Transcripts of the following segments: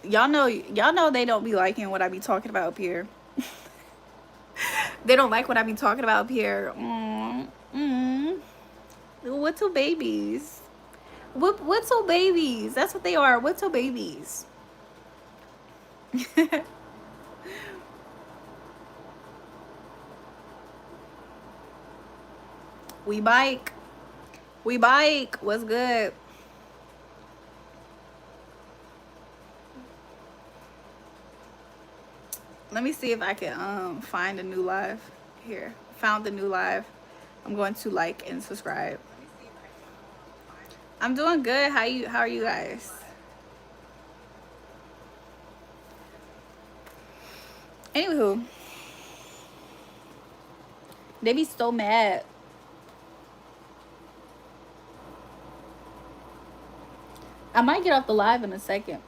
Y'all know they don't be liking what I be talking about up here. They don't like what I be talking about up here. Little babies. Little babies. That's what they are. Little babies. We bike. We bike. What's good? Let me see if I can find a new live here. Found the new live. I'm going to like and subscribe. I'm doing good. How are you guys? Anywho, they be so mad. I might get off the live in a second.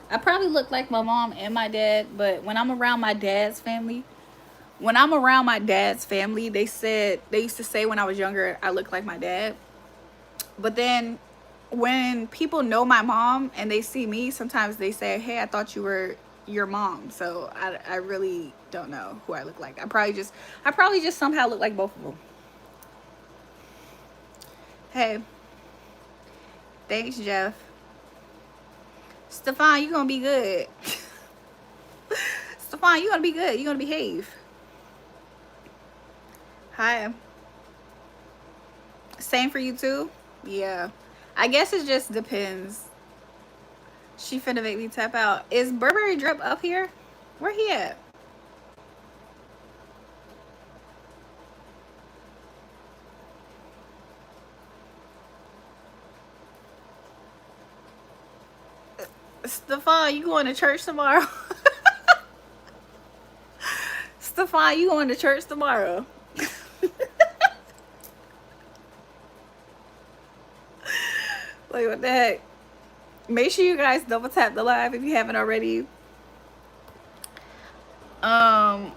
I probably look like my mom and my dad, but when I'm around my dad's family, they used to say when I was younger I look like my dad. But then when people know my mom and they see me, sometimes they say, "Hey, I thought you were your mom." So I really don't know who I look like. I probably just somehow look like both of them. Hey, thanks, Jeff. Stefan, you gonna be good. Stefan, you gonna be good. You gonna behave. Hi. Same for you too? Yeah. I guess it just depends. She finna make me tap out. Is Burberry Drip up here? Where he at? Stefan, you going to church tomorrow? Stefan, you going to church tomorrow? Like, what the heck? Make sure you guys double tap the live if you haven't already. Um,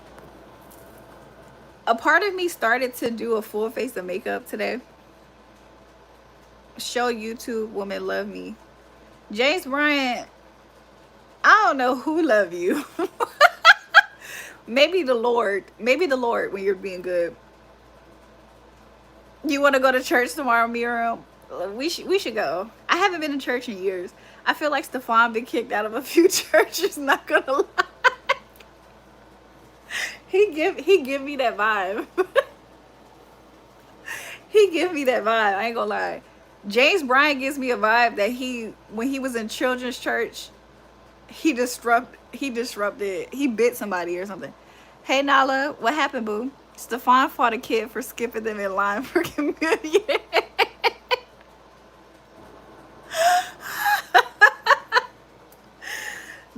a part of me started to do a full face of makeup today. Show YouTube women love me. James Bryant, I don't know who love you. Maybe the Lord. Maybe the Lord when you're being good. You want to go to church tomorrow, Miriam? We should go. I haven't been to church in years. I feel like Stefan been kicked out of a few churches. Not gonna lie, he give me that vibe. He give me that vibe. I ain't gonna lie. James Bryant gives me a vibe that when he was in children's church, he disrupted. He bit somebody or something. Hey Nala, what happened, boo? Stefan fought a kid for skipping them in line for communion.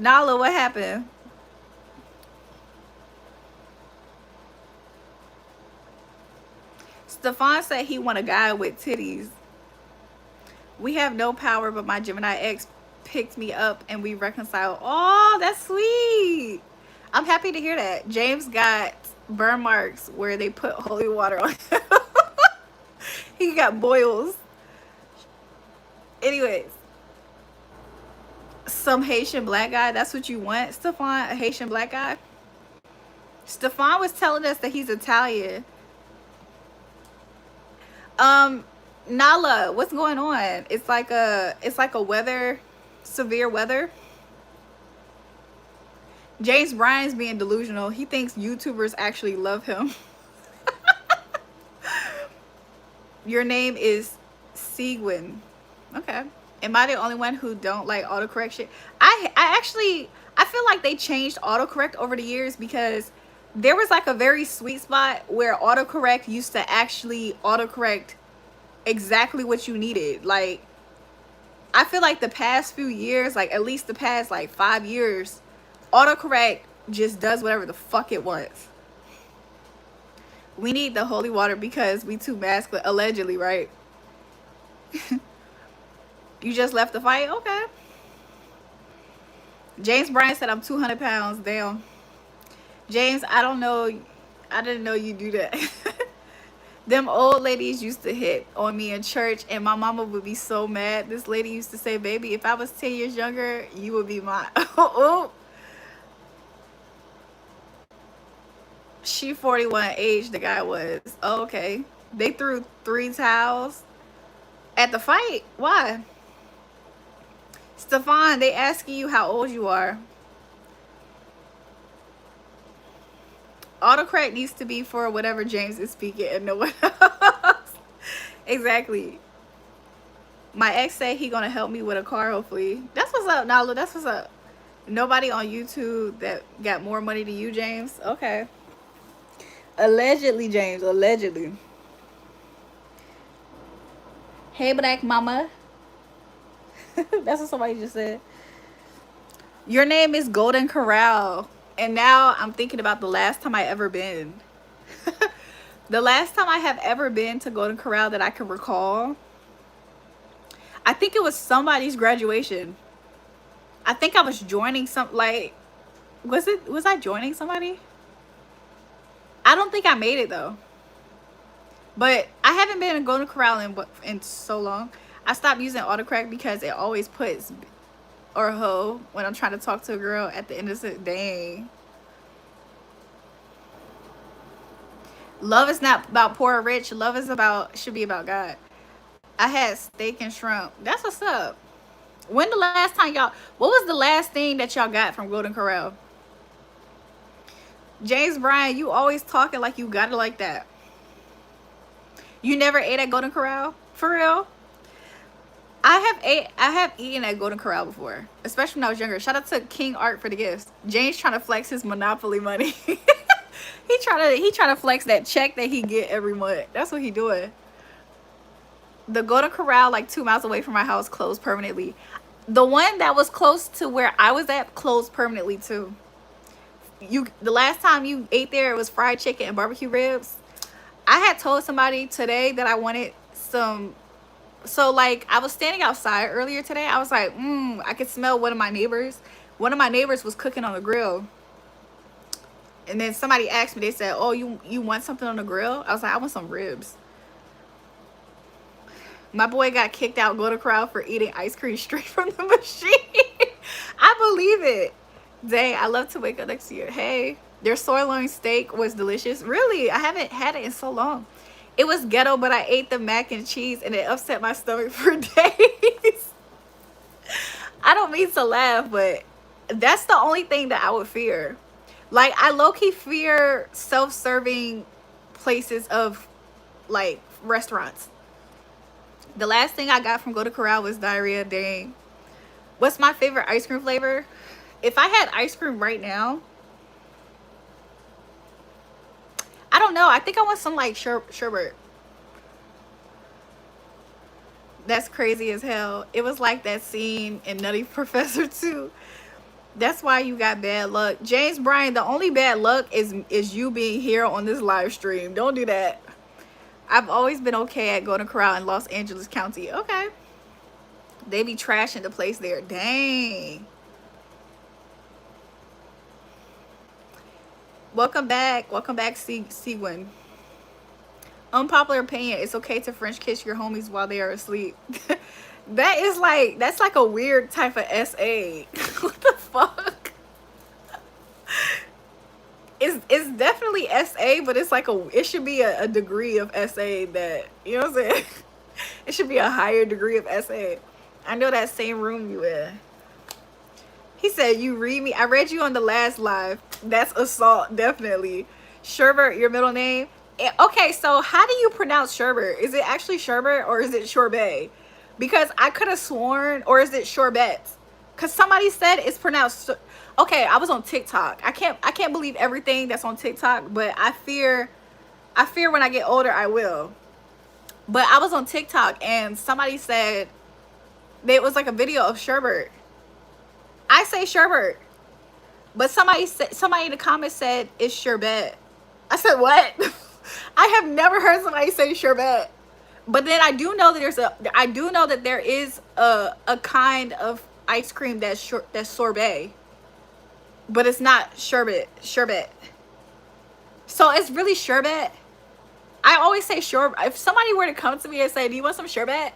Nala, what happened? Stefan said he want a guy with titties. We have no power, but my Gemini ex picked me up and we reconciled. Oh, that's sweet. I'm happy to hear that. James got burn marks where they put holy water on him. He got boils. Anyways, some Haitian black guy. That's what you want, Stefan? A Haitian black guy? Stefan was telling us that he's Italian. Um, Nala, what's going on? It's like a weather, severe weather. James Bryan's being delusional. He thinks YouTubers actually love him. Your name is Seguin. Okay. Am I the only one who don't like autocorrection? I feel like they changed autocorrect over the years because there was like a very sweet spot where autocorrect used to actually autocorrect exactly what you needed. Like, I feel like the past few years, like at least the past like 5 years, autocorrect just does whatever the fuck it wants. We need the holy water because we too masculine, allegedly, right? You just left the fight? Okay. James Bryan said I'm 200 pounds down. James, I don't know. I didn't know you do that. Them old ladies used to hit on me in church, and my mama would be so mad. This lady used to say, baby, if I was 10 years younger, you would be mine. Oh, she 41 age, the guy was. Oh, okay. They threw 3 towels at the fight. Why? Stefan, they asking you how old you are. Autocorrect needs to be for whatever James is speaking and no one else. Exactly. My ex said he gonna help me with a car, hopefully. That's what's up, Nala. That's what's up. Nobody on YouTube that got more money than you, James. Okay. Allegedly, James. Allegedly. Hey, Black Mama. That's what somebody just said. Your name is Golden Corral. And now I'm thinking about the last time I ever been. The last time I have ever been to Golden Corral that I can recall, I think it was somebody's graduation. I think I was joining some, like, was I joining somebody? I don't think I made it though. But I haven't been in Golden Corral in so long. I stopped using autocorrect because it always puts or ho when I'm trying to talk to a girl at the innocent. Dang. Love is not about poor or rich. Love is should be about God. I had steak and shrimp. That's what's up. When the last time y'all, what was the last thing that y'all got from Golden Corral? James Bryan, you always talking like you got it like that. You never ate at Golden Corral? For real? I have eaten at Golden Corral before, especially when I was younger. Shout out to King Art for the gifts. James trying to flex his Monopoly money. he trying to flex that check that he get every month. That's what he doing. The Golden Corral, like 2 miles away from my house, closed permanently. The one that was close to where I was at closed permanently too. The last time you ate there, it was fried chicken and barbecue ribs. I had told somebody today that I wanted some. So like I was standing outside earlier today. I was like, I could smell one of my neighbors. One of my neighbors was cooking on the grill. And then somebody asked me, they said, oh, you want something on the grill? I was like, I want some ribs. My boy got kicked out Golden Corral for eating ice cream straight from the machine. I believe it. Dang, I love to wake up next year. Hey, their sirloin steak was delicious. Really, I haven't had it in so long. It was ghetto, but I ate the mac and cheese and it upset my stomach for days. I don't mean to laugh, but that's the only thing that I would fear. Like, I low-key fear self-serving places of, like, restaurants. The last thing I got from Golden Corral was diarrhea. Dang. What's my favorite ice cream flavor? If I had ice cream right now, I don't know. I think I want some like sherbet. That's crazy as hell. It was like that scene in Nutty Professor 2. That's why you got bad luck. James Bryan, the only bad luck is you being here on this live stream. Don't do that. I've always been okay at Golden Corral in Los Angeles County. Okay. They be trashing the place there. Dang. Welcome back. Welcome back, Seguin. Unpopular opinion. It's okay to French kiss your homies while they are asleep. That's like a weird type of SA. What the fuck? It's definitely SA, but it's like it should be a degree of SA that, you know what I'm saying? It should be a higher degree of SA. I know that same room you in. He said, you read me. I read you on the last live. That's assault, definitely. Sherbert, your middle name? Okay, so how do you pronounce sherbet? Is it actually sherbet or is it sorbet? Because I could have sworn, or is it sorbet? Because somebody said it's pronounced. Okay, I was on TikTok. I can't believe everything that's on TikTok, but I fear when I get older I will. But I was on TikTok and somebody said it was like a video of sherbet. I say sherbet, but somebody in the comments said it's sherbet. I said what? I have never heard somebody say sherbet. But then I do know that there is a kind of ice cream that's sorbet, but it's not sherbet. So it's really sherbet. I always say sherbet. If somebody were to come to me and say, "Do you want some sherbet?"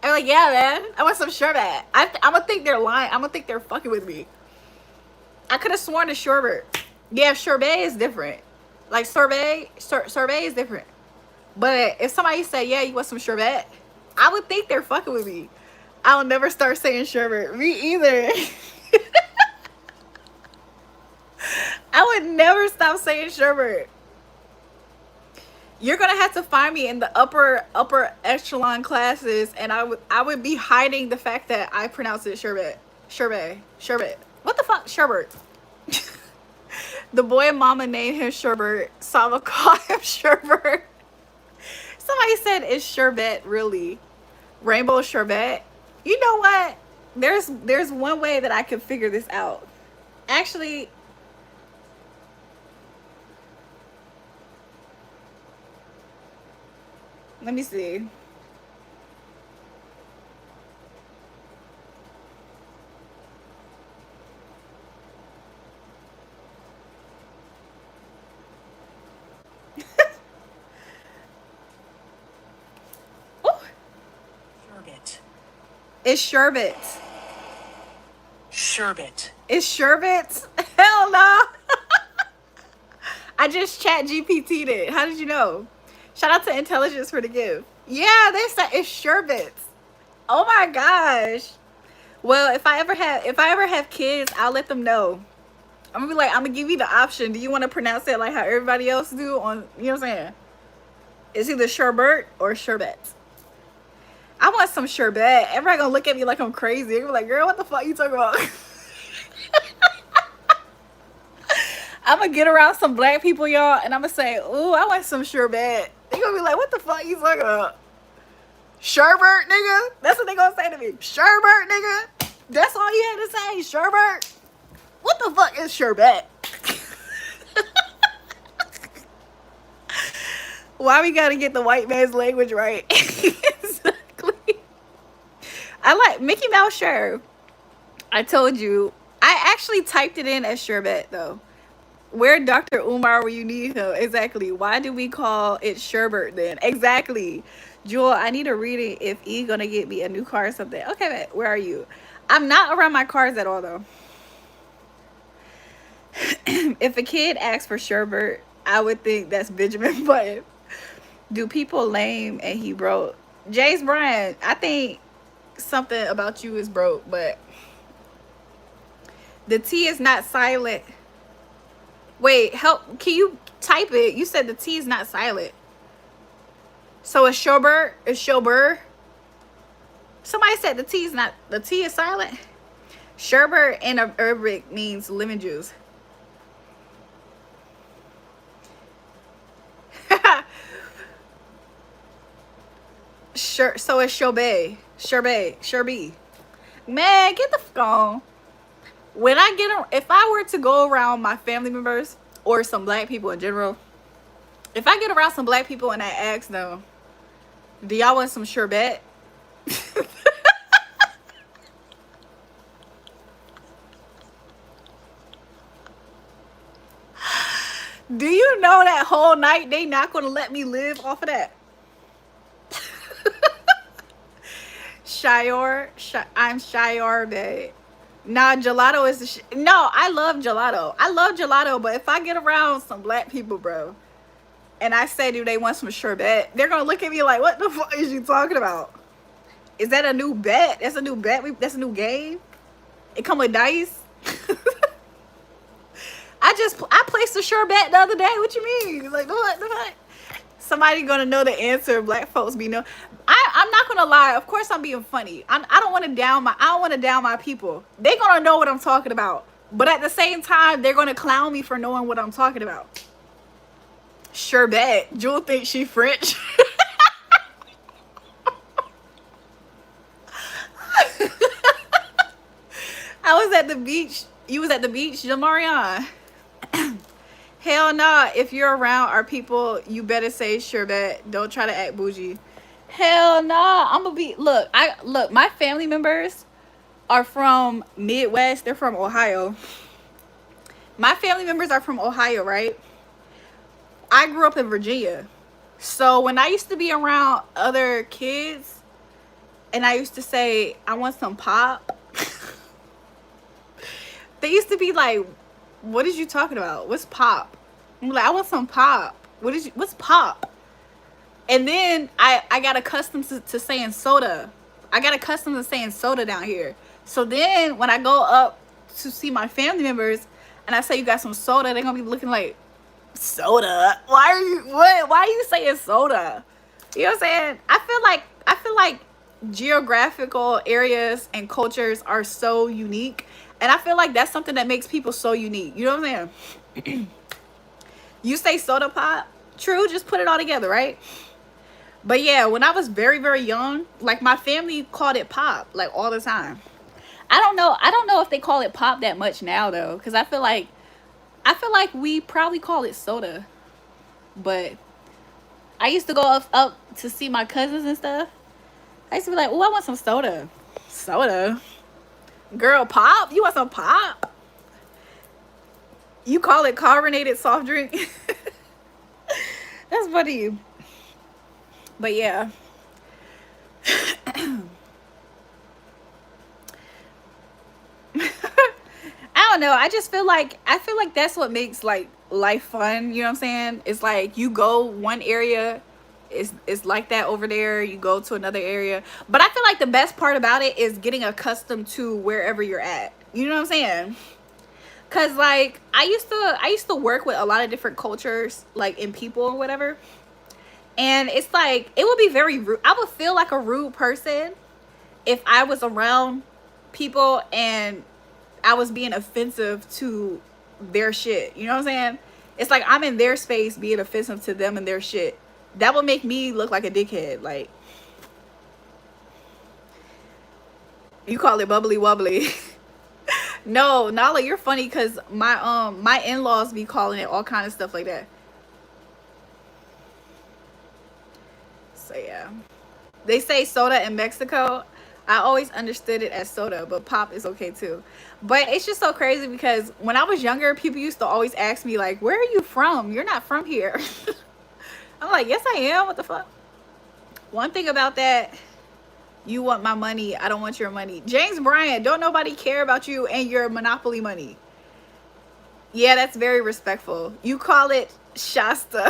I'm like, "Yeah, man, I want some sherbet." I'm gonna think they're lying. I'm gonna think they're fucking with me. I could have sworn to sherbet. Yeah, sherbet is different. Like sorbet is different. But if somebody say, "Yeah, you want some sherbet?" I would think they're fucking with me. I'll never start saying sherbet. Me either. I would never stop saying sherbet. You're gonna have to find me in the upper echelon classes, and I would be hiding the fact that I pronounce it sherbet. Sherbet. Sherbet. What the fuck? Sherbet. The boy and mama named him Sherbert, so I'm gonna call him Sherbert. Somebody said, "Is sherbet really rainbow sherbet?" You know what? There's one way that I can figure this out. Actually, let me see. Oh, Sherbet. it's sherbet. Sherbet. It's sherbet. Hell no. I just chat GPT'd it. How did you know? Shout out to Intelligence for the gift. Yeah, they said it's sherbet. Oh my gosh. Well, if I ever have kids, I'll let them know. I'm gonna be like, I'm gonna give you the option. Do you want to pronounce it like how everybody else do on, you know what I'm saying? It's either sherbet or sherbet. I want some sherbet. Everybody gonna look at me like I'm crazy. They're like, "Girl, what the fuck you talking about?" I'm gonna get around some black people, y'all, and I'm gonna say, "Ooh, I want some sherbet." They gonna be like, "What the fuck you talking about?" Sherbet, nigga. That's what they gonna say to me. Sherbet, nigga. That's all you had to say. Sherbet. What the fuck is sherbet? Why we gotta get the white man's language right? Exactly. I like Mickey Mouse shirt. I told you. I actually typed it in as sherbet though. Where Dr. Umar when you need him? Exactly. Why do we call it sherbet then? Exactly. Jewel, I need a reading if E gonna get me a new car or something. Okay, man, where are you? I'm not around my cars at all though. If a kid asks for sherbet, I would think that's Benjamin Button. Do people lame and he broke? James Bryan, I think something about you is broke, but the T is not silent. Wait, help. Can you type it? You said the T is not silent. So it's sherbet? It's sherbet? Somebody said the T is silent. Sherbet in Arabic means lemon juice. So it's sherbet. Sherbet. Man, get the fuck on. When I if I were to go around my family members or some black people in general, if I get around some black people and I ask them, "Do y'all want some sherbet?" Do you know that whole night they not gonna let me live off of that? I'm Shior, babe. Nah, gelato is the no, I love gelato. I love gelato, but if I get around some black people, bro, and I say, "Do they want some sherbet?" They're gonna look at me like, "What the fuck is you talking about? Is that a new bet? That's a new bet. That's a new game. It come with dice." I placed a sherbet the other day. What you mean? Like what? The fuck? Somebody gonna know the answer. Black folks be know. I'm not gonna lie. Of course, I'm being funny. I don't want to down my people. They gonna know what I'm talking about. But at the same time, they're gonna clown me for knowing what I'm talking about. Sherbet. Jewel thinks she French. I was at the beach. You was at the beach, Jamarion. Hell nah. If you're around our people, you better say sherbet. Don't try to act bougie. Hell nah. I'm gonna be look. My family members are from Midwest. They're from Ohio. My family members are from Ohio, right? I grew up in Virginia. So when I used to be around other kids and I used to say, I want some pop, they used to be like, what is you talking about? What's pop? I'm like, I want some pop. What's pop? And then I got accustomed to saying soda. I got accustomed to saying soda down here. So then when I go up to see my family members and I say you got some soda, they're gonna be looking like, soda? Why are you what? Why are you saying soda? You know what I'm saying? I feel like geographical areas and cultures are so unique. And I feel like that's something that makes people so unique. You know what I'm saying? You say soda pop, true, just put it all together, right? But yeah, when I was very, very young, like my family called it pop, like all the time. I don't know if they call it pop that much now though, because I feel like we probably call it soda. But I used to go up to see my cousins and stuff. I used to be like, oh, I want some soda. Soda? Girl, pop? You want some pop? You call it carbonated soft drink? That's funny. But yeah. I don't know. I feel like that's what makes like life fun. You know what I'm saying? It's like you go one area, it's like that over there. You go to another area, but I feel like the best part about it is getting accustomed to wherever you're at. You know what I'm saying? Cause like I used to work with a lot of different cultures, like in people or whatever, and it's like it would be very rude. I would feel like a rude person if I was around people and I was being offensive to their shit. You know what I'm saying? It's like I'm in their space being offensive to them and their shit. That would make me look like a dickhead. Like, you call it bubbly wobbly. No, Nala, you're funny because my in-laws be calling it all kind of stuff like that. So yeah. They say soda in Mexico. I always understood it as soda, but pop is okay too. But it's just so crazy because when I was younger, people used to always ask me like, "Where are you from? You're not from here." I'm like, "Yes, I am. What the fuck?" One thing about that, you want my money, I don't want your money. James Bryant, don't nobody care about you and your Monopoly money. Yeah, that's very respectful. You call it Shasta.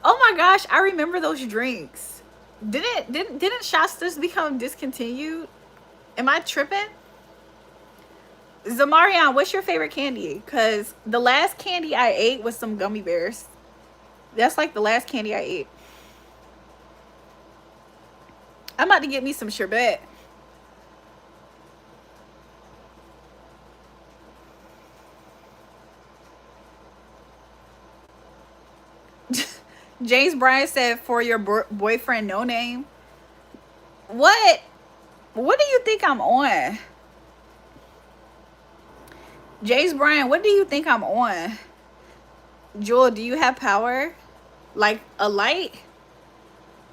Oh my gosh, I remember those drinks. Didn't Shastas become discontinued? Am I tripping? Zamarian, what's your favorite candy? Cause the last candy I ate was some gummy bears. That's like the last candy I ate. I'm about to get me some sherbet. James Bryant said for your boyfriend no name. What? What do you think I'm on? James Bryant, what do you think I'm on? Jewel, do you have power? Like a light?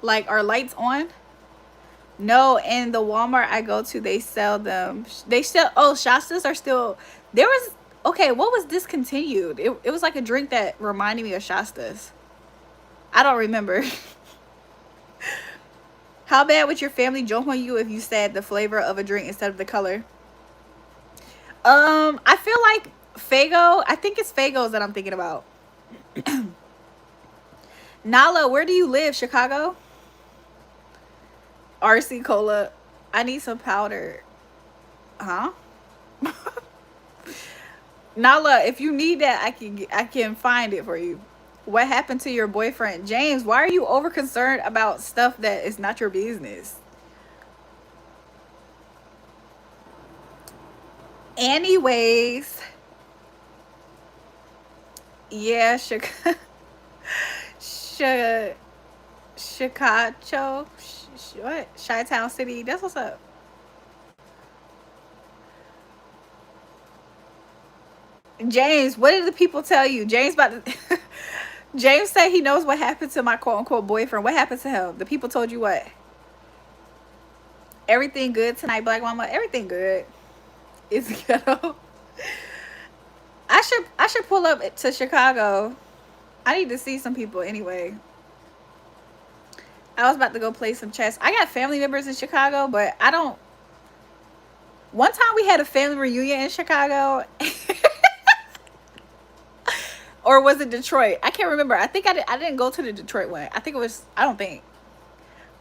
Like are lights on? No, in the Walmart I go to, they sell them. They still, oh, Shastas are still, there was, okay, what was discontinued? It was like a drink that reminded me of Shastas. I don't remember. How bad would your family jump on you if you said the flavor of a drink instead of the color? I feel like Fago, I think it's Fagos that I'm thinking about. Nala, where do you live? Chicago? RC Cola. I need some powder. Huh? Nala, if you need that, I can find it for you. What happened to your boyfriend? James, why are you over concerned about stuff that is not your business? Anyways, yeah, Chicago, what? Chi-Town City. That's what's up. James, what did the people tell you? James about to James said he knows what happened to my quote unquote boyfriend. What happened to him? The people told you what? Everything good tonight, Black Mama? Everything good. It's ghetto. I should pull up to Chicago. I need to see some people anyway. I was about to go play some chess. I got family members in Chicago, but I don't. One time we had a family reunion in Chicago, or was it Detroit? I can't remember. I think I didn't go to the Detroit one. I think it was. I don't think.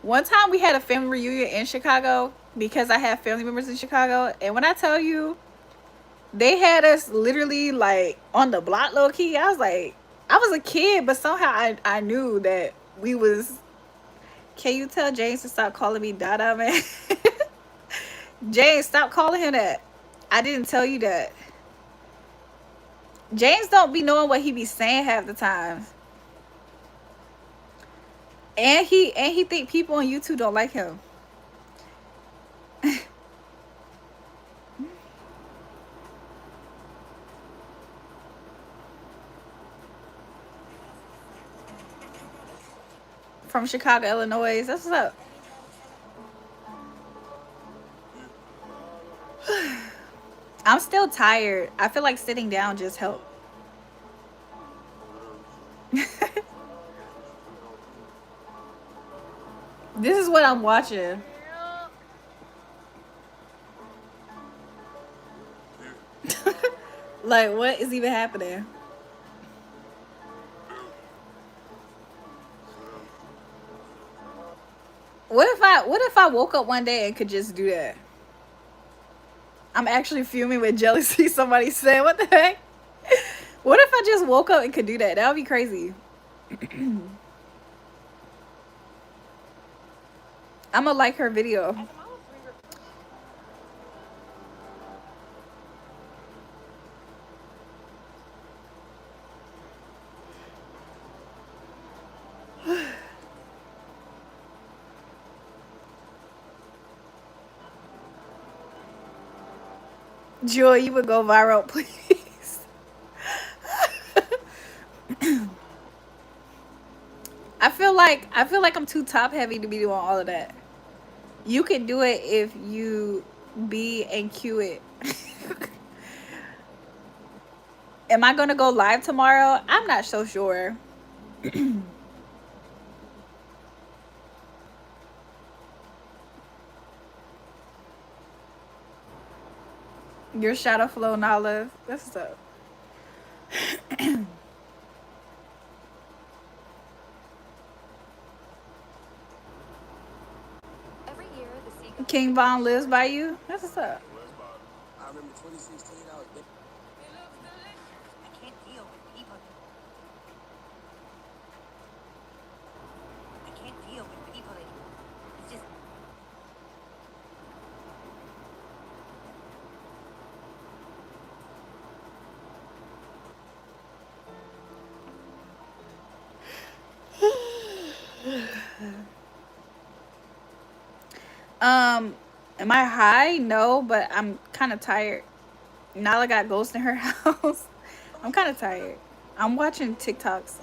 One time we had a family reunion in Chicago because I have family members in Chicago, and when I tell you, they had us literally like on the block low key. I was like, I was a kid, but somehow I knew that we was. Can you tell James to stop calling me Dada, man? James, stop calling him that. I didn't tell you that. James don't be knowing what he be saying half the time. And he think people on YouTube don't like him. From Chicago, Illinois. That's what's up. I'm still tired. I feel like sitting down just helped. This is what I'm watching. Like, what is even happening? What if I woke up one day and could just do that? I'm actually fuming with jealousy. Somebody said, "What the heck?" What if I just woke up and could do that? That would be crazy. I'm gonna like her video. Joy, you would go viral, please. I feel like I'm too top heavy to be doing all of that. You can do it if you be and cue it. Am I gonna go live tomorrow? I'm not so sure. Your shadow flow, Nala. That's what's up. King Von lives by you. That's what's up. I remember 2016. I can't deal with people. I can't deal with people. It's just. Am I high? No, but I'm kind of tired. Nala got ghosts in her house. I'm kind of tired. I'm watching TikToks.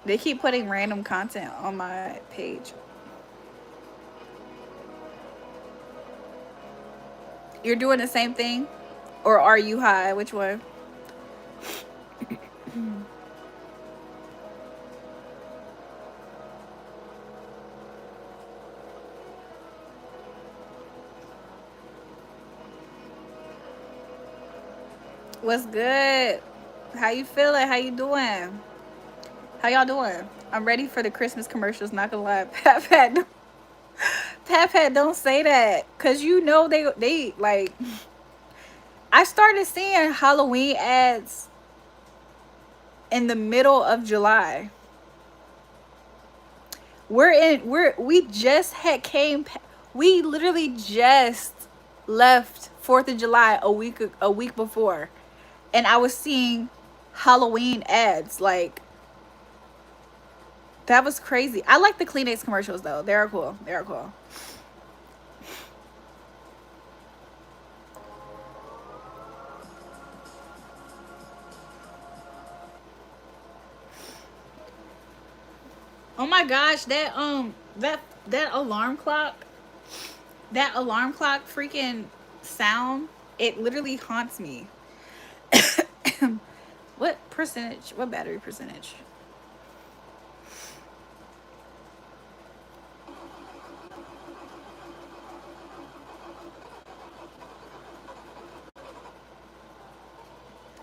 They keep putting random content on my page. You're doing the same thing? Or are you high? Which one? What's good? How you feeling? How you doing? How y'all doing? I'm ready for the Christmas commercials, not gonna lie. Pat Pat, don't say that. Cause you know they like I started seeing Halloween ads in the middle of July. We just had came we literally just left 4th of July a week before, and I was seeing Halloween ads. Like, that was crazy. I like the Kleenex commercials though. They're cool. They're cool. Oh my gosh, that alarm clock freaking sound, it literally haunts me. What percentage? What battery percentage?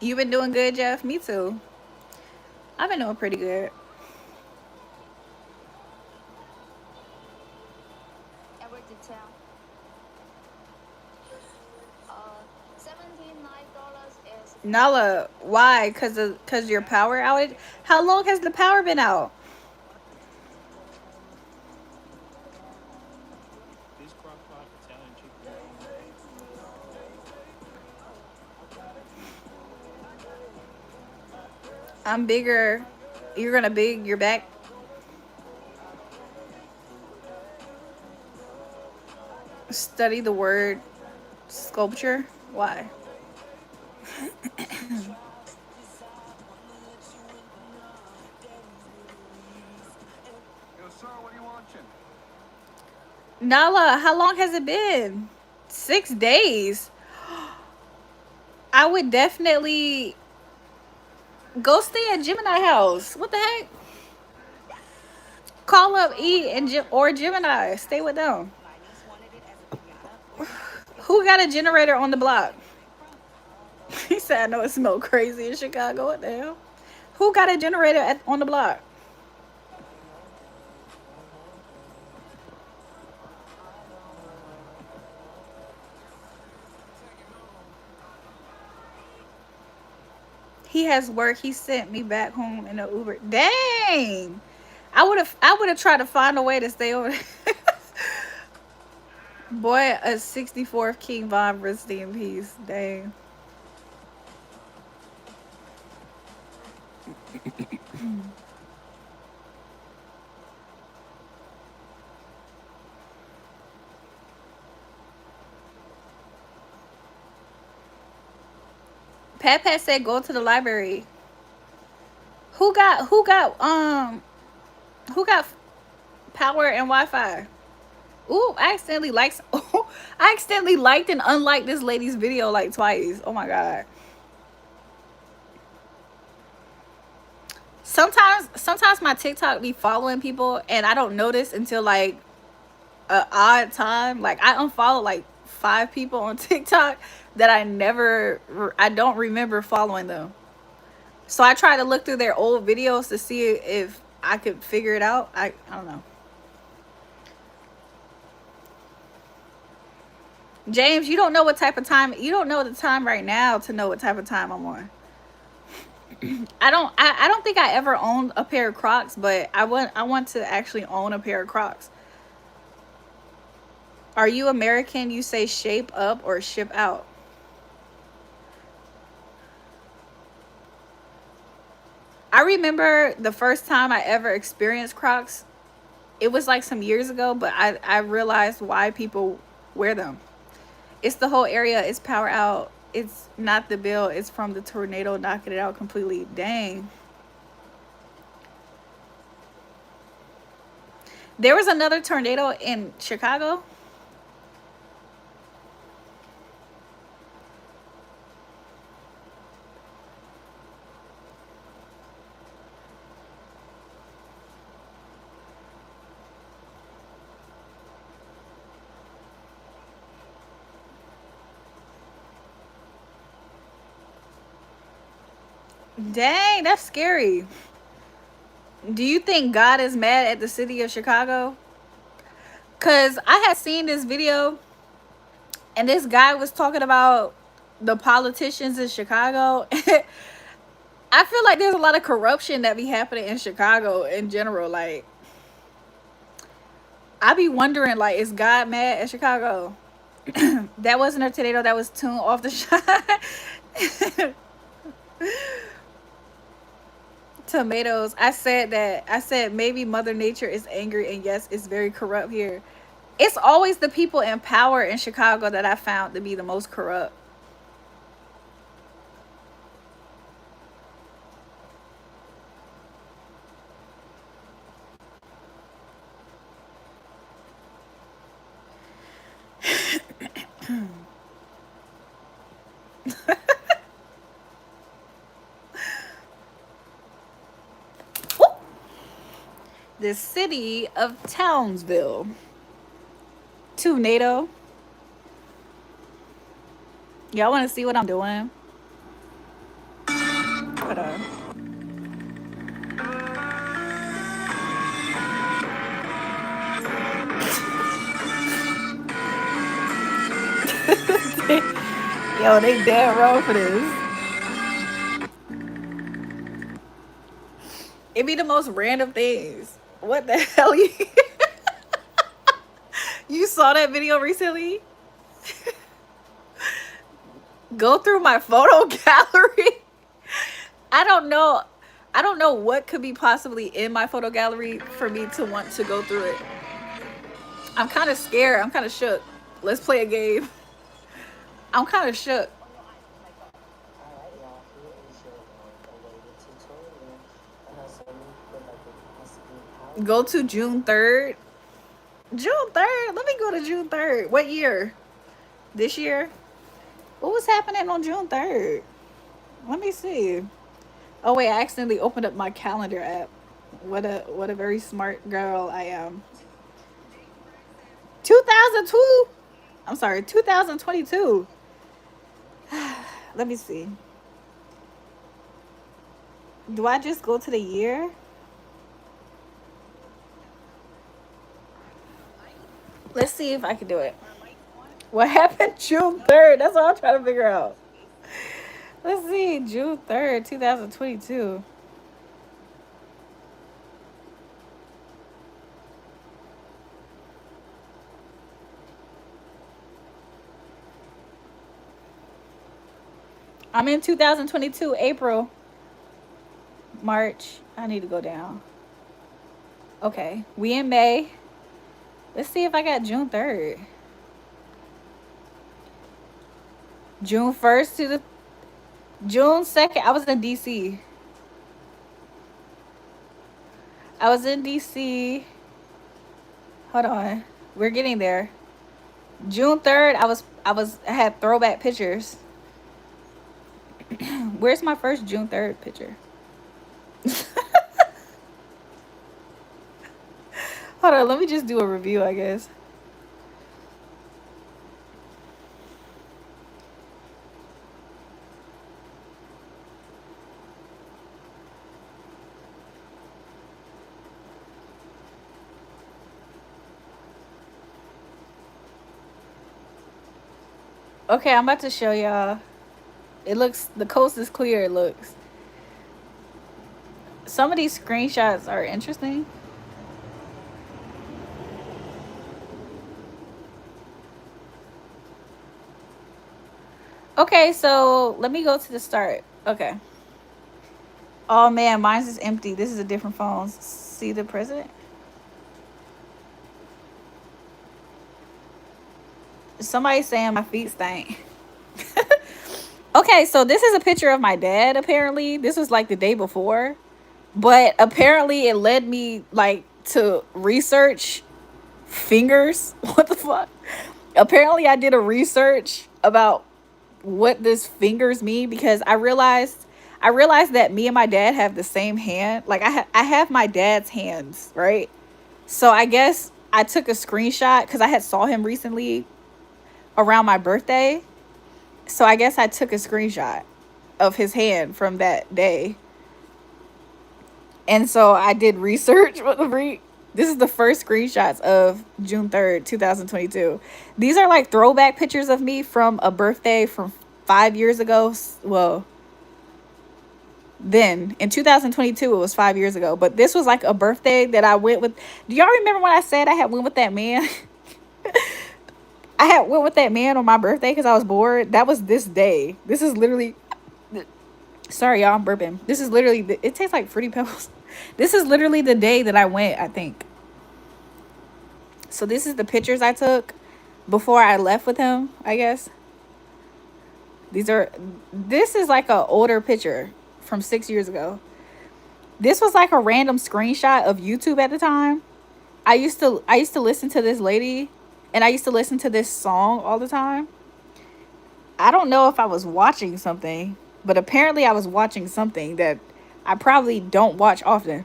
You been doing good, Jeff? Me too. I've been doing pretty good. Every detail. $79 is Nala, why? Cause your power outage. How long has the power been out? This crock pot Italian chicken is bomb. I'm bigger. You're gonna big your back. Study the word sculpture. Why? Yo, sir, what are you watching? Nala, how long has it been? 6 days. I would definitely go stay at Gemini house. What the heck? Call up E and or Gemini. Stay with them. My niece wanted it as a pinata, or Who got a generator on the block? He said, I know it smells crazy in Chicago. What the hell? Who got a generator on the block? He has work. He sent me back home in an Uber. Dang. I would have tried to find a way to stay over there. Boy, a 64th King Von rest in peace. Dang. Pat Pat said go to the library. Who got power and Wi-Fi? Ooh, I accidentally liked I accidentally liked and unliked this lady's video like twice. Oh my god. Sometimes my TikTok be following people and I don't notice until like a odd time. Like I unfollowed like 5 people on TikTok that I don't remember following them. So I try to look through their old videos to see if I could figure it out. I don't know. James, you don't know what type of time. You don't know the time right now to know what type of time I'm on. I don't think I ever owned a pair of Crocs, but I want to actually own a pair of Crocs. Are you American? You say shape up or ship out. I remember the first time I ever experienced Crocs. It was like some years ago, but I realized why people wear them. It's the whole area. It's power out. It's not the bill. It's from the tornado knocking it out completely. Dang. There was another tornado in Chicago. Dang, that's scary. Do you think God is mad at the city of Chicago? Cause I had seen this video and this guy was talking about the politicians in Chicago. I feel like there's a lot of corruption that be happening in Chicago in general. Like I be wondering, like, is God mad at Chicago? That wasn't a tornado. That was tuned off the shot. Tomatoes. I said that. I said maybe Mother Nature is angry, and yes, it's very corrupt here. It's always the people in power in Chicago that I found to be the most corrupt. The city of Townsville. To NATO. Y'all want to see what I'm doing? Hold on. Yo, they dead wrong for this. It be the most random things. What the hell? You saw that video recently? Go through my photo gallery. I don't know. I don't know what could be possibly in my photo gallery for me to want to go through it. I'm kind of scared. I'm kind of shook. Let's play a game. I'm kind of shook. Alright, y'all, here is your awaited tutorial. So let me put like a recipe Go to June 3rd. June 3rd? Let me go to June 3rd. What year? This year? What was happening on June 3rd? Let me see. Oh wait, I accidentally opened up my calendar app. What a very smart girl I am. 2002? I'm sorry, 2022. Let me see. Do I just go to the year? Let's see if I can do it. What happened June 3rd? That's what I'm trying to figure out. Let's see, June 3rd, 2022. I'm in 2022, April, March. I need to go down. Okay, we in May. Let's see if I got June 3rd. June 1st to the June 2nd. I was in DC. I was in DC. Hold on. We're getting there. June 3rd, I had throwback pictures. Where's my first June 3rd picture? Hold on, let me just do a review, I guess. Okay, I'm about to show y'all. It looks, the coast is clear, it looks. Some of these screenshots are interesting. Okay, so let me go to the start. Okay. Oh man, mine's is empty. This is a different phone. See the president? Somebody's saying my feet stink. Okay, so this is a picture of my dad, apparently. This was like the day before. But apparently it led me like to research fingers. What the fuck? Apparently I did a research about what this fingers mean because I realized that me and my dad have the same hand. Like I have my dad's hands, right? So I guess I took a screenshot because I had saw him recently around my birthday. So I guess I took a screenshot of his hand from that day. And so I did research. This is the first screenshots of June 3rd, 2022. These are like throwback pictures of me from a birthday from 5 years ago. Well, then in 2022, it was 5 years ago. But this was like a birthday that I went with. Do y'all remember when I said I had went with that man? I had went with that man on my birthday because I was bored. That was this day. This is literally... Sorry, y'all, I'm burping. This is literally... It tastes like Fruity Pebbles. This is literally the day that I went, I think. So this is the pictures I took before I left with him, I guess. This is like an older picture from 6 years ago. This was like a random screenshot of YouTube at the time. I used to listen to this lady, and I used to listen to this song all the time. I don't know if I was watching something, but apparently I was watching something that I probably don't watch often.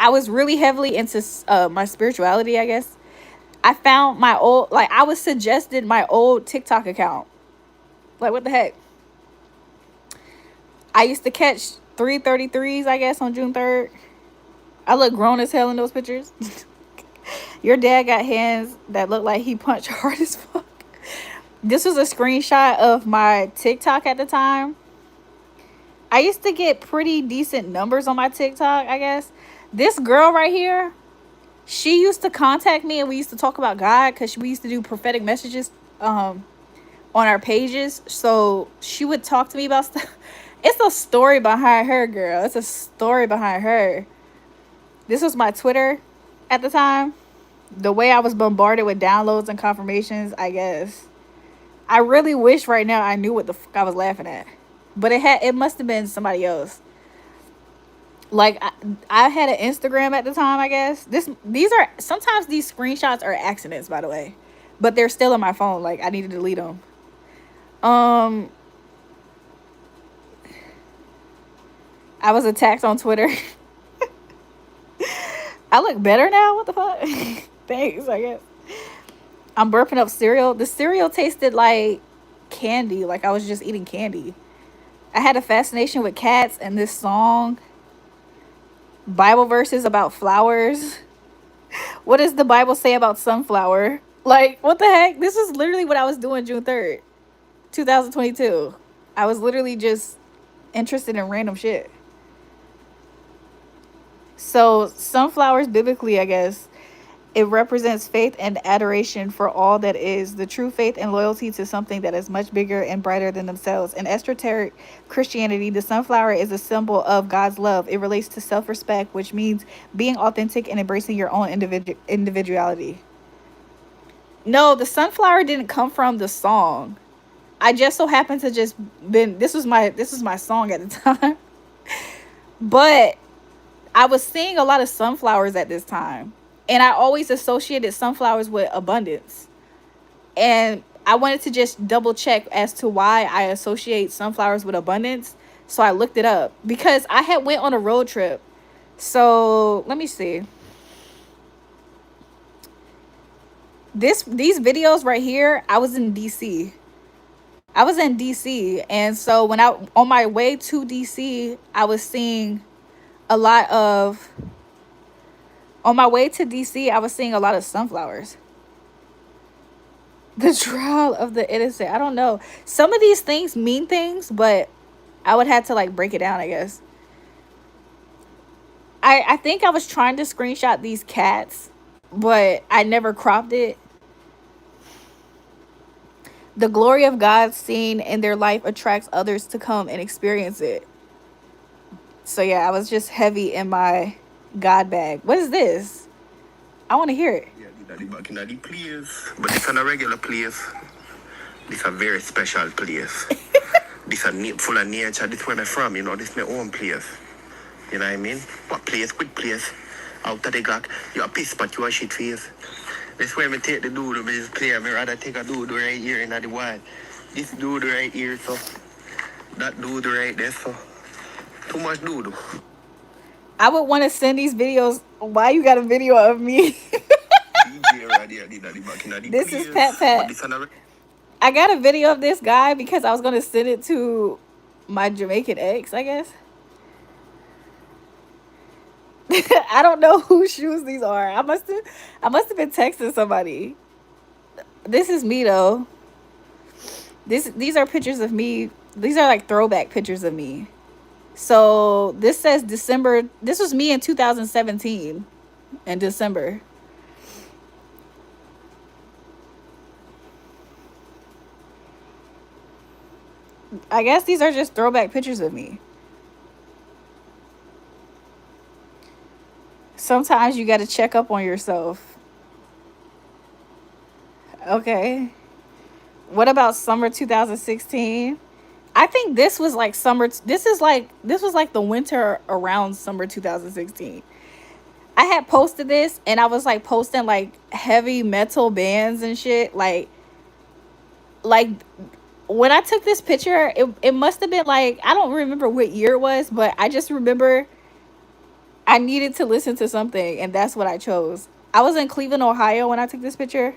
I was really heavily into my spirituality, I guess. I found my old, like, I was suggested my old TikTok account. Like, what the heck? I used to catch 333s, I guess, on June 3rd. I look grown as hell in those pictures. Your dad got hands that look like he punched hard as fuck. This was a screenshot of my TikTok at the time. I used to get pretty decent numbers on my TikTok, I guess. This girl right here, she used to contact me and we used to talk about God because we used to do prophetic messages on our pages. So she would talk to me about stuff. It's a story behind her, girl. It's a story behind her. This was my Twitter at the time. The way I was bombarded with downloads and confirmations, I guess. I really wish right now I knew what the fuck I was laughing at. But it must have been somebody else. Like, I had an Instagram at the time, I guess. These are, sometimes these screenshots are accidents, by the way. But they're still on my phone. Like, I need to delete them. I was attacked on Twitter. I look better now? What the fuck? Thanks, I guess. I'm burping up cereal. The cereal tasted like candy. Like I was just eating candy. I had a fascination with cats and this song. Bible verses about flowers. What does the Bible say about sunflower? Like, what the heck? This is literally what I was doing June 3rd, 2022. I was literally just interested in random shit. So, sunflowers, biblically, I guess, it represents faith and adoration for all that is, the true faith and loyalty to something that is much bigger and brighter than themselves. In esoteric Christianity, the sunflower is a symbol of God's love. It relates to self-respect, which means being authentic and embracing your own individuality. No, the sunflower didn't come from the song. I just so happened to just been, this was my song at the time. But I was seeing a lot of sunflowers at this time. And I always associated sunflowers with abundance. And I wanted to just double check as to why I associate sunflowers with abundance. So I looked it up because I had went on a road trip. So let me see. These videos right here, I was in DC. I was in DC. And so when I on my way to DC, I was seeing a lot of, on my way to DC, I was seeing a lot of sunflowers. The trial of the innocent. I don't know. Some of these things mean things, but I would have to like break it down, I guess. I think I was trying to screenshot these cats, but I never cropped it. The glory of God seen in their life attracts others to come and experience it. So yeah, I was just heavy in my God bag. What is this? I want to hear it. Yeah, back in the place. But it's not a regular place. This is a very special place. This is full of nature. This is where I'm from, you know. This is my own place. You know what I mean? What place? Quick place. Out of the Glock. You a piss spot, you a shit face. This is where I take the dude of this player. I rather take a dude right here in the wild. This dude right here, so. That dude right there, so. Too much dude. I would want to send these videos. Why you got a video of me? This is Pat Pat. I got a video of this guy because I was going to send it to my Jamaican ex, I guess. I don't know whose shoes these are. I must have been texting somebody. This is me though. These are pictures of me. These are like throwback pictures of me. So this says December. This was me in 2017 in December. I guess these are just throwback pictures of me. Sometimes you got to check up on yourself. Okay. What about summer 2016? I think this was like summer. This was like the winter around summer 2016. I had posted this and I was like posting like heavy metal bands and shit. Like when I took this picture, it must have been like, I don't remember what year it was, but I just remember I needed to listen to something, and that's what I chose. I was in Cleveland, Ohio when I took this picture.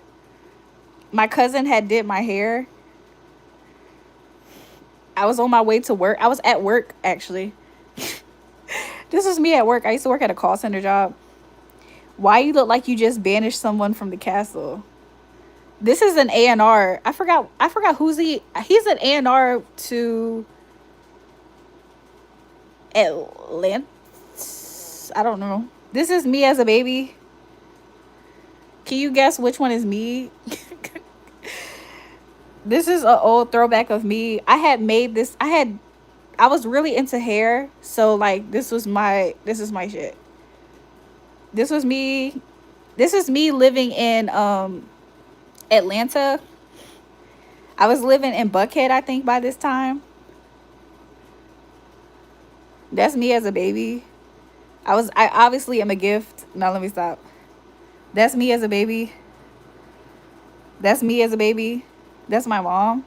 My cousin had did my hair. I was on my way to work. I was at work, actually. This was me at work. I used to work at a call center job. Why you look like you just banished someone from the castle? This is an A&R. I forgot who's he. He's an A&R to Atlanta. I don't know. This is me as a baby. Can you guess which one is me? This is an old throwback of me. I had made this. I was really into hair, so like this is my shit. This was me. This is me living in Atlanta. I was living in Buckhead, I think, by this time. That's me as a baby. I obviously am a gift. Now let me stop. That's me as a baby. That's me as a baby. That's my mom.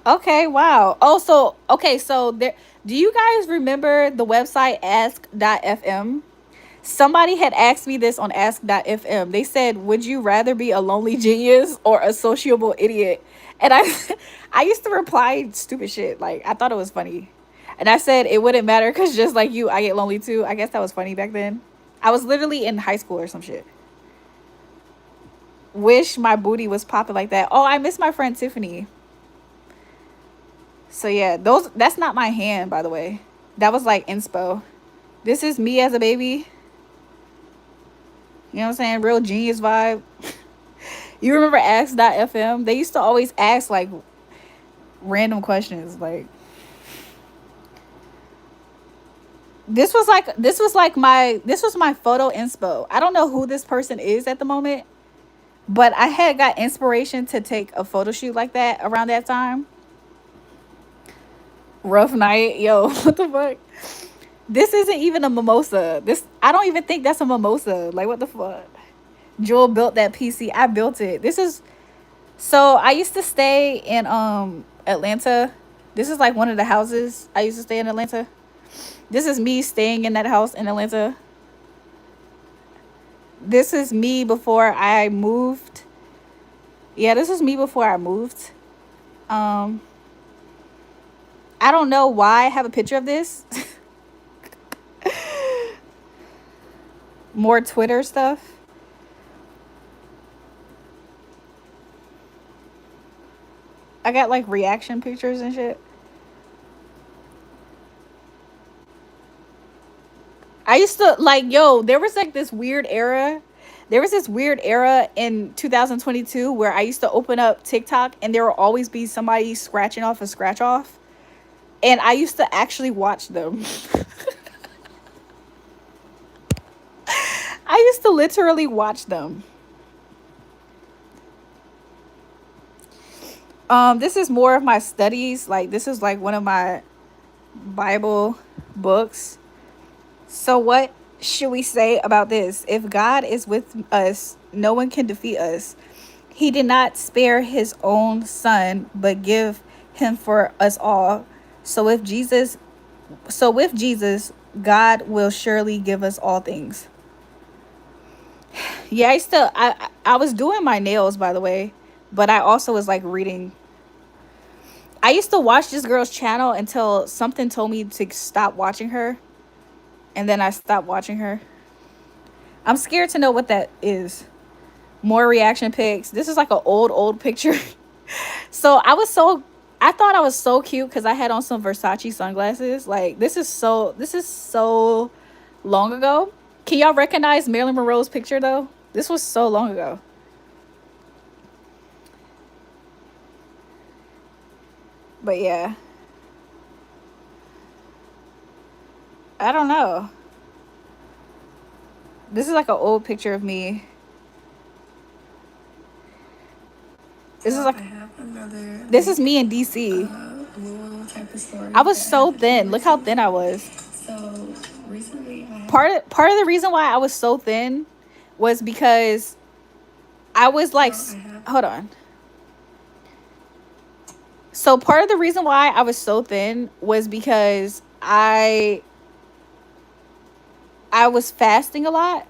Okay, wow. Oh, so okay, so there, do you guys remember the website ask.fm? Somebody had asked me this on ask.fm. They said, "Would you rather be a lonely genius or a sociable idiot?" And I I used to reply stupid shit. Like I thought it was funny. And I said it wouldn't matter cuz just like you, I get lonely too. I guess that was funny back then. I was literally in high school or some shit. Wish my booty was popping like that. Oh, I miss my friend Tiffany. So yeah, those that's not my hand, by the way. That was like inspo. This is me as a baby. You know what I'm saying? Real genius vibe. You remember ask.fm? They used to always ask like random questions. Like this was my photo inspo. I don't know who this person is at the moment, but I had got inspiration to take a photo shoot like that around that time. Rough night, yo, what the fuck? This isn't even a mimosa. This I don't even think that's a mimosa. Like what the fuck? Jewel built that PC. I built it. This is so I used to stay in Atlanta. This is like one of the houses I used to stay in Atlanta. This is me staying in that house in Atlanta. This is me before I moved. Yeah, this is me before I moved. Um I don't know why I have a picture of this. More Twitter stuff. I got like reaction pictures and shit. I used to like, yo, there was like this weird era. There was this weird era in 2022 where I used to open up TikTok and there will always be somebody scratching off a scratch off. And I used to actually watch them. I used to literally watch them. This is more of my studies. Like this is like one of my Bible books. So what should we say about this? If God is with us, no one can defeat us. He did not spare his own son, but give him for us all. So if Jesus, so with Jesus, God will surely give us all things. Yeah, I was doing my nails, by the way, but I also was like reading. I used to watch this girl's channel until something told me to stop watching her, and then I stopped watching her. I'm scared to know what that is. More reaction pics. This is like an old picture. So I thought I was so cute because I had on some Versace sunglasses. Like this is so long ago. Can y'all recognize Marilyn Monroe's picture though? This was so long ago. But yeah, I don't know. This is like an old picture of me. This is like this is me in DC. I was so thin. Look how thin I was. So recently, Part of the reason why I was so thin was because I was like, hold on. So part of the reason why I was so thin was because I was fasting a lot.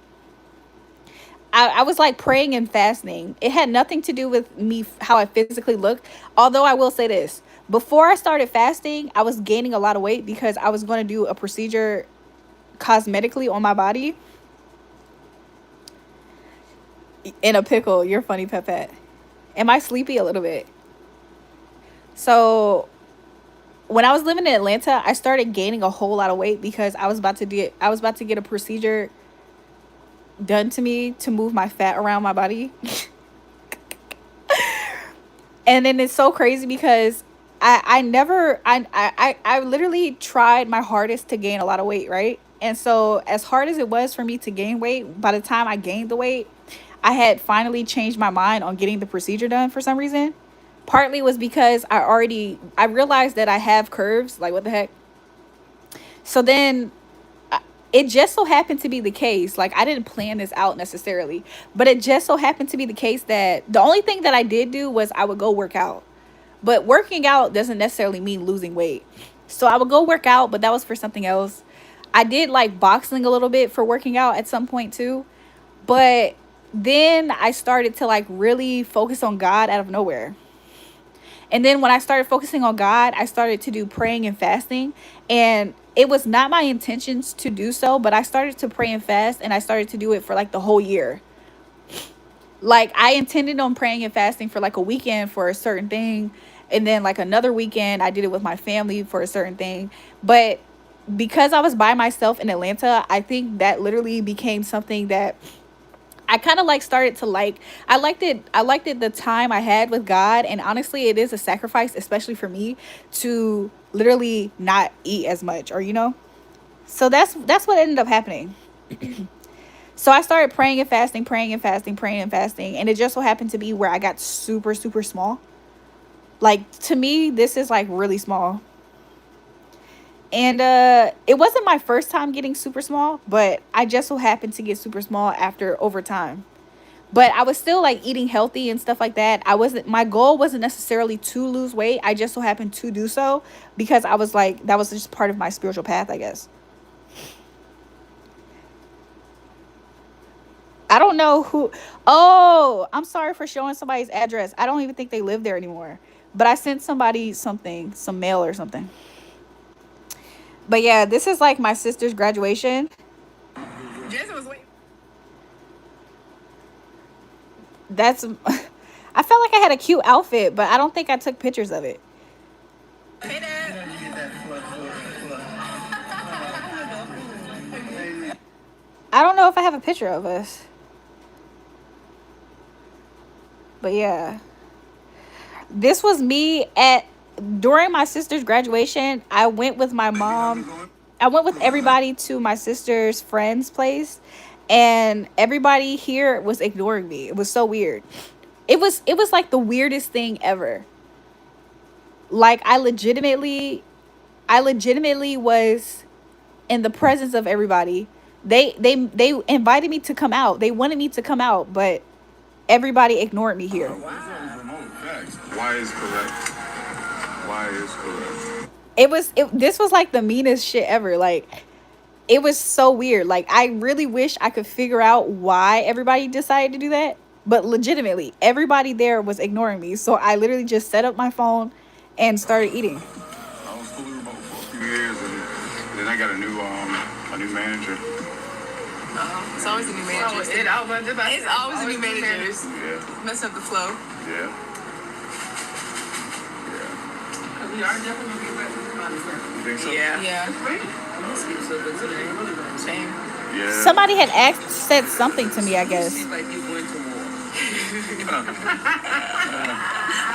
I was like praying and fasting. It had nothing to do with me, how I physically looked. Although I will say this, before I started fasting, I was gaining a lot of weight because I was going to do a procedure cosmetically on my body. In a pickle, you're funny, Pepette. Am I sleepy a little bit? So when I was living in Atlanta, I started gaining a whole lot of weight because I was about to get a procedure done to me to move my fat around my body. And then it's so crazy because I never I literally tried my hardest to gain a lot of weight, right? And so as hard as it was for me to gain weight, by the time I gained the weight, I had finally changed my mind on getting the procedure done for some reason. Partly was because I realized that I have curves, like what the heck. So then it just so happened to be the case, like I didn't plan this out necessarily, but it just so happened to be the case that the only thing that I did do was I would go work out. But working out doesn't necessarily mean losing weight. So I would go work out, but that was for something else. I did like boxing a little bit for working out at some point too. But then I started to like really focus on God out of nowhere. And then when I started focusing on God, I started to do praying and fasting. And it was not my intentions to do so, but I started to pray and fast and I started to do it for like the whole year. Like I intended on praying and fasting for like a weekend for a certain thing. And then like another weekend, I did it with my family for a certain thing. But because I was by myself in Atlanta, I think that literally became something that I kind of like started to like. I liked it the time I had with God, and honestly it is a sacrifice, especially for me, to literally not eat as much, or you know. So that's what ended up happening. So I started praying and fasting, praying and fasting, praying and fasting, and it just so happened to be where I got super super small. Like to me this is like really small. And it wasn't my first time getting super small, but I just so happened to get super small after over time. But I was still like eating healthy and stuff like that. I wasn't My goal wasn't necessarily to lose weight. I just so happened to do so because I was like that was just part of my spiritual path, I guess. I don't know who. Oh, I'm sorry for showing somebody's address. I don't even think they live there anymore. But I sent somebody something, some mail or something. But yeah, this is like my sister's graduation. Jason was waiting. That's I felt like I had a cute outfit, but I don't think I took pictures of it. Hey Dad. I don't know if I have a picture of us. But yeah. This was me at during my sister's graduation. I went with my mom. I went with everybody to my sister's friend's place, and everybody here was ignoring me. It was so weird. It was like the weirdest thing ever. Like I legitimately was in the presence of everybody. They invited me to come out. They wanted me to come out, but everybody ignored me here. Why is correct? Why is correct? This was like the meanest shit ever. Like it was so weird. Like I really wish I could figure out why everybody decided to do that. But legitimately, everybody there was ignoring me. So I literally just set up my phone and started eating. I was fully remote for a few years, and then I got a new manager. It's always a new manager. It's always a new manager. Yeah, Mess up the flow. yeah, yeah. We are definitely gonna get back to the concert. You think so? Yeah. So good today. Same. Yeah. Somebody had said something to me, I guess. Seems like you went to war.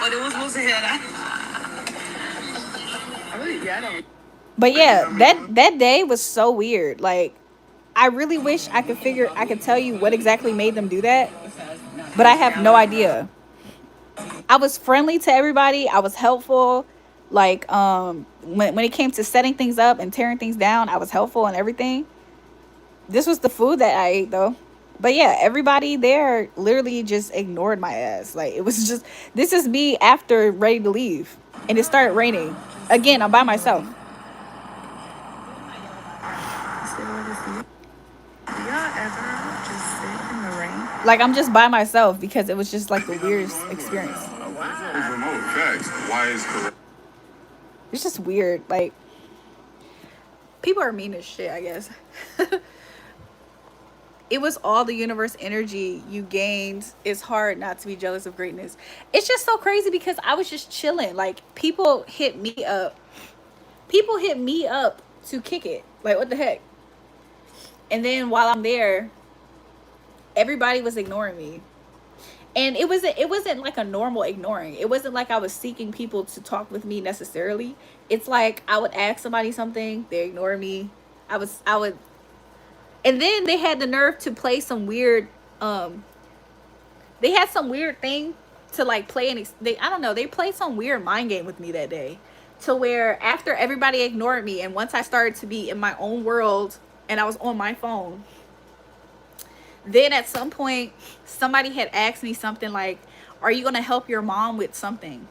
But it was supposed to head. I don't. But yeah, that day was so weird. Like I really wish I could tell you what exactly made them do that, but I have no idea. I was friendly to everybody. I was helpful. Like when it came to setting things up and tearing things down, I was helpful and everything. This was the food that I ate though. But yeah, everybody there literally just ignored my ass. Like it was just this is me after ready to leave and it started raining. Again, I'm by myself. Like I'm just by myself because it was just like the weirdest experience. Remote facts. Why is correct? It's just weird. Like people are mean as shit, I guess. It was all the universe energy you gained. It's hard not to be jealous of greatness. It's just so crazy because I was just chilling. Like people hit me up. People hit me up to kick it. Like what the heck? And then while I'm there, everybody was ignoring me. And it wasn't like a normal ignoring. It wasn't like I was seeking people to talk with me necessarily. It's like I would ask somebody something, they ignore me. I would and then they had the nerve to play some weird they had some weird thing to like play and they I don't know, they played some weird mind game with me that day, to where after everybody ignored me and once I started to be in my own world and I was on my phone, then at some point somebody had asked me something like, are you going to help your mom with something?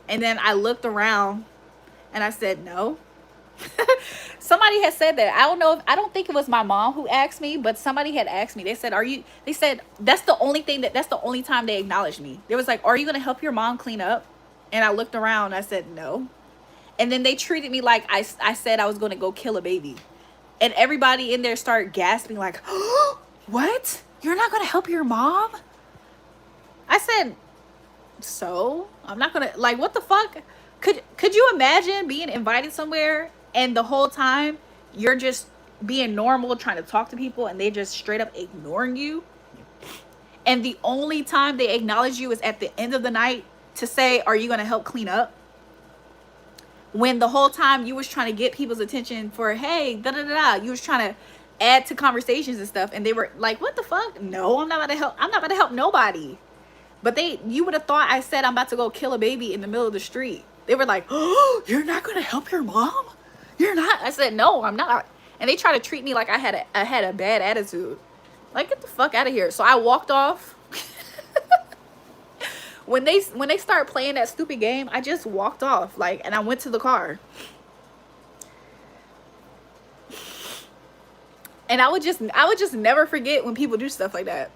And then I looked around and I said no. Somebody had said that. I don't think it was my mom who asked me, but somebody had asked me. They said, that's the only time they acknowledged me. They was like, are you going to help your mom clean up? And I looked around and I said no. And then they treated me like I said I was going to go kill a baby. And everybody in there started gasping like, oh, what? You're not going to help your mom? I said, so I'm not going to, like, what the fuck? Could you imagine being invited somewhere and the whole time you're just being normal, trying to talk to people, and they just straight up ignoring you? And the only time they acknowledge you is at the end of the night to say, are you going to help clean up? When the whole time you was trying to get people's attention for, hey, da-da-da-da, you was trying to add to conversations and stuff, and they were like, what the fuck? No, I'm not about to help. I'm not about to help nobody. But you would have thought I said I'm about to go kill a baby in the middle of the street. They were like, oh, you're not going to help your mom? You're not? I said, no, I'm not. And they try to treat me like I had a bad attitude. Like, get the fuck out of here. So I walked off. When they start playing that stupid game, I just walked off, like, and I went to the car. And I would just never forget when people do stuff like that.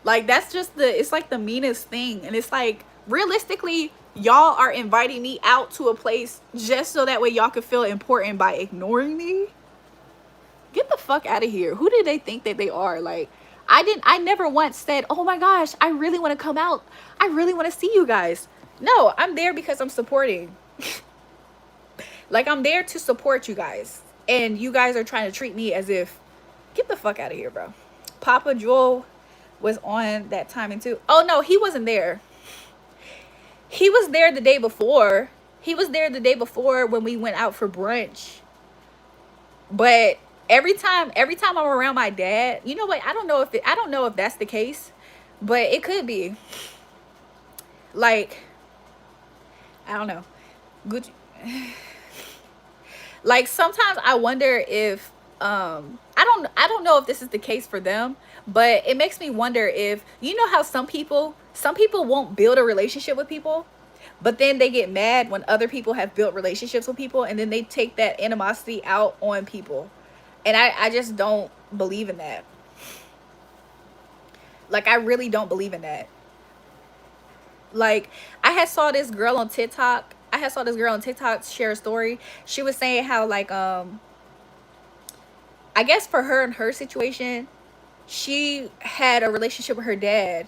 Like, that's just it's like the meanest thing. And it's like, realistically, y'all are inviting me out to a place just so that way y'all could feel important by ignoring me. Get the fuck out of here. Who do they think that they are? Like, I never once said, oh my gosh, I really want to come out. I really want to see you guys. No, I'm there because I'm supporting. Like, I'm there to support you guys. And you guys are trying to treat me as if, get the fuck out of here, bro. Papa Joel was on that timing too. Oh no, he wasn't there. He was there the day before. He was there the day before when we went out for brunch. But every time I'm around my dad, you know what? I don't know if that's the case, but it could be. Like, I don't know. Good. Like, sometimes I wonder if I don't know if this is the case for them, but it makes me wonder if, you know how some people won't build a relationship with people, but then they get mad when other people have built relationships with people, and then they take that animosity out on people. And I just don't believe in that. Like, I really don't believe in that. Like, I saw this girl on TikTok share a story. She was saying how, like, I guess for her and her situation, she had a relationship with her dad,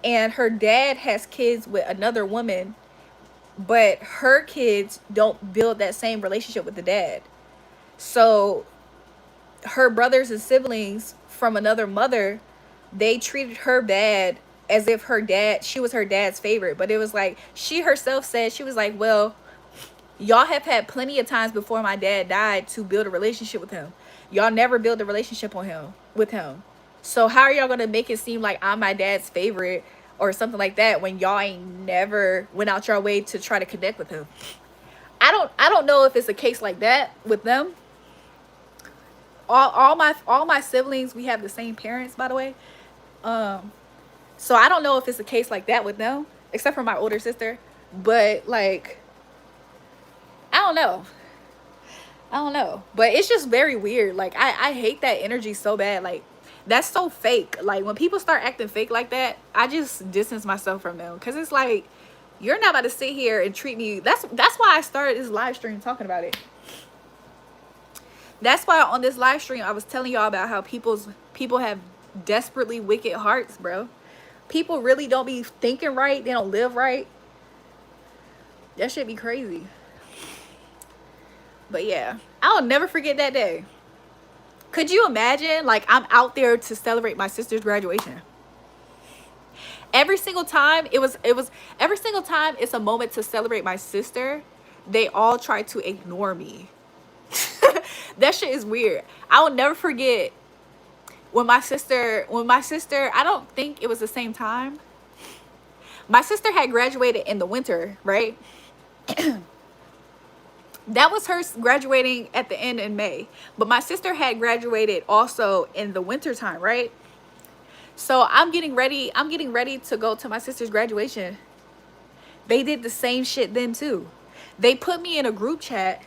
and her dad has kids with another woman, but her kids don't build that same relationship with the dad. So her brothers and siblings from another mother, they treated her bad as if she was her dad's favorite. But it was like, she herself said, she was like, well, y'all have had plenty of times before my dad died to build a relationship with him. Y'all never built a relationship with him. So how are y'all gonna make it seem like I'm my dad's favorite or something like that when y'all ain't never went out your way to try to connect with him? I don't know if it's a case like that with them. All my siblings, we have the same parents, by the way. So I don't know if it's a case like that with them, except for my older sister. But, like, I don't know. But it's just very weird. Like, I hate that energy so bad. Like, That's so fake. Like when people start acting fake like that, I just distance myself from them, because it's like, you're not about to sit here and treat me. That's why I started this live stream talking about it. That's why on this live stream I was telling y'all about how people have desperately wicked hearts, bro. People really don't be thinking right. They don't live right. That should be crazy. But yeah, I'll never forget that day. Could you imagine, like, I'm out there to celebrate my sister's graduation. Every single time every single time it's a moment to celebrate my sister, they all try to ignore me. That shit is weird. I will never forget when my sister, I don't think it was the same time. My sister had graduated in the winter, right? That was her graduating at the end in May. But my sister had graduated also in the winter time, right? So I'm getting ready to go to my sister's graduation. They did the same shit then too. They put me in a group chat.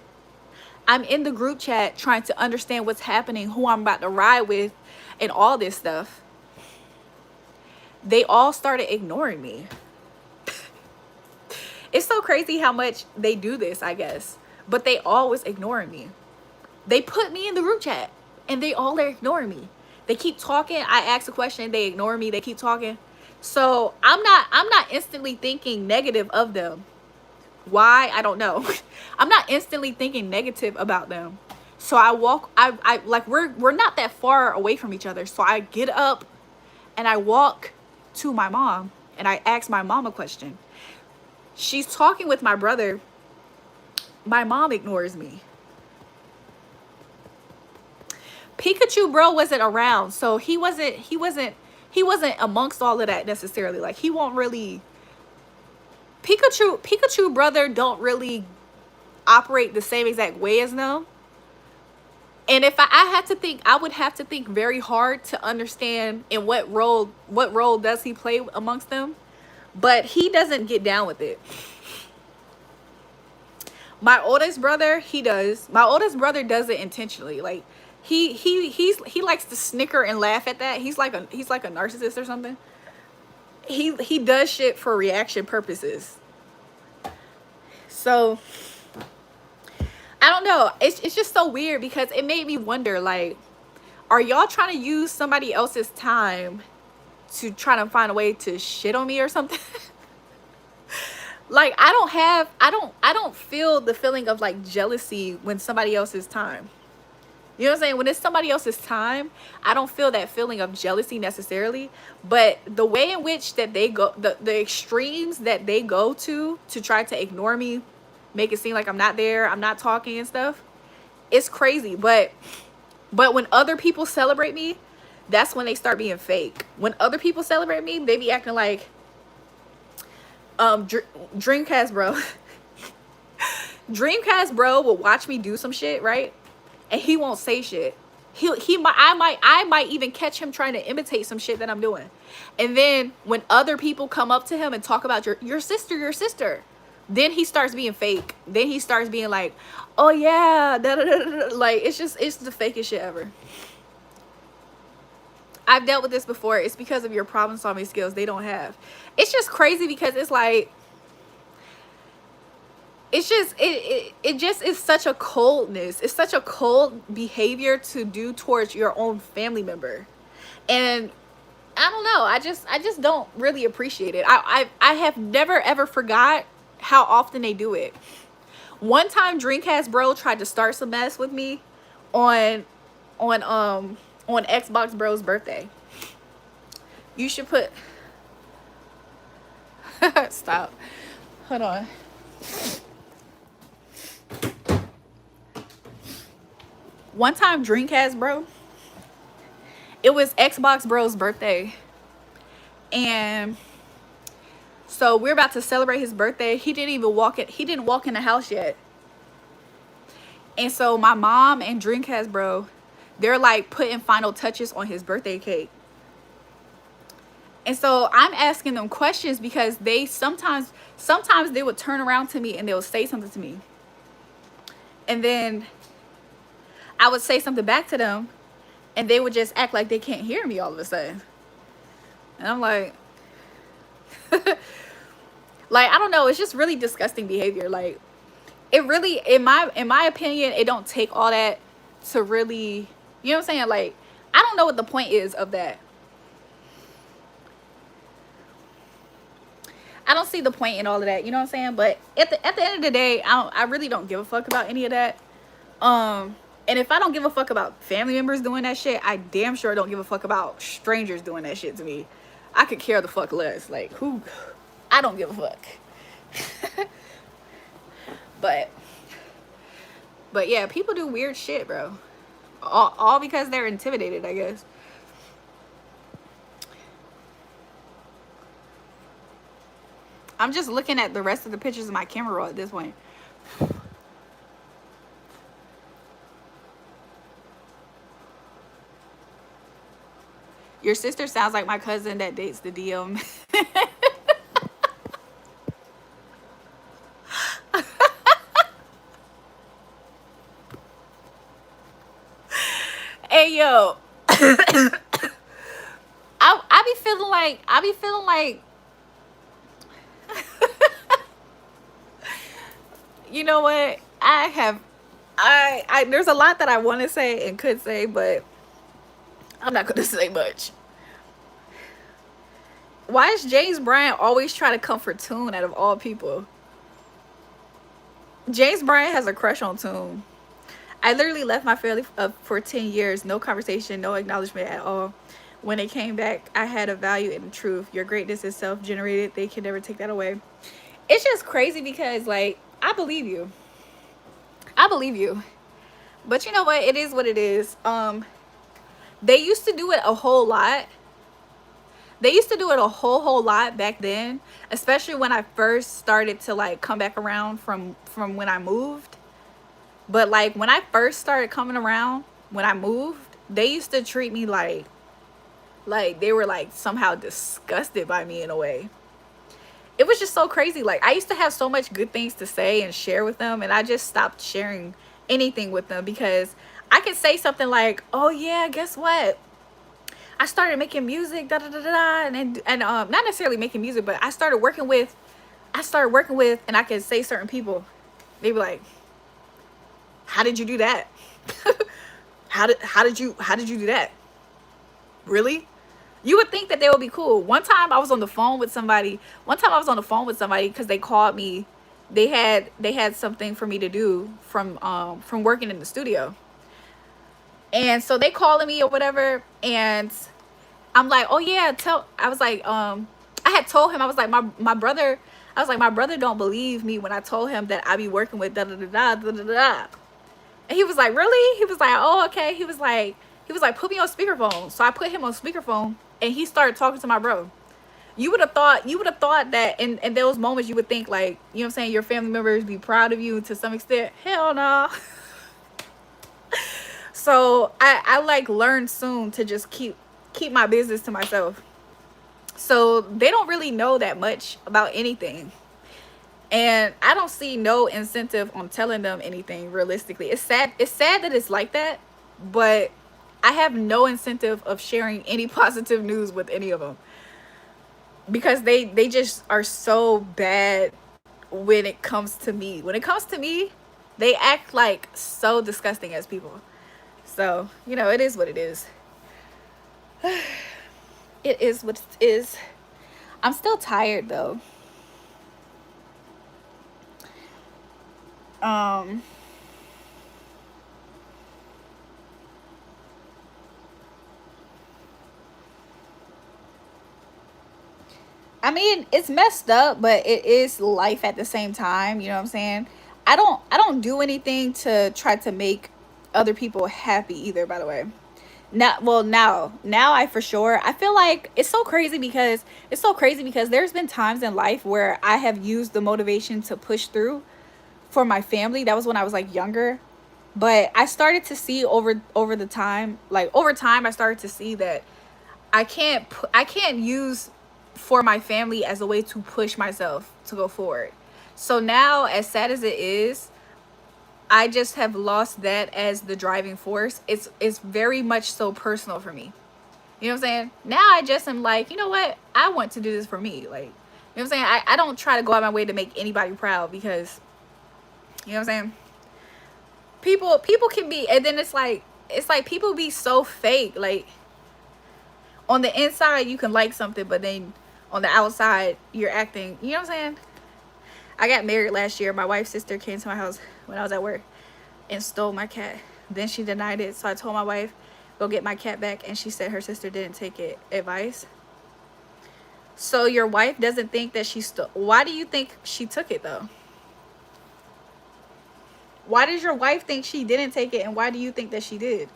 I'm in the group chat trying to understand what's happening, who I'm about to ride with, and all this stuff. They all started ignoring me. It's so crazy how much they do this, I guess. But they always ignoring me. They put me in the group chat and they all are ignoring me. They keep talking. I ask a question, they ignore me. They keep talking. So I'm not instantly thinking negative of them. Why? I don't know. I'm not instantly thinking negative about them. So I walk, I like, we're not that far away from each other. So I get up and I walk to my mom and I ask my mom a question. She's talking with my brother. My mom ignores me. Pikachu bro wasn't around, so he wasn't amongst all of that necessarily. Like, he won't really, Pikachu brother don't really operate the same exact way as them. And if I had to think, I would have to think very hard to understand in what role does he play amongst them. But he doesn't get down with it. My oldest brother, he does. My oldest brother does it intentionally. Like, he likes to snicker and laugh at that. He's like a narcissist or something. He does shit for reaction purposes. So I don't know. It's just so weird because it made me wonder, like, are y'all trying to use somebody else's time to try to find a way to shit on me or something? Like, I don't feel the feeling of like jealousy when somebody else's time. You know what I'm saying? When it's somebody else's time, I don't feel that feeling of jealousy necessarily. But the way in which that they go, the extremes that they go to try to ignore me, make it seem like I'm not there, I'm not talking and stuff, it's crazy. But when other people celebrate me, that's when they start being fake. When other people celebrate me, they be acting like Dreamcast bro. Dreamcast bro will watch me do some shit, right? And he won't say shit. I might even catch him trying to imitate some shit that I'm doing. And then when other people come up to him and talk about your sister, then he starts being fake. Then he starts being like, oh yeah, da, da, da, da. Like, it's the fakest shit ever. I've dealt with this before. It's because of your problem solving skills they don't have. It's just crazy because it's like, it's just, it just is such a coldness. It's such a cold behavior to do towards your own family member. And I don't know. I just don't really appreciate it. I have never ever forgot how often they do it. One time Dreamcast bro tried to start some mess with me on Xbox bro's birthday. You should put stop. Hold on. One time Dreamcast bro, it was Xbox bro's birthday. And so we're about to celebrate his birthday. He didn't walk in the house yet. And so my mom and Dreamcast bro, they're like putting final touches on his birthday cake. And so I'm asking them questions because they sometimes they would turn around to me and they would say something to me. And then I would say something back to them. and they would just act like they can't hear me all of a sudden. And I'm like, like, I don't know, it's just really disgusting behavior. Like, it really, in my opinion, it don't take all that to really, you know what I'm saying? Like, I don't know what the point is of that. I don't see the point in all of that, you know what I'm saying? But at the end of the day, I really don't give a fuck about any of that. And if I don't give a fuck about family members doing that shit, I damn sure don't give a fuck about strangers doing that shit to me. I could care the fuck less. Like, who? I don't give a fuck. But yeah, people do weird shit, bro. All because they're intimidated, I guess. I'm just looking at the rest of the pictures of my camera roll at this point. Your sister sounds like my cousin that dates the DM. Hey yo. I be feeling like you know what? I there's a lot that I want to say and could say, but I'm not gonna say much. Why is James Bryant always trying to comfort Tune out of all people? James Bryant has a crush on Tune. I literally left my family for 10 years. No conversation, no acknowledgement at all. When they came back, I had a value in the truth. Your greatness is self-generated. They can never take that away. It's just crazy because, like, I believe you. I believe you. But you know what? It is what it is. They used to do it a whole lot. They used to do it a whole lot back then, especially when I first started to like come back around from when I moved. But like when I first started coming around, when I moved, they used to treat me like they were like somehow disgusted by me in a way. It was just so crazy. Like, I used to have so much good things to say and share with them, and I just stopped sharing anything with them because I could say something like, oh yeah, guess what? I started making music, da da da da, and not necessarily making music, but I started working with, and I could say certain people. They be like, "How did you do that? how did you do that? Really?" You would think that they would be cool. One time I was on the phone with somebody because they called me. They had something for me to do from working in the studio. And so they calling me or whatever, and I'm like, oh yeah, I was like, I had told him, I was like, my brother don't believe me when I told him that I be working with da da da da da da. And he was like, really? He was like, oh okay. He was like, put me on speakerphone. So I put him on speakerphone, and he started talking to my bro. You would have thought that in those moments you would think like, you know what I'm saying, your family members be proud of you to some extent. Hell no. So I like learned soon to just keep my business to myself. So they don't really know that much about anything. And I don't see no incentive on telling them anything realistically. It's sad that it's like that, but I have no incentive of sharing any positive news with any of them. Because they just are so bad when it comes to me. When it comes to me, they act like so disgusting as people. So, you know, it is what it is. It is what it is. I'm still tired though. I mean, it's messed up, but it is life at the same time, you know what I'm saying? I don't do anything to try to make other people happy either, by the way. Now I for sure, I feel like it's so crazy because there's been times in life where I have used the motivation to push through for my family. That was when I was like younger. But I started to see over time I started to see that I can't use for my family as a way to push myself to go forward. So now, as sad as it is, I just have lost that as the driving force. It's very much so personal for me. You know what I'm saying? Now I just am like, you know what? I want to do this for me. Like, you know what I'm saying? I don't try to go out my way to make anybody proud because, you know what I'm saying? People can be, and then it's like people be so fake. Like, on the inside you can like something, but then on the outside you're acting, you know what I'm saying? I got married last year. My wife's sister came to my house when I was at work and stole my cat. Then she denied it, so I told my wife, go get my cat back, and she said her sister didn't take it advice. So your wife doesn't think that she stole. Why do you think she took it though? Why does your wife think she didn't take it, and why do you think that she did?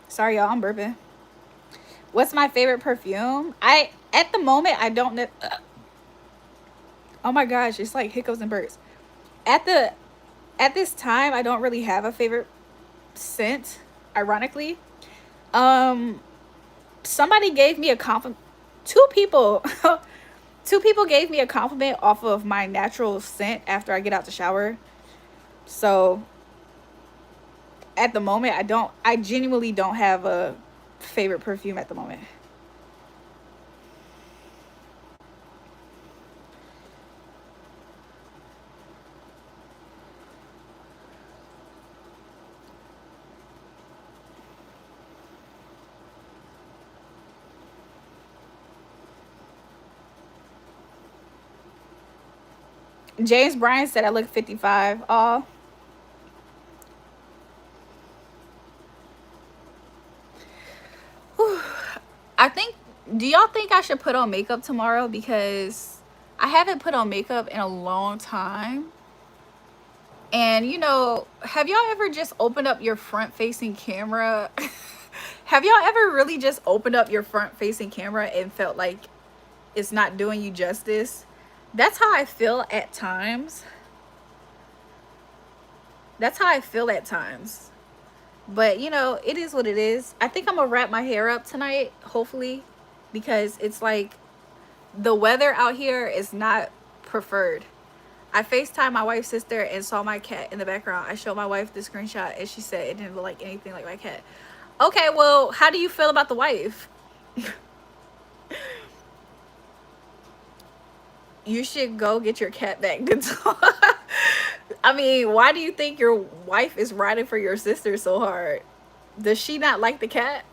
Sorry y'all, I'm burping. What's my favorite perfume? At the moment I don't know. Oh my gosh, it's like hiccups and burps. At this time I don't really have a favorite scent, ironically. Somebody gave me a compliment. Two people gave me a compliment off of my natural scent after I get out the shower. So at the moment I genuinely don't have a favorite perfume at the moment. James Bryan said I look 55. Oh, I think, do y'all think I should put on makeup tomorrow? Because I haven't put on makeup in a long time. And you know, have y'all ever just opened up your front facing camera? Have y'all ever really just opened up your front facing camera and felt like it's not doing you justice? That's how I feel at times. That's how I feel at times. But you know, it is what it is. I think I'm gonna wrap my hair up tonight, hopefully, because it's like the weather out here is not preferred. I FaceTimed my wife's sister and saw my cat in the background. I showed my wife the screenshot and she said it didn't look like anything like my cat. Okay, well, how do you feel about the wife? You should go get your cat back. I mean, why do you think your wife is riding for your sister so hard? Does she not like the cat?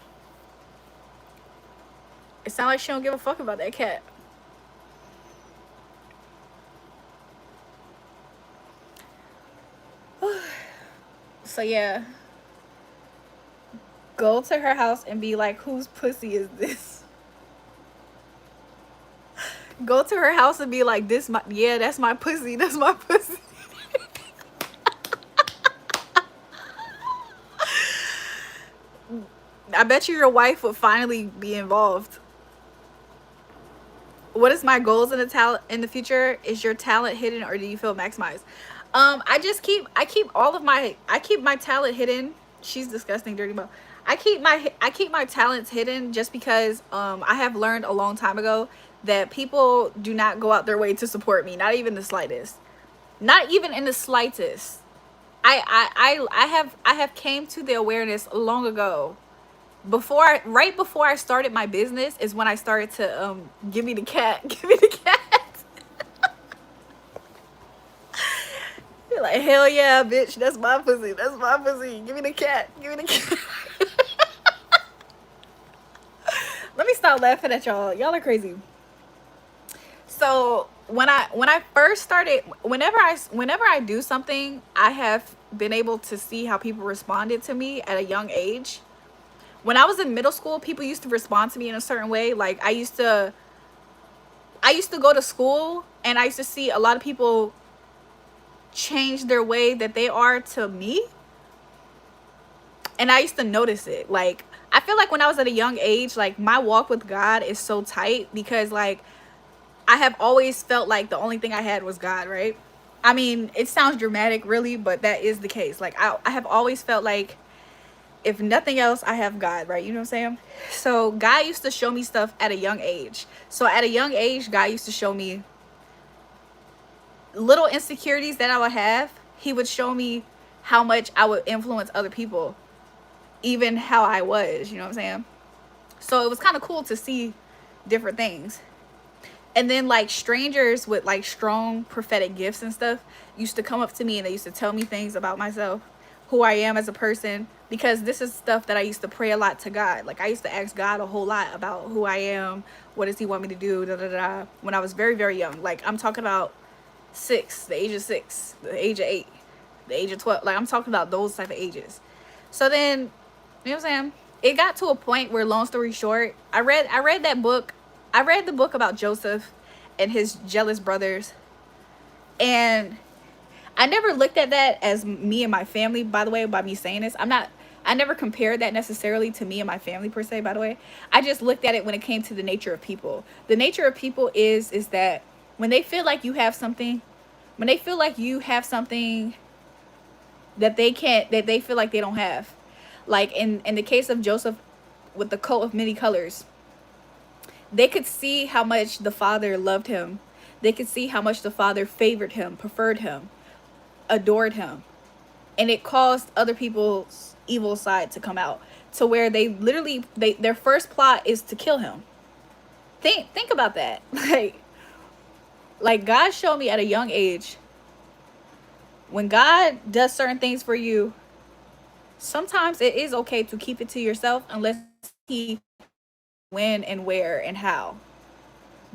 It sounds like she don't give a fuck about that cat. So yeah, go to her house and be like, whose pussy is this? Go to her house and be like, this my, yeah, that's my pussy, that's my pussy. I bet you your wife would finally be involved. What is my goals in the future? Is your talent hidden or do you feel maximized? I keep my talent hidden. She's disgusting, dirty mouth. I keep my talents hidden just because I have learned a long time ago that people do not go out their way to support me, not even the slightest. Not even in the slightest. I have came to the awareness long ago. Right before I started my business is when I started to give me the cat. Give me the cat. You're like, hell yeah, bitch, that's my pussy. That's my pussy. Give me the cat. Give me the cat. Let me stop laughing at y'all. Y'all are crazy. So when I first started, whenever I do something, I have been able to see how people responded to me at a young age. When I was in middle school, people used to respond to me in a certain way. Like I used to go to school and I used to see a lot of people change their way that they are to me. And I used to notice it. Like, I feel like when I was at a young age, like my walk with God is so tight because like I have always felt like the only thing I had was God, right? I mean, it sounds dramatic really, but that is the case. Like I have always felt like if nothing else, I have God, right? You know what I'm saying? So God used to show me stuff at a young age. So at a young age, God used to show me little insecurities that I would have, he would show me how much I would influence other people, even how I was, you know what I'm saying? So it was kind of cool to see different things. And then like strangers with like strong prophetic gifts and stuff used to come up to me and they used to tell me things about myself, who I am as a person, because this is stuff that I used to pray a lot to God. Like I used to ask God a whole lot about who I am, what does he want me to do, da da da, when I was very, very young. Like I'm talking about 6, the age of 6, the age of 8, the age of 12. Like I'm talking about those type of ages. So then, you know what I'm saying? It got to a point where, long story short, I read that book. I read the book about Joseph and his jealous brothers. And I never looked at that as me and my family, by the way, by me saying this. I never compared that necessarily to me and my family per se, by the way. I just looked at it when it came to the nature of people. The nature of people is that when they feel like you have something, when they feel like you have something that they can't, that they feel like they don't have. Like in the case of Joseph with the coat of many colors, they could see how much the father loved him. They could see how much the father favored him, preferred him, adored him. And it caused other people's evil side to come out, to where they literally, their first plot is to kill him. Think about that. Like God showed me at a young age, when God does certain things for you, sometimes it is okay to keep it to yourself unless he when and where and how.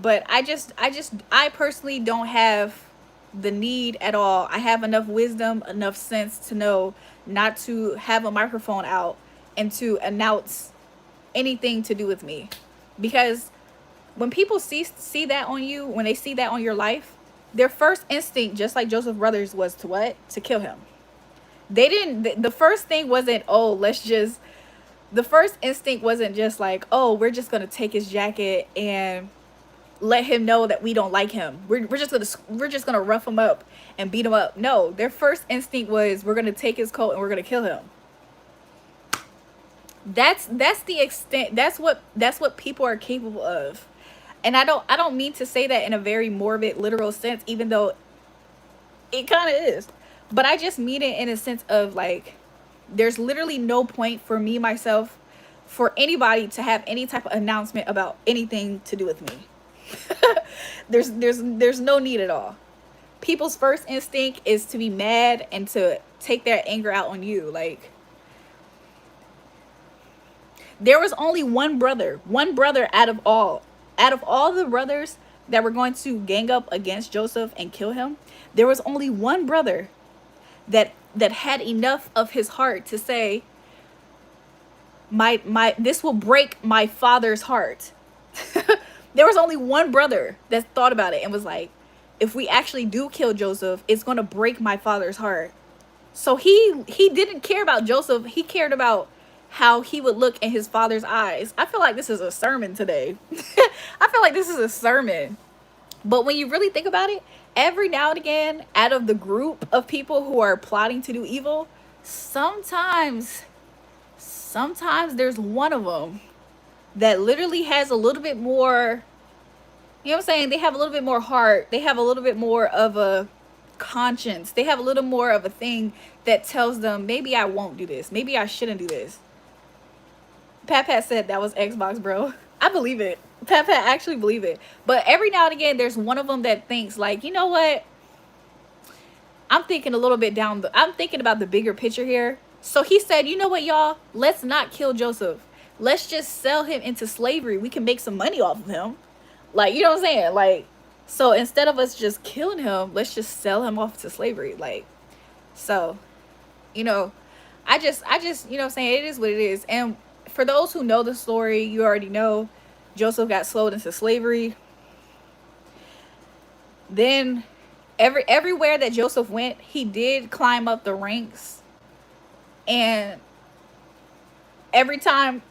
But I personally don't have the need at all. I have enough wisdom, enough sense to know not to have a microphone out and to announce anything to do with me. Because when people see that on you, when they see that on your life, their first instinct, just like Joseph's brothers, was to what? To kill him. They didn't, the first thing wasn't, oh, the first instinct wasn't just like, oh, we're just going to take his jacket and let him know that we don't like him. We're just going to rough him up and beat him up. No, their first instinct was, we're going to take his coat and we're going to kill him. That's the extent. That's what people are capable of. And I don't mean to say that in a very morbid, literal sense, even though it kind of is. But I just mean it in a sense of like, there's literally no point for me, myself, for anybody to have any type of announcement about anything to do with me. There's no need at all. People's first instinct is to be mad and to take their anger out on you. Like, there was only one brother out of all the brothers that were going to gang up against Joseph and kill him. There was only one brother that had enough of his heart to say, my this will break my father's heart. There was only one brother that thought about it and was like, if we actually do kill Joseph, it's going to break my father's heart. So he didn't care about Joseph. He cared about how he would look in his father's eyes. I feel like this is a sermon today. I feel like this is a sermon. But when you really think about it, every now and again, out of the group of people who are plotting to do evil, sometimes there's one of them that literally has a little bit more, you know what I'm saying? They have a little bit more heart. They have a little bit more of a conscience. They have a little more of a thing that tells them, maybe I won't do this. Maybe I shouldn't do this. Pat said that was Xbox, bro. I believe it. Pat actually believe it. But every now and again, there's one of them that thinks like, you know what? I'm thinking a little bit I'm thinking about the bigger picture here. So he said, you know what, y'all? Let's not kill Joseph. Let's just sell him into slavery. We can make some money off of him. Like, you know what I'm saying? Like, so instead of us just killing him, let's just sell him off to slavery. Like, so, you know, I just, you know what I'm saying? It is what it is. And for those who know the story, you already know Joseph got sold into slavery. Then everywhere that Joseph went, he did climb up the ranks. And every time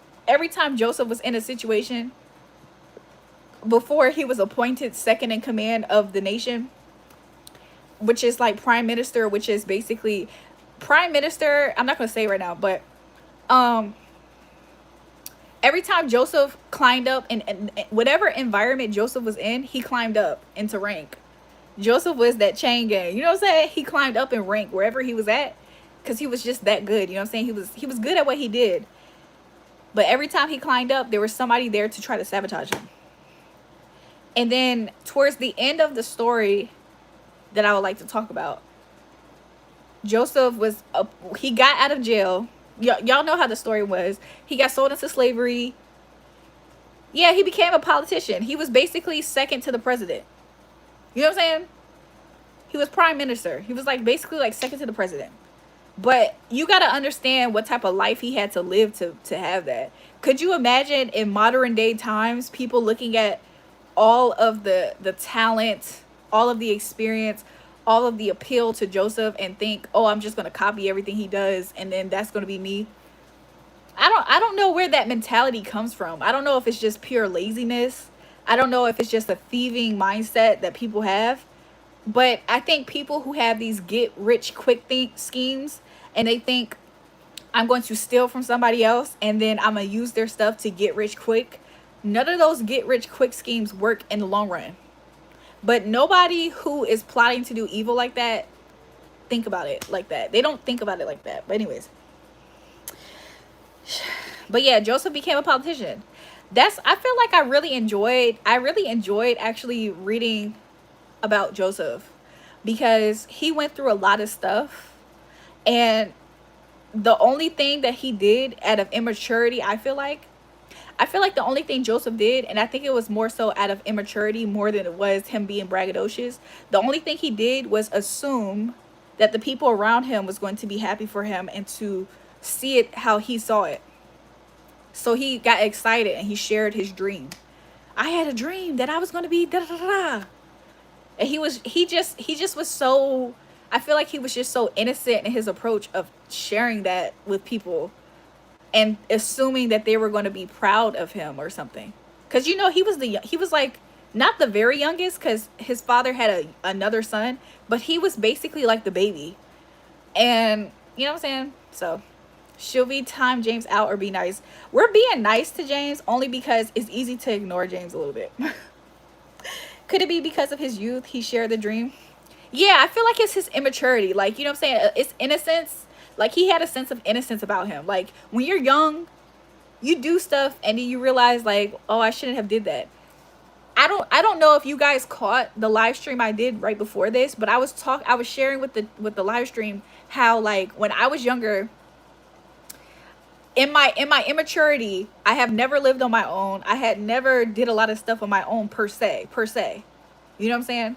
Joseph was in a situation, before he was appointed second in command of the nation, which is like prime minister, which is basically prime minister, I'm not going to say right now, but every time Joseph climbed up in whatever environment Joseph was in, he climbed up into rank. Joseph was that chain gang. You know what I'm saying? He climbed up in rank wherever he was at because he was just that good. You know what I'm saying? He was good at what he did. But every time he climbed up, there was somebody there to try to sabotage him. And then towards the end of the story that I would like to talk about, Joseph was he got out of jail. Y'all know how the story was. He got sold into slavery. Yeah, he became a politician. He was basically second to the president. You know what I'm saying? He was prime minister. He was like basically like second to the president. But you got to understand what type of life he had to live to have that. Could you imagine in modern day times people looking at all of the talent, all of the experience, all of the appeal to Joseph and think, "Oh, I'm just going to copy everything he does and then that's going to be me." I don't know where that mentality comes from. I don't know if it's just pure laziness. I don't know if it's just a thieving mindset that people have. But I think people who have these get rich quick schemes and they think I'm going to steal from somebody else and then I'm going to use their stuff to get rich quick. None of those get rich quick schemes work in the long run. But nobody who is plotting to do evil like that think about it like that. They don't think about it like that. But anyways. But yeah, Joseph became a politician. I feel like I really enjoyed actually reading about Joseph because he went through a lot of stuff, and the only thing that he did out of immaturity, I feel like the only thing Joseph did, and I think it was more so out of immaturity more than it was him being braggadocious, the only thing he did was assume that the people around him was going to be happy for him and to see it how he saw it. So he got excited and he shared his dream. I had a dream that I was going to be da da da da. And he just was so, I feel like he was just so innocent in his approach of sharing that with people and assuming that they were going to be proud of him or something. Cuz you know, he was like not the very youngest cuz his father had another son, but he was basically like the baby. And you know what I'm saying? So should we time James out or be nice? We're being nice to James only because it's easy to ignore James a little bit. Could it be because of his youth he shared the dream? Yeah, I feel like it's his immaturity. Like, you know what I'm saying? It's innocence. Like, he had a sense of innocence about him. Like, when you're young, you do stuff and then you realize, like, oh, I shouldn't have did that. I don't know if you guys caught the live stream I did right before this, but I was sharing with the live stream how, like, when I was younger, in my immaturity, I have never lived on my own. I had never did a lot of stuff on my own per se. You know what I'm saying?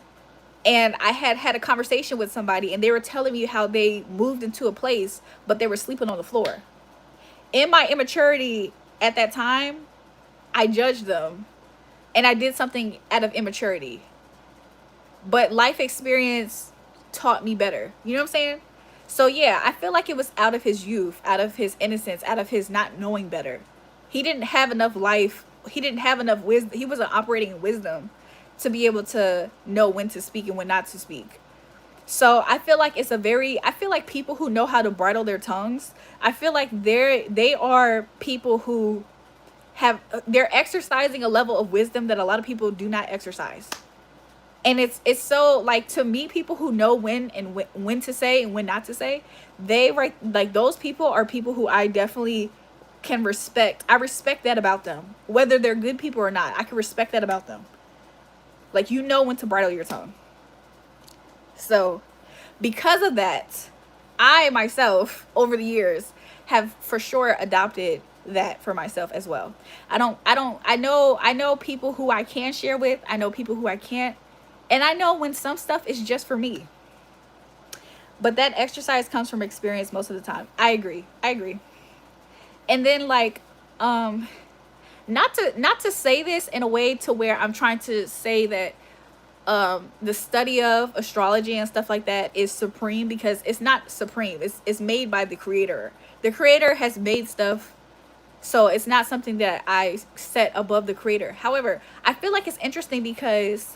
And I had a conversation with somebody and they were telling me how they moved into a place, but they were sleeping on the floor. In my immaturity at that time, I judged them and I did something out of immaturity. But life experience taught me better. You know what I'm saying? So yeah, I feel like it was out of his youth, out of his innocence, out of his not knowing better. He didn't have enough life. He didn't have enough wisdom. He wasn't operating in wisdom to be able to know when to speak and when not to speak. So I feel like I feel like people who know how to bridle their tongues, I feel like they are people who they're exercising a level of wisdom that a lot of people do not exercise. And it's so, like, to me, people who know when and when to say and when not to say, like, those people are people who I definitely can respect. I respect that about them, whether they're good people or not. I can respect that about them. Like, you know when to bridle your tongue. So because of that, I myself over the years have for sure adopted that for myself as well. I know people who I can share with. I know people who I can't. And I know when some stuff is just for me. But that exercise comes from experience most of the time. I agree. And then, like, not to say this in a way to where I'm trying to say that the study of astrology and stuff like that is supreme, because it's not supreme. It's made by the creator. The creator has made stuff, so it's not something that I set above the creator. However, I feel like it's interesting because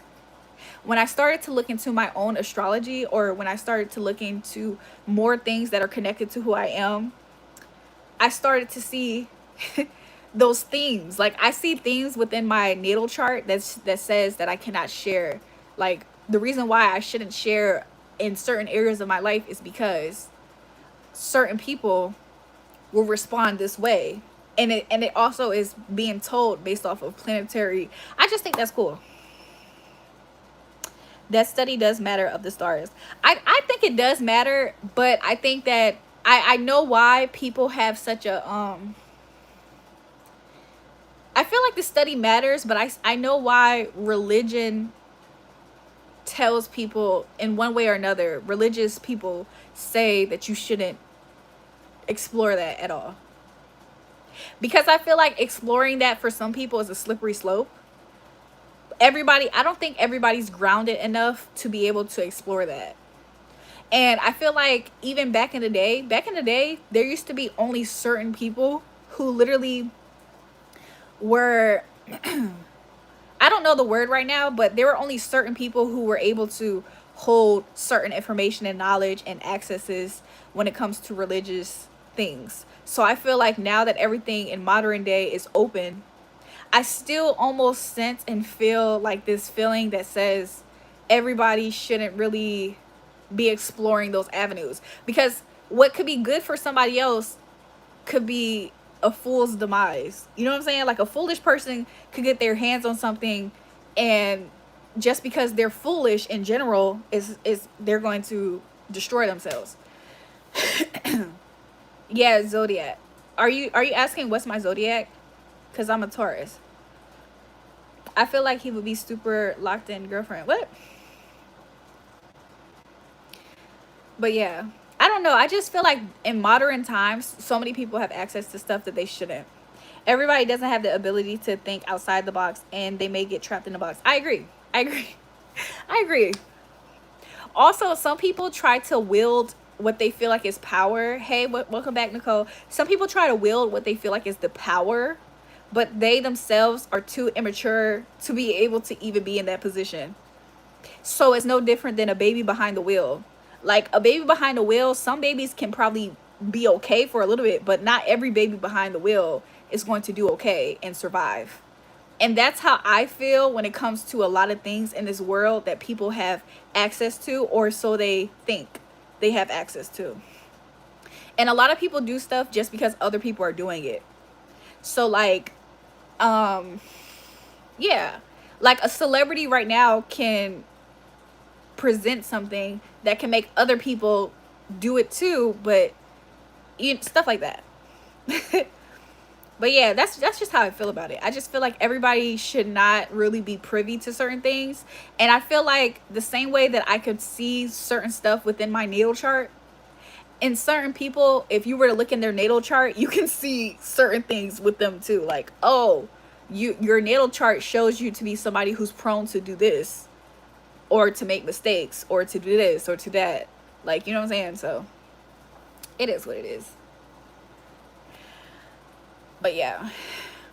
when I started to look into my own astrology, or when I started to look into more things that are connected to who I am, I started to see those themes. Like, I see themes within my natal chart that says that I cannot share, like, the reason why I shouldn't share in certain areas of my life is because certain people will respond this way. And it also is being told based off of planetary. I just think that's cool. That study does matter of the stars. I think it does matter, but I think that I know why people have such a I feel like the study matters, but I know why religion tells people in one way or another. Religious people say that you shouldn't explore that at all. Because I feel like exploring that for some people is a slippery slope. I don't think everybody's grounded enough to be able to explore that. And I feel like even back in the day, there used to be only certain people who literally were I don't know the word right now, but there were only certain people who were able to hold certain information and knowledge and accesses when it comes to religious things. So I feel like now that everything in modern day is open, I still almost sense and feel like this feeling that says everybody shouldn't really be exploring those avenues, because what could be good for somebody else could be a fool's demise. You know what I'm saying? Like a foolish person could get their hands on something, and just because they're foolish in general is they're going to destroy themselves. Yeah, zodiac. Are you asking what's my zodiac? Because I'm a Taurus. I feel like he would be super locked in girlfriend. What? But yeah, I don't know. I just feel like in modern times, so many people have access to stuff that they shouldn't. Everybody doesn't have the ability to think outside the box, and they may get trapped in the box. I agree. I agree. I agree. Also, some people try to wield what they feel like is power. Hey, welcome back, Nicole. Some people try to wield what they feel like is the power, but they themselves are too immature to be able to even be in that position. So it's no different than a baby behind the wheel. Like a baby behind the wheel, some babies can probably be okay for a little bit, but not every baby behind the wheel is going to do okay and survive. And that's how I feel when it comes to a lot of things in this world that people have access to, or so they think they have access to. And a lot of people do stuff just because other people are doing it. So like, yeah, like a celebrity right now can present something that can make other people do it too, but stuff like that. But yeah, that's just how I feel about it. I just feel like everybody should not really be privy to certain things. And I feel like the same way that I could see certain stuff within my natal chart, in certain people, if you were to look in their natal chart, you can see certain things with them too. Like, oh, your natal chart shows you to be somebody who's prone to do this, or to make mistakes, or to do this or to that. Like, you know what I'm saying? So it is what it is. But yeah,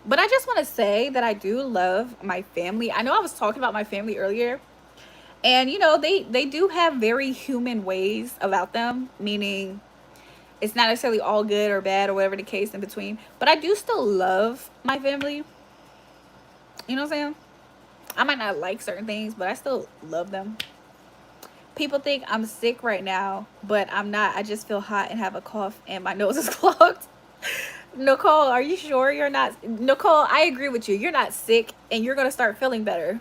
but I just want to say that I do love my family. I know I was talking about my family earlier, and you know, they do have very human ways about them, meaning it's not necessarily all good or bad or whatever the case in between, but I do still love my family. You know what I'm saying? I might not like certain things, but I still love them. People think I'm sick right now, but I'm not. I just feel hot and have a cough and my nose is clogged. Nicole, are you sure you're not? Nicole, I agree with you. You're not sick, and you're going to start feeling better.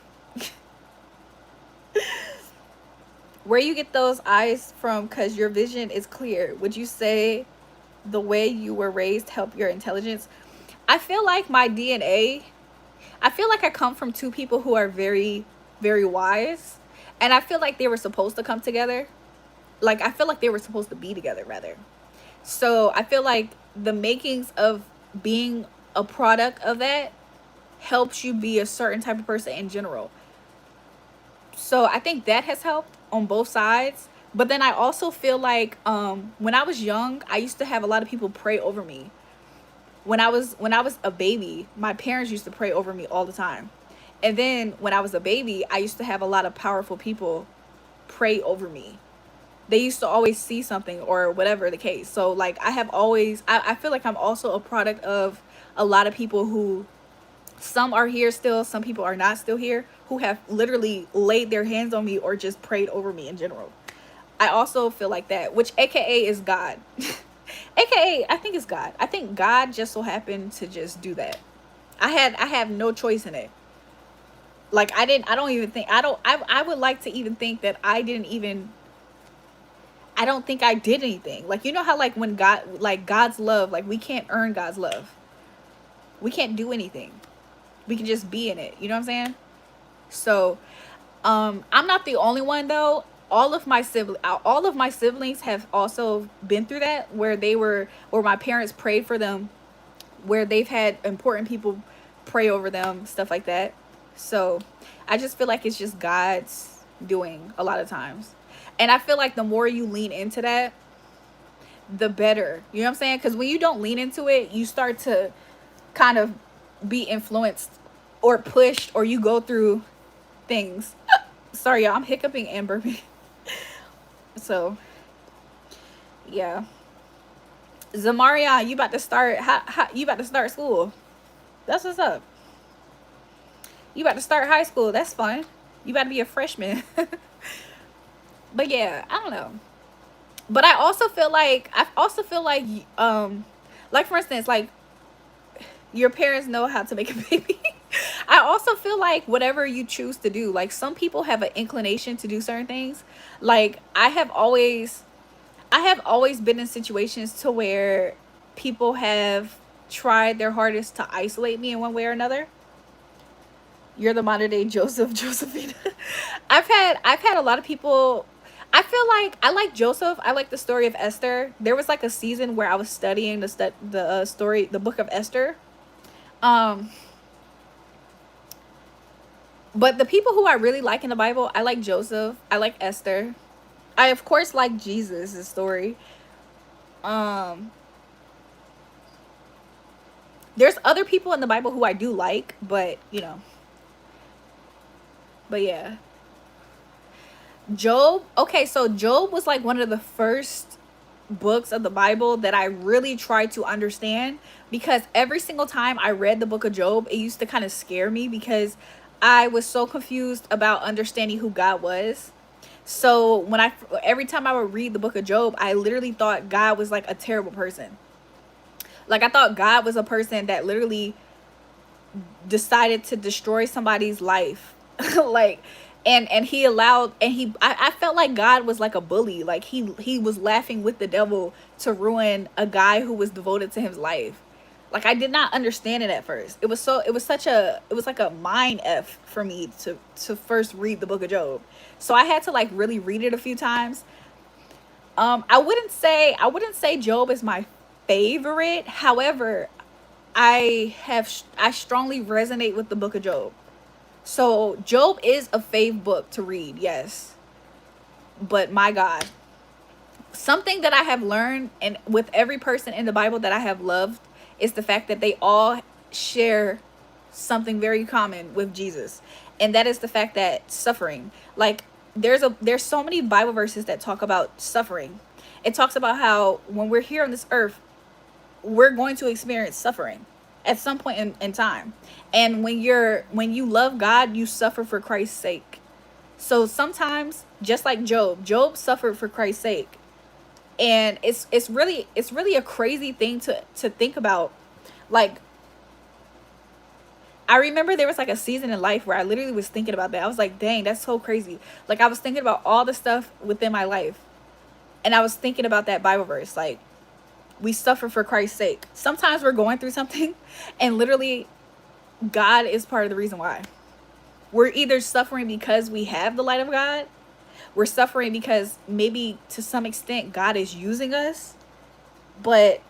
Where you get those eyes from? Because your vision is clear. Would you say the way you were raised helped your intelligence? I feel like my DNA, I feel like I come from two people who are very, very wise. And I feel like they were supposed to come together. Like, I feel like they were supposed to be together, rather. So I feel like the makings of being a product of that helps you be a certain type of person in general. So I think that has helped on both sides. But then I also feel like when I was young, I used to have a lot of people pray over me. When I was a baby, my parents used to pray over me all the time. And then when I was a baby, I used to have a lot of powerful people pray over me. They used to always see something or whatever the case. So like I have always, I feel like I'm also a product of a lot of people who Some are here still, some people are not still here, who have literally laid their hands on me or just prayed over me in general. I also feel like that, which AKA is God. AKA, I think it's God. I think God just so happened to just do that. I have no choice in it. Like I don't even think, I would like to even think that I don't think I did anything. Like, you know how like when God, like God's love, like we can't earn God's love. We can't do anything. We can just be in it. You know what I'm saying? So, I'm not the only one though. All of my siblings have also been through that, where my parents prayed for them, where they've had important people pray over them, stuff like that. So I just feel like it's just God's doing a lot of times. And I feel like the more you lean into that, the better. You know what I'm saying? Because when you don't lean into it, you start to kind of be influenced or pushed, or you go through things. Sorry, y'all, I'm hiccuping and burping. So, yeah. Zamaria, you about to start? You about to start school? That's what's up. You about to start high school? That's fun. You about to be a freshman. But yeah, I don't know. But I also feel like like for instance, like your parents know how to make a baby. I also feel like whatever you choose to do, like some people have an inclination to do certain things. Like I have always been in situations to where people have tried their hardest to isolate me in one way or another. You're the modern day Josephina. I've had a lot of people. I feel like I like Joseph. I like the story of Esther. There was like a season where I was studying the book of Esther. But the people who I really like in the Bible, I like Joseph. I like Esther. I of course like Jesus' story. There's other people in the Bible who I do like, but you know. But yeah. Job. Okay, so Job was like one of the first books of the Bible that I really tried to understand, because every single time I read the book of Job, it used to kind of scare me because I was so confused about understanding who God was. So every time I would read the book of Job, I literally thought God was like a terrible person. Like I thought God was a person that literally decided to destroy somebody's life. Like and he allowed, and I felt like God was like a bully. Like he was laughing with the devil to ruin a guy who was devoted to his life. Like I did not understand it at first. It was like a mind F for me to first read the book of Job. So I had to like really read it a few times. I wouldn't say Job is my favorite. However, I strongly resonate with the book of Job. So Job is a fave book to read, yes. But my God, something that I have learned, and with every person in the Bible that I have loved, is the fact that they all share something very common with Jesus. And that is the fact that suffering, like there's so many Bible verses that talk about suffering. It talks about how when we're here on this earth, we're going to experience suffering at some point in time. And when you love God, you suffer for Christ's sake. So sometimes, just like Job suffered for Christ's sake. And it's really a crazy thing to think about. Like I remember there was like a season in life where I literally was thinking about that. I was like, dang, that's so crazy. Like I was thinking about all the stuff within my life, and I was thinking about that Bible verse, like, we suffer for Christ's sake. Sometimes we're going through something, and literally God is part of the reason why. We're either suffering because we have the light of God. We're suffering because maybe to some extent God is using us. But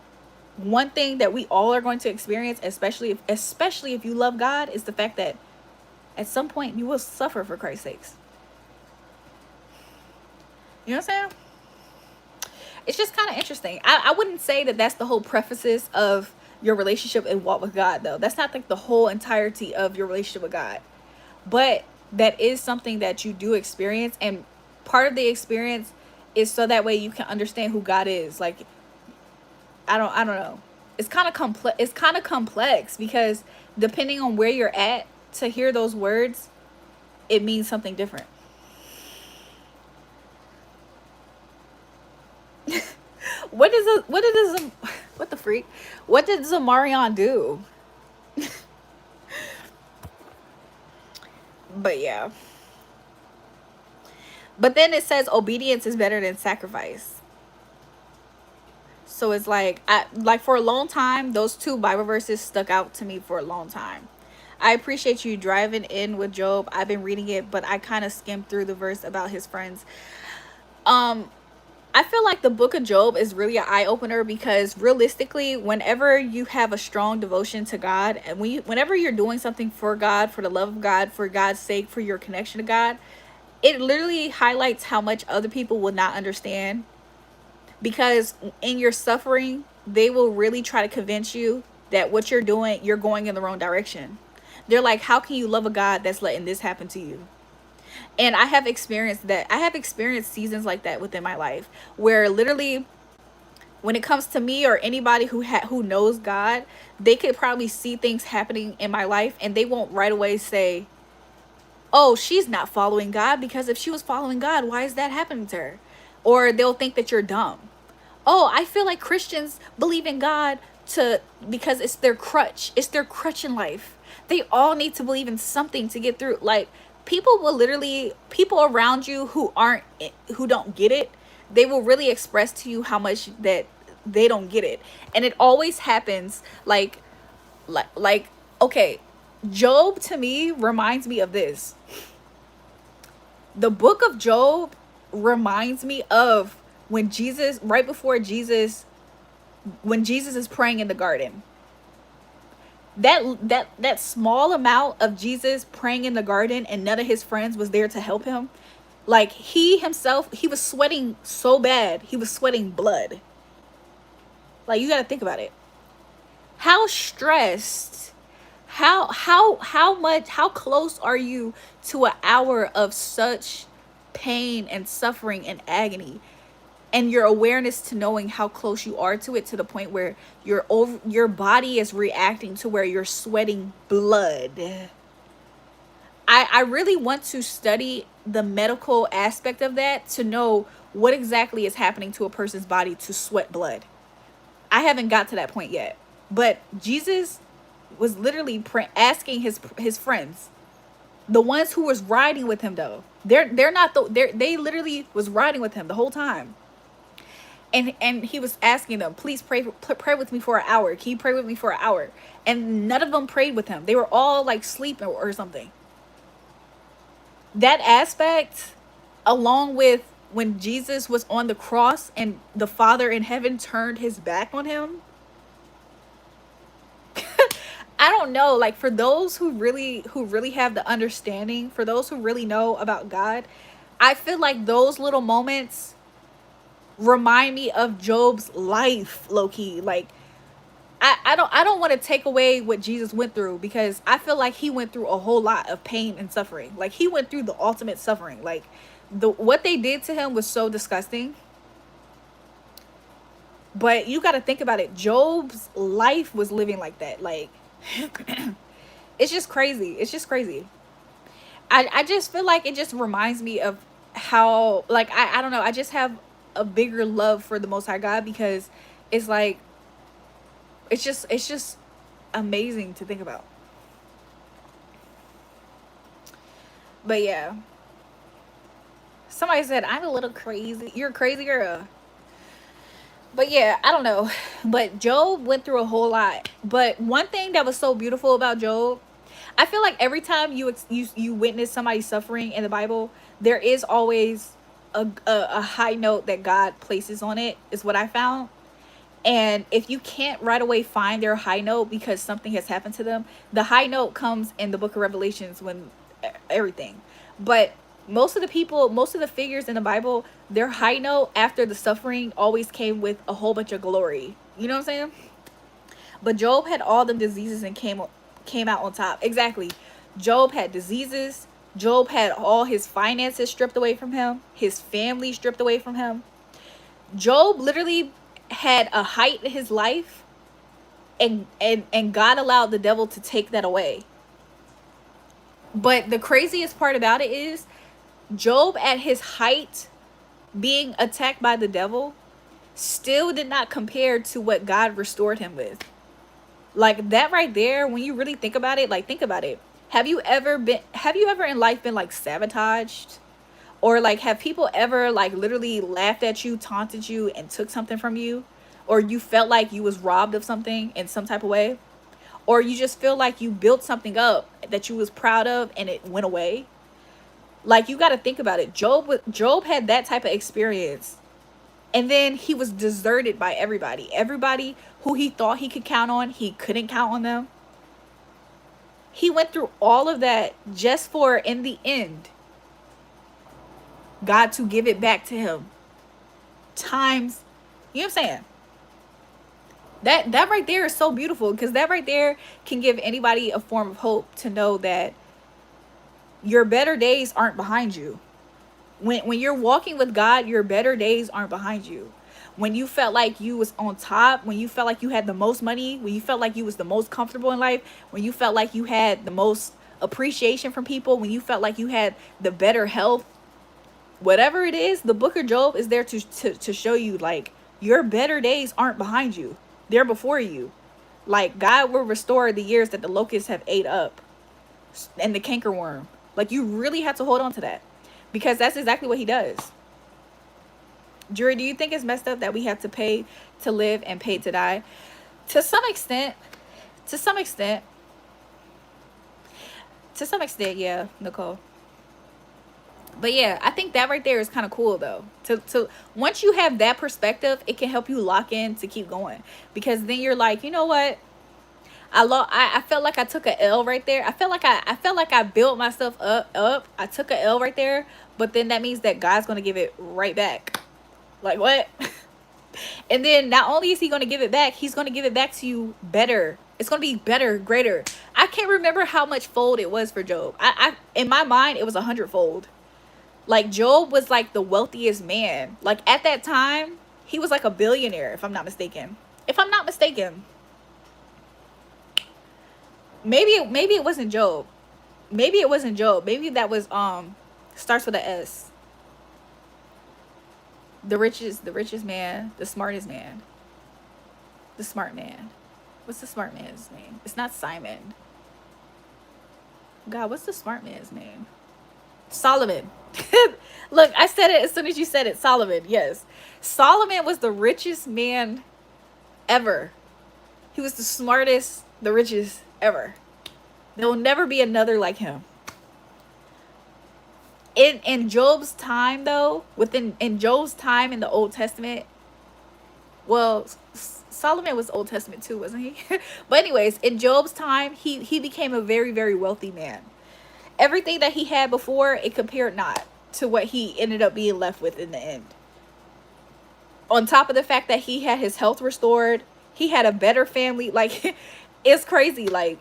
one thing that we all are going to experience, especially if you love God, is the fact that at some point you will suffer for Christ's sakes. You know what I'm saying? It's just kind of interesting. I wouldn't say that that's the whole prefaces of your relationship and walk with God, though. That's not like the whole entirety of your relationship with God. But that is something that you do experience, and part of the experience is so that way you can understand who God is. Like I don't know. It's kind of complex because depending on where you're at, to hear those words, it means something different. What the freak? What did Zamarion do? But yeah. But then it says obedience is better than sacrifice. So it's like, for a long time, those two Bible verses stuck out to me for a long time. I appreciate you driving in with Job. I've been reading it, but I kind of skimmed through the verse about his friends. I feel like the book of Job is really an eye-opener, because realistically, whenever you have a strong devotion to God, and whenever you're doing something for God, for the love of God, for God's sake, for your connection to God, it literally highlights how much other people will not understand. Because in your suffering, they will really try to convince you that what you're doing, you're going in the wrong direction. They're like, how can you love a God that's letting this happen to you? And I have experienced that. I have experienced seasons like that within my life, where literally, when it comes to me or anybody who knows God, they could probably see things happening in my life, and they won't right away say, oh, she's not following God, because if she was following God, why is that happening to her? Or they'll think that you're dumb. Oh, I feel like Christians believe in God because it's their crutch. It's their crutch in life. They all need to believe in something to get through. Like, people around you who don't get it, they will really express to you how much that they don't get it. And it always happens like okay, Job to me reminds me of this. The book of Job reminds me of when Jesus is praying in the garden. That small amount of Jesus praying in the garden, and none of his friends was there to help him. Like, he himself, he was sweating so bad, he was sweating blood. Like, you got to think about it. How stressed, how close are you to an hour of such pain and suffering and agony? And your awareness to knowing how close you are to it, to the point where your body is reacting to where you're sweating blood. I really want to study the medical aspect of that, to know what exactly is happening to a person's body to sweat blood. I haven't got to that point yet. But Jesus was literally asking his friends, the ones who was riding with him, though. They literally was riding with him the whole time. And he was asking them, please pray with me for an hour. Can you pray with me for an hour? And none of them prayed with him. They were all like sleeping or something. That aspect, along with when Jesus was on the cross and the Father in heaven turned his back on him. I don't know, like, for those who really have the understanding, for those who really know about God, I feel like those little moments remind me of Job's life, low-key. Like, I don't want to take away what Jesus went through, because I feel like he went through a whole lot of pain and suffering. Like, he went through the ultimate suffering. Like, what they did to him was so disgusting. But you got to think about it. Job's life was living like that. Like, it's just crazy. It's just crazy. I just feel like it just reminds me of how, like, I don't know. I just have a bigger love for the Most High God, because it's like, it's just amazing to think about. But yeah, somebody said I'm a little crazy. You're a crazy girl. But yeah, I don't know. But Job went through a whole lot. But one thing that was so beautiful about Job, I feel like every time you witness somebody suffering in the Bible, there is always a high note that God places on it, is what I found. And if you can't right away find their high note because something has happened to them, the high note comes in the book of Revelations, when everything. But most of the figures in the Bible, their high note after the suffering always came with a whole bunch of glory. You know what I'm saying? But Job had all the diseases and came out on top. Exactly. Job had diseases. Job had all his finances stripped away from him. His family stripped away from him. Job literally had a height in his life, and God allowed the devil to take that away. But the craziest part about it is Job at his height being attacked by the devil still did not compare to what God restored him with. Like that right there, when you really think about it, like think about it. Have you ever in life been like sabotaged? Or like have people ever like literally laughed at you, taunted you, and took something from you? Or you felt like you was robbed of something in some type of way? Or you just feel like you built something up that you was proud of and it went away? Like you got to think about it. Job had that type of experience. And then he was deserted by everybody. Everybody who he thought he could count on, he couldn't count on them. He went through all of that just for, in the end, God to give it back to him. Times, you know what I'm saying? That right there is so beautiful, because that right there can give anybody a form of hope to know that your better days aren't behind you. When you're walking with God, your better days aren't behind you. When you felt like you was on top, when you felt like you had the most money, when you felt like you was the most comfortable in life, when you felt like you had the most appreciation from people, when you felt like you had the better health, whatever it is, the book of Job is there to show you like your better days aren't behind you. They're before you. Like God will restore the years that the locusts have ate up and the cankerworm. Like you really have to hold on to that, because that's exactly what he does. Julrae, do you think it's messed up that we have to pay to live and pay to die? To some extent. To some extent, yeah, Nicole. But yeah, I think that right there is kind of cool though. To once you have that perspective, it can help you lock in to keep going. Because then you're like, you know what? I felt like I took a L right there. I felt like I built myself up. I took a L right there, but then that means that God's gonna give it right back. Like what? And then not only is he gonna give it back, he's gonna give it back to you better. It's gonna be better, greater. I can't remember how much fold it was for Job. I in my mind it was 100-fold. Like Job was like the wealthiest man. Like at that time, he was like a billionaire, if I'm not mistaken. Maybe it wasn't Job. Maybe that was starts with a S. The richest man, the smartest man. The smart man. What's the smart man's name? It's not Simon. God, what's the smart man's name? Solomon. Look, I said it as soon as you said it. Solomon, yes. Solomon was the richest man ever. He was the smartest, the richest ever. There will never be another like him. In Job's time though, in Job's time in the Old Testament, well, Solomon was Old Testament too, wasn't he? But anyways, in Job's time, he became a very, very wealthy man. Everything that he had before, it compared not to what he ended up being left with in the end. On top of the fact that he had his health restored, he had a better family. Like, it's crazy. Like,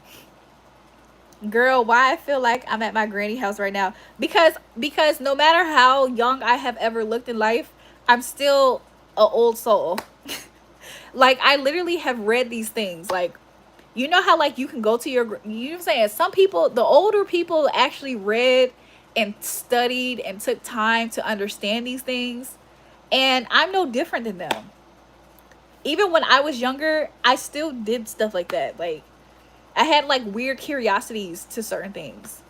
girl, why I feel like I'm at my granny house right now? Because no matter how young I have ever looked in life, I'm still an old soul. Like, I literally have read these things. Like, you know how like you can go to your, you know what I'm saying? Some people, the older people actually read and studied and took time to understand these things. And I'm no different than them. Even when I was younger, I still did stuff like that. Like, I had like weird curiosities to certain things.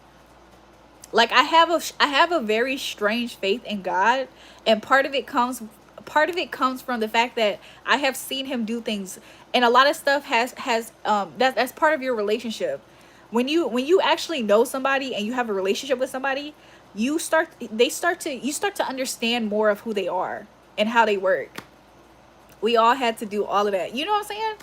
Like I have a very strange faith in God, and part of it comes from the fact that I have seen him do things, and a lot of stuff that's part of your relationship. When you actually know somebody and you have a relationship with somebody, you start to understand more of who they are and how they work. We all had to do all of that. You know what I'm saying?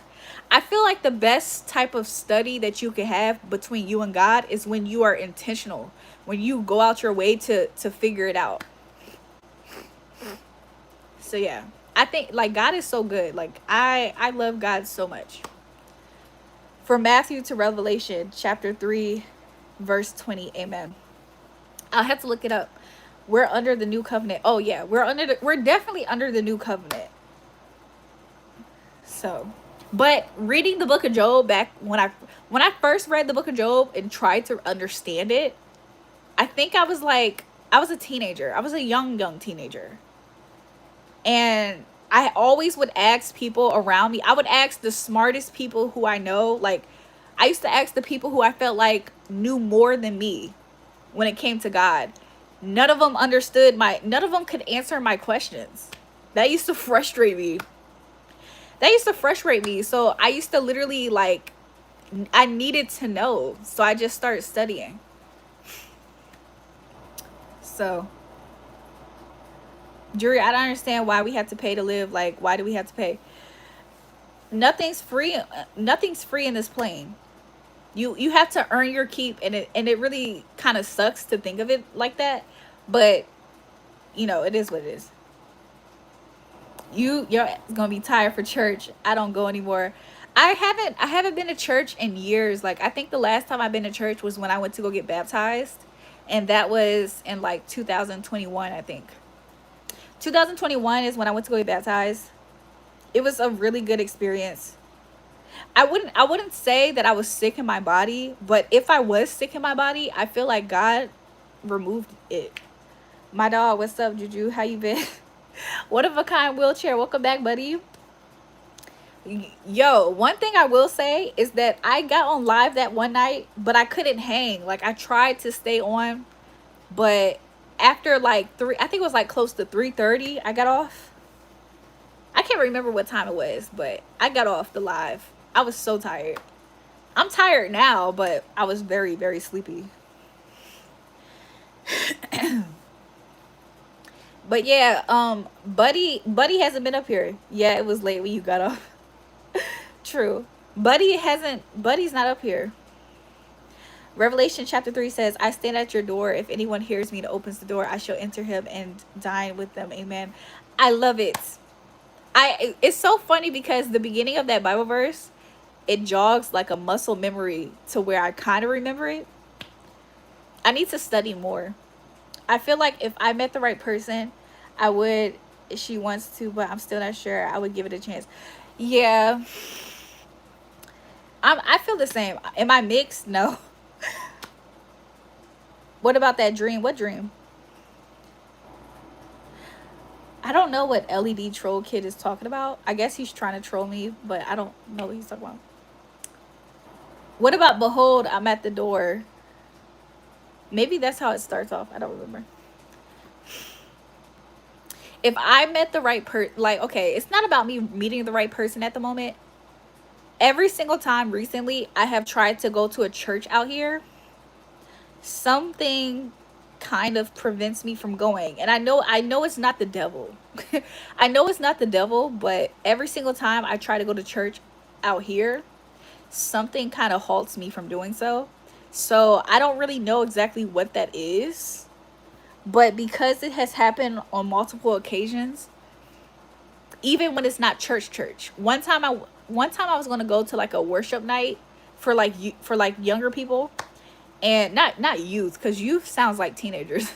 I feel like the best type of study that you can have between you and God is when you are intentional, when you go out your way to figure it out. So yeah, I think like God is so good. Like I love God so much. From Matthew to Revelation, chapter 3, verse 20. Amen. I'll have to look it up. We're under the new covenant. Oh yeah, we're definitely under the new covenant. So But reading the book of Job back when I first read the book of Job and tried to understand it, I think I was like, I was a teenager. I was a young teenager. And I always would ask people around me. I would ask the smartest people who I know. Like, I used to ask the people who I felt like knew more than me when it came to God. None of them understood none of them could answer my questions. That used to frustrate me. So I used to literally, like, I needed to know. So I just started studying. So, Julrae, I don't understand why we have to pay to live. Like, why do we have to pay? Nothing's free. Nothing's free in this plane. You have to earn your keep, and it really kind of sucks to think of it like that, but you know, it is what it is. You're gonna be tired for church. I don't go anymore. I haven't been to church in years. Like, I think the last time I've been to church was when I went to go get baptized, and that was in like 2021. I think 2021 is when I went to go get baptized. It was a really good experience. I wouldn't say that I was sick in my body, but if I was sick in my body, I feel like God removed it. My dog, what's up, Juju? How you been? One of a kind wheelchair. Welcome back, buddy. Yo, one thing I will say is that I got on live that one night, but I couldn't hang. Like, I tried to stay on, but after like I think it was like close to 3:30, I got off. I can't remember what time it was, but I got off the live. I was so tired. I'm tired now, but I was very, very sleepy. But yeah, Buddy hasn't been up here. Yeah, it was late when you got off. True. Buddy's not up here. Revelation chapter 3 says, I stand at your door. If anyone hears me and opens the door, I shall enter him and dine with them. Amen. I love it. It's so funny because the beginning of that Bible verse, it jogs like a muscle memory to where I kind of remember it. I need to study more. I feel like if I met the right person, I would, if she wants to, but I'm still not sure. I would give it a chance. Yeah. I feel the same. Am I mixed? No. What about that dream? What dream? I don't know what LED troll kid is talking about. I guess he's trying to troll me, but I don't know what he's talking about. What about behold, I'm at the door? Maybe that's how it starts off. I don't remember. If I met the right person, like, okay, it's not about me meeting the right person at the moment. Every single time recently, I have tried to go to a church out here. Something kind of prevents me from going. And I know it's not the devil. I know it's not the devil, but every single time I try to go to church out here, something kind of halts me from doing so. So I don't really know exactly what that is. But because it has happened on multiple occasions, even when it's not church. One time I was going to go to like a worship night for like younger people, and not youth, cuz youth sounds like teenagers.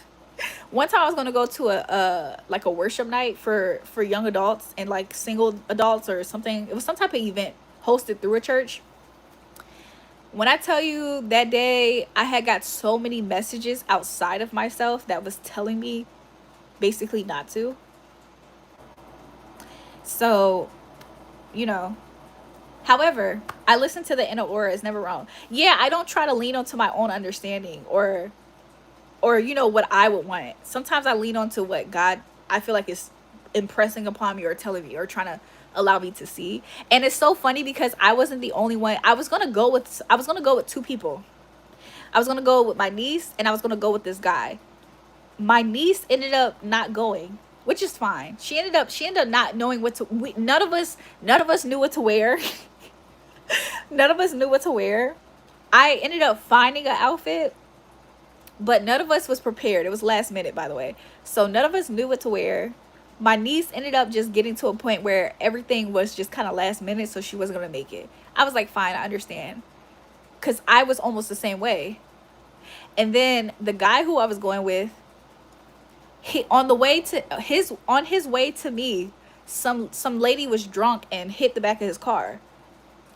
One time I was going to go to a worship night for young adults and like single adults or something. It was some type of event hosted through a church. When I tell you that day, I had got so many messages outside of myself that was telling me basically not to. So, you know, however, I listen to the inner aura. It's never wrong. Yeah, I don't try to lean onto my own understanding or you know, what I would want. Sometimes I lean onto what God, I feel like, is impressing upon me or telling me or trying to allow me to see. And it's so funny because I wasn't the only one. I was gonna go with two people. I was gonna go with my niece and I was gonna go with this guy. My niece ended up not going, which is fine. She ended up not knowing what to. None of us knew what to wear. None of us knew what to wear. I ended up finding an outfit, but none of us was prepared. It was last minute, by the way. So none of us knew what to wear. My niece ended up just getting to a point where everything was just kind of last minute, so she wasn't going to make it. I was like, fine, I understand. Because I was almost the same way. And then the guy who I was going with, on his way to me, some lady was drunk and hit the back of his car.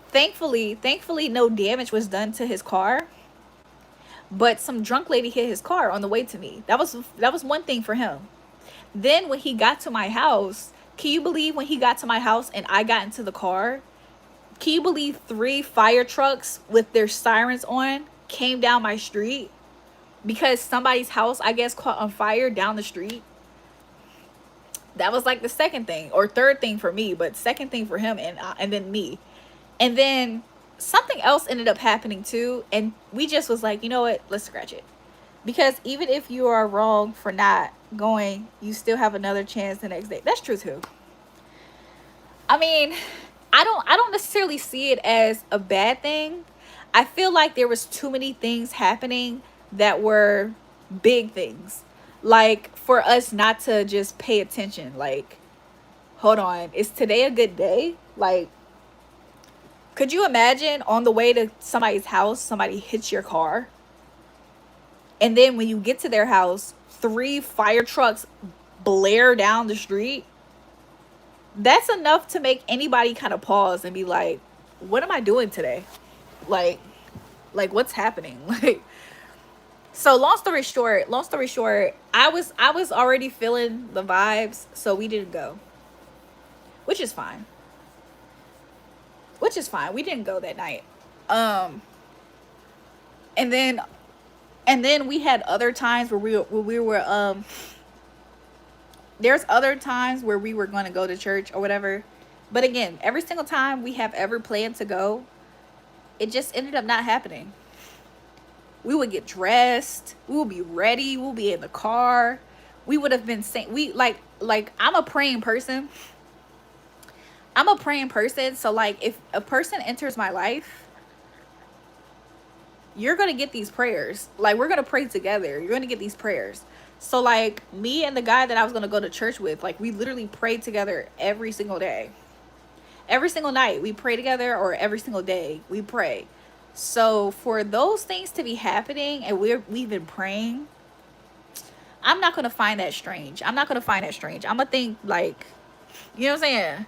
Thankfully no damage was done to his car, but some drunk lady hit his car on the way to me. That was one thing for him. Then when he got to my house, can you believe when he got to my house and I got into the car, can you believe 3 fire trucks with their sirens on came down my street because somebody's house, I guess, caught on fire down the street? That was like the second thing or third thing for me, but second thing for him, and then me. And then something else ended up happening too, and we just was like, you know what, let's scratch it. Because even if you are wrong for not going, you still have another chance the next day. That's true too. I mean, I don't necessarily see it as a bad thing. I feel like there was too many things happening that were big things. Like for us not to just pay attention. Like, hold on, is today a good day? Like, could you imagine on the way to somebody's house, somebody hits your car? And then when you get to their house, 3 fire trucks blare down the street. That's enough to make anybody kind of pause and be like, what am I doing today? Like what's happening? Like, so long story short, I was already feeling the vibes, so we didn't go. Which is fine. We didn't go that night. And then we had other times where we were there's other times where we were going to go to church or whatever. But again, every single time we have ever planned to go, it just ended up not happening. We would get dressed, we would be ready, we'll be in the car. We would have been saying, we like I'm a praying person. So like if a person enters my life, you're going to get these prayers. Like, we're going to pray together. You're going to get these prayers. So like me and the guy that I was going to go to church with, like we literally prayed together every single day. Every single night we pray together, or every single day we pray. So for those things to be happening and we've been praying, I'm not going to find that strange. I'm going to think like, you know what I'm saying?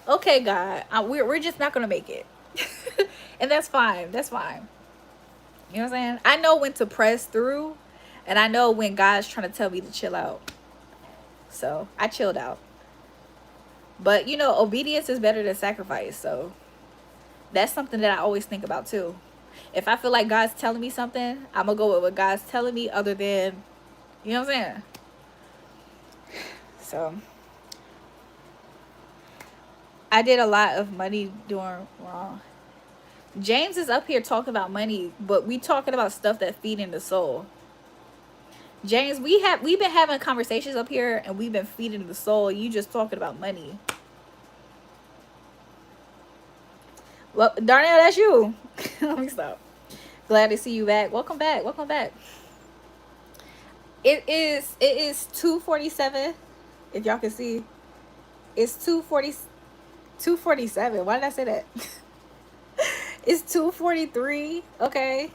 Okay, God, we're just not going to make it. And that's fine. You know what I'm saying? I know when to press through, and I know when God's trying to tell me to chill out. So I chilled out. But, you know, obedience is better than sacrifice. So that's something that I always think about too. If I feel like God's telling me something, I'm going to go with what God's telling me, other than, you know what I'm saying? So I did a lot of money doing wrong. James is up here talking about money, but we talking about stuff that feeding the soul. James, we've been having conversations up here, and we've been feeding the soul. You just talking about money. Well, Darnell, that's you. Let me stop. Glad to see you back. Welcome back. It is 2:47. If y'all can see, it's 2:47. Why did I say that? It's 2:43. Okay.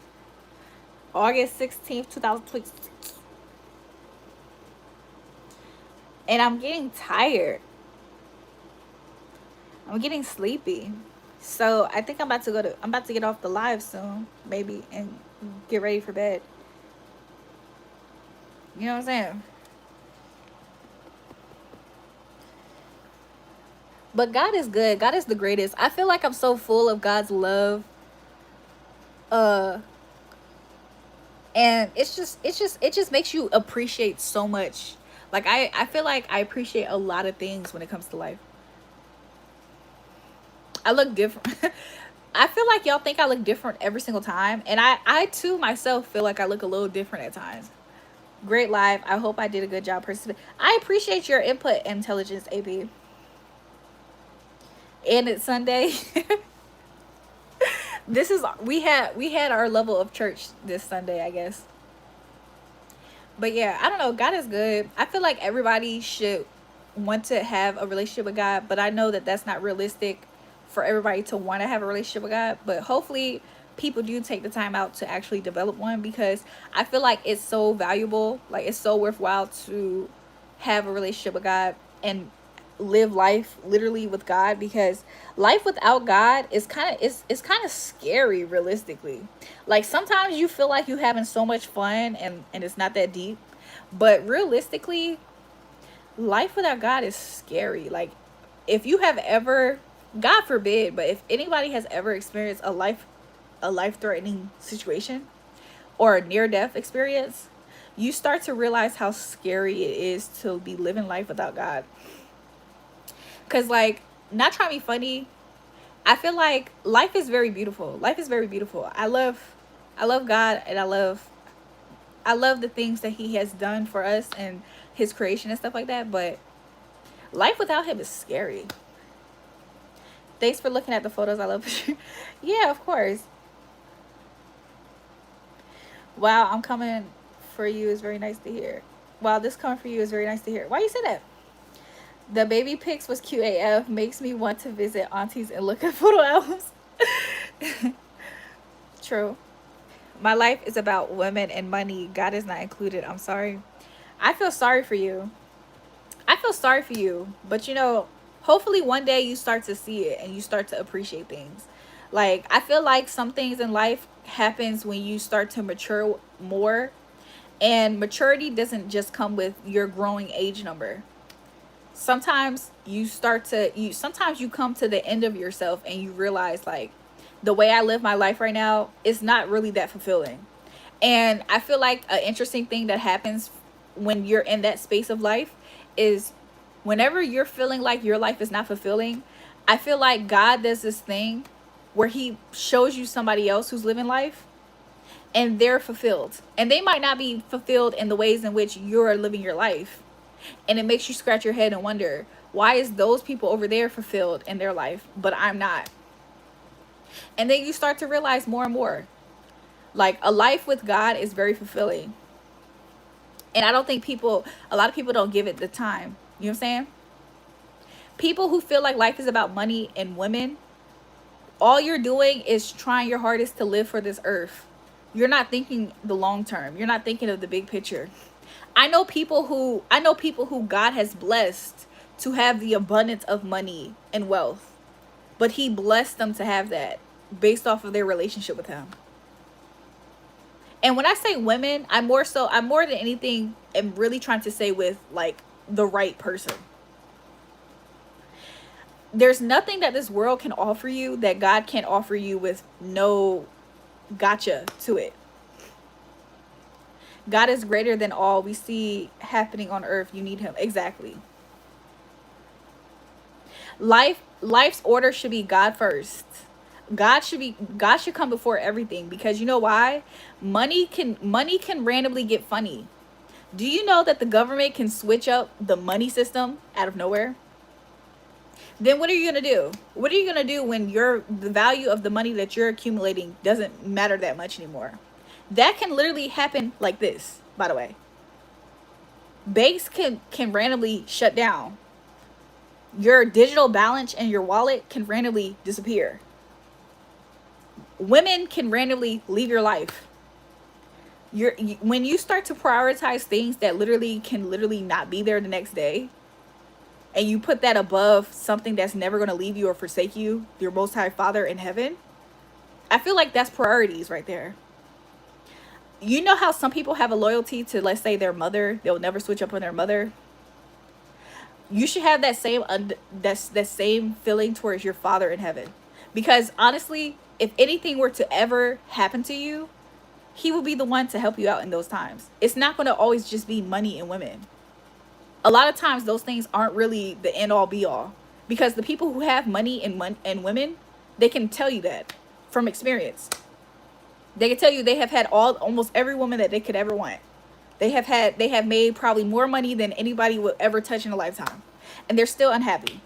August 16th, 2026. And I'm getting tired. I'm getting sleepy. So I think I'm about to get off the live soon, maybe, and get ready for bed. You know what I'm saying? But God is good. God is the greatest. I feel like I'm so full of God's love. And it just makes you appreciate so much. Like I feel like I appreciate a lot of things when it comes to life. I look different. I feel like y'all think I look different every single time, and I too myself feel like I look a little different at times. Great live. I hope I did a good job personally. I appreciate your input, intelligence, AB. And it's Sunday. We had our level of church this Sunday, I guess. But yeah, I don't know. God is good. I feel like everybody should want to have a relationship with God, but I know that that's not realistic for everybody to want to have a relationship with God. But hopefully people do take the time out to actually develop one, because I feel like it's so valuable. Like, it's so worthwhile to have a relationship with God. And live life literally with God, because life without God is it's kind of scary realistically. Like sometimes you feel like you having so much fun and it's not that deep, but realistically, life without God is scary. Like if you have ever, God forbid, but if anybody has ever experienced a life threatening situation or a near death experience, you start to realize how scary it is to be living life without God. Cause like, not trying to be funny, I feel like life is very beautiful. Life is very beautiful. I love God, and I love the things that He has done for us and His creation and stuff like that. But life without Him is scary. Thanks for looking at the photos. I love you. Yeah, of course. Wow, I'm coming for you is very nice to hear. Wow, this coming for you is very nice to hear. Why you say that? The baby pics was cute AF. Makes me want to visit aunties and look at photo albums. True. My life is about women and money. God is not included. I'm sorry. I feel sorry for you. I feel sorry for you. But you know, hopefully one day you start to see it and you start to appreciate things. Like, I feel like some things in life happens when you start to mature more. And maturity doesn't just come with your growing age number. Sometimes sometimes you come to the end of yourself and you realize, like, the way I live my life right now is not really that fulfilling. And I feel like an interesting thing that happens when you're in that space of life is whenever you're feeling like your life is not fulfilling, I feel like God does this thing where He shows you somebody else who's living life and they're fulfilled. And they might not be fulfilled in the ways in which you're living your life. And it makes you scratch your head and wonder, why is those people over there fulfilled in their life, but I'm not? And then you start to realize more and more, like, a life with God is very fulfilling. And I don't think a lot of people don't give it the time. You know what I'm saying? People who feel like life is about money and women, all you're doing is trying your hardest to live for this earth. You're not thinking the long term. You're not thinking of the big picture. I know people who God has blessed to have the abundance of money and wealth, but He blessed them to have that based off of their relationship with Him. And when I say women, I'm more than anything am really trying to say with, like, the right person. There's nothing that this world can offer you that God can't offer you with no gotcha to it. God is greater than all we see happening on earth. You need Him. Exactly. Life's order should be God first. God should come before everything, because you know why? Money can randomly get funny. Do you know that the government can switch up the money system out of nowhere? Then what are you going to do? What are you going to do when the value of the money that you're accumulating doesn't matter that much anymore? That can literally happen like this, by the way. Banks can randomly shut down. Your digital balance and your wallet can randomly disappear. Women can randomly leave your life. When you start to prioritize things that can literally not be there the next day, and you put that above something that's never going to leave you or forsake you, your Most High Father in heaven, I feel like that's priorities right there. You know how some people have a loyalty to, let's say, their mother? They'll never switch up on their mother. You should have that same feeling towards your Father in heaven. Because honestly, if anything were to ever happen to you, He will be the one to help you out in those times. It's not going to always just be money and women. A lot of times those things aren't really the end all be all, because the people who have money and women, they can tell you that from experience. They can tell you they have had almost every woman that they could ever want. They have made probably more money than anybody would ever touch in a lifetime, and they're still unhappy.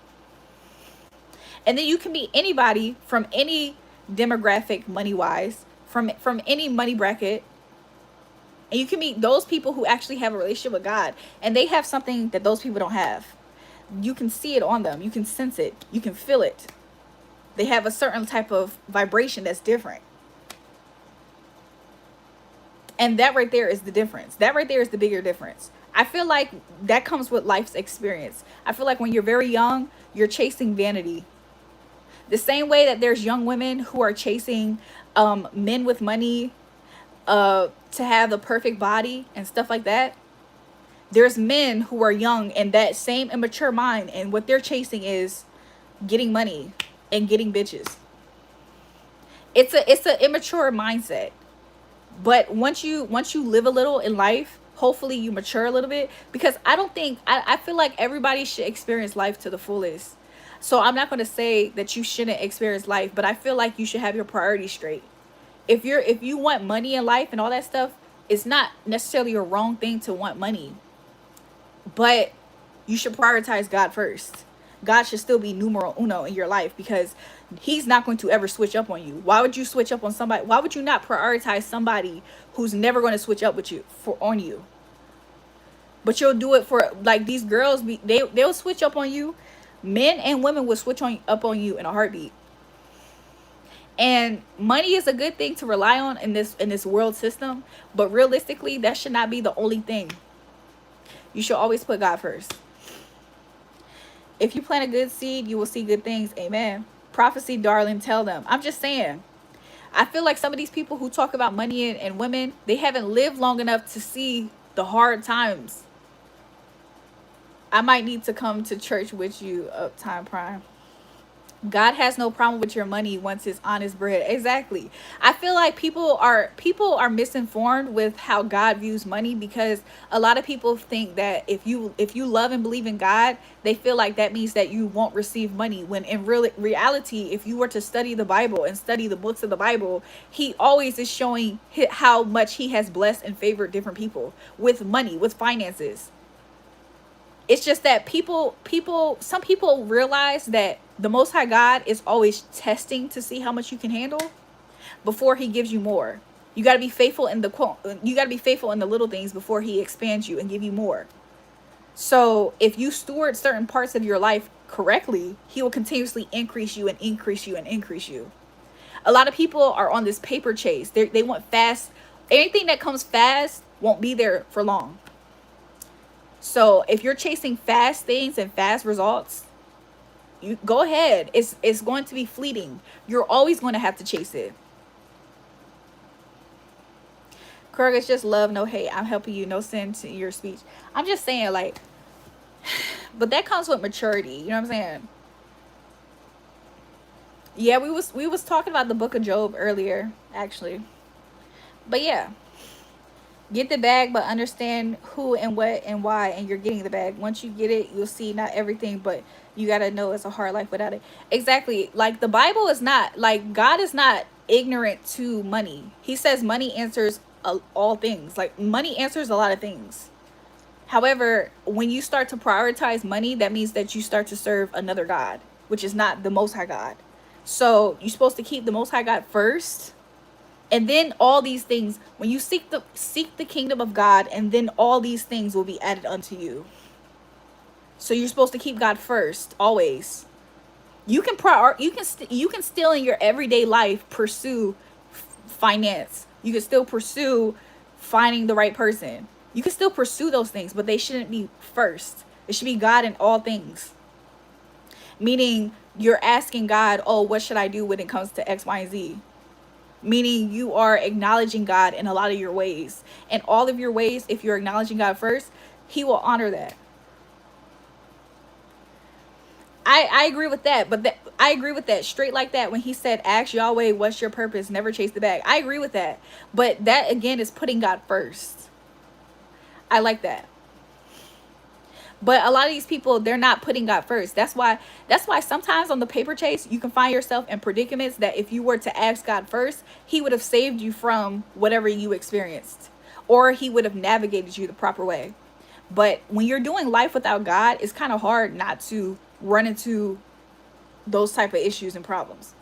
And then you can meet anybody from any demographic, money wise, from any money bracket, and you can meet those people who actually have a relationship with God, and they have something that those people don't have. You can see it on them. You can sense it. You can feel it. They have a certain type of vibration that's different. And that right there is the difference. That right there is the bigger difference. I feel like that comes with life's experience. I feel like when you're very young, you're chasing vanity. The same way that there's young women who are chasing men with money to have the perfect body and stuff like that. There's men who are young and that same immature mind, and what they're chasing is getting money and getting bitches. It's a immature mindset. But once you live a little in life, hopefully you mature a little bit, because I feel like everybody should experience life to the fullest. So I'm not going to say that you shouldn't experience life, but I feel like you should have your priorities straight. If you want money in life and all that stuff, it's not necessarily a wrong thing to want money, but you should prioritize God first. God should still be numero uno in your life, because he's not going to ever switch up on you. Why would you switch up on somebody? Why would you not prioritize somebody who's never going to switch up with you on you? But you'll do it for, like, these girls, they'll switch up on you. Men and women will switch up on you in a heartbeat. And money is a good thing to rely on in this world system, but realistically, that should not be the only thing. You should always put God first. If you plant a good seed, you will see good things. Amen. Prophecy, darling, tell them. I'm just saying. I feel like some of these people who talk about money and women, they haven't lived long enough to see the hard times. I might need to come to church with you, Uptime Prime. God has no problem with your money once it's honest bread. Exactly. I feel like people are misinformed with how God views money, because a lot of people think that if you love and believe in God, they feel like that means that you won't receive money, when in reality, if you were to study the Bible and study the books of the Bible, he always is showing how much he has blessed and favored different people with money, with finances. It's just that some people realize that the Most High God is always testing to see how much you can handle before he gives you more. You got to be faithful in the little things before he expands you and give you more. So if you steward certain parts of your life correctly, he will continuously increase you and increase you and increase you. A lot of people are on this paper chase. They want fast. Anything that comes fast won't be there for long. So if you're chasing fast things and fast results, you go ahead. It's going to be fleeting. You're always going to have to chase it. Krug, it's just love, no hate. I'm helping you, no sin to your speech. I'm just saying, like, but that comes with maturity. You know what I'm saying? Yeah, we was talking about the book of Job earlier, actually. But yeah. Get the bag, but understand who and what and why, and you're getting the bag. Once you get it, you'll see not everything, but you got to know it's a hard life without it. Exactly. Like, the Bible is not, like, God is not ignorant to money. He says money answers all things. Like, money answers a lot of things. However, when you start to prioritize money, that means that you start to serve another God, which is not the Most High God. So you're supposed to keep the Most High God first. And then all these things, when you seek the kingdom of God, and then all these things will be added unto you. So you're supposed to keep God first, always. You can still in your everyday life pursue finance. You can still pursue finding the right person. You can still pursue those things, but they shouldn't be first. It should be God in all things. Meaning you're asking God, oh, what should I do when it comes to X, Y, and Z? Meaning you are acknowledging God in a lot of your ways. And all of your ways, if you're acknowledging God first, he will honor that. I agree with that. But I agree with that straight like that. When he said, ask Yahweh, what's your purpose? Never chase the bag. I agree with that. But that, again, is putting God first. I like that. But a lot of these people, they're not putting God first. That's why sometimes on the paper chase, you can find yourself in predicaments that if you were to ask God first, he would have saved you from whatever you experienced, or he would have navigated you the proper way. But when you're doing life without God, it's kind of hard not to run into those type of issues and problems.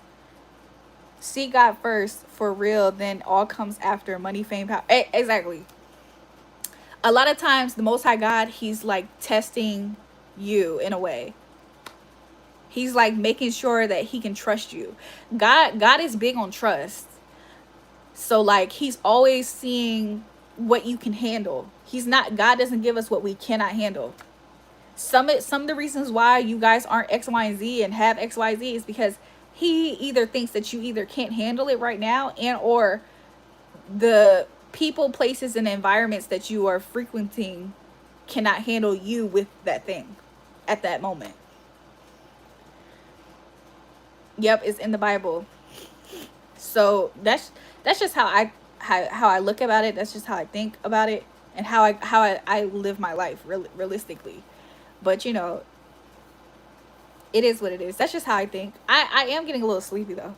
Seek God first for real, then all comes after: money, fame, power. Exactly. A lot of times, the Most High God, he's like testing you in a way. He's like making sure that he can trust you. God is big on trust. So like, he's always seeing what you can handle. God doesn't give us what we cannot handle. Some of the reasons why you guys aren't X, Y, and Z and have X, Y, Z is because he either thinks that you either can't handle it right now, and or the people, places, and environments that you are frequenting cannot handle you with that thing at that moment. Yep, it's in the Bible. So that's just how I look about it. That's just how I think about it, and how I live my life realistically. But you know, it is what it is. That's just how I think. I am getting a little sleepy though.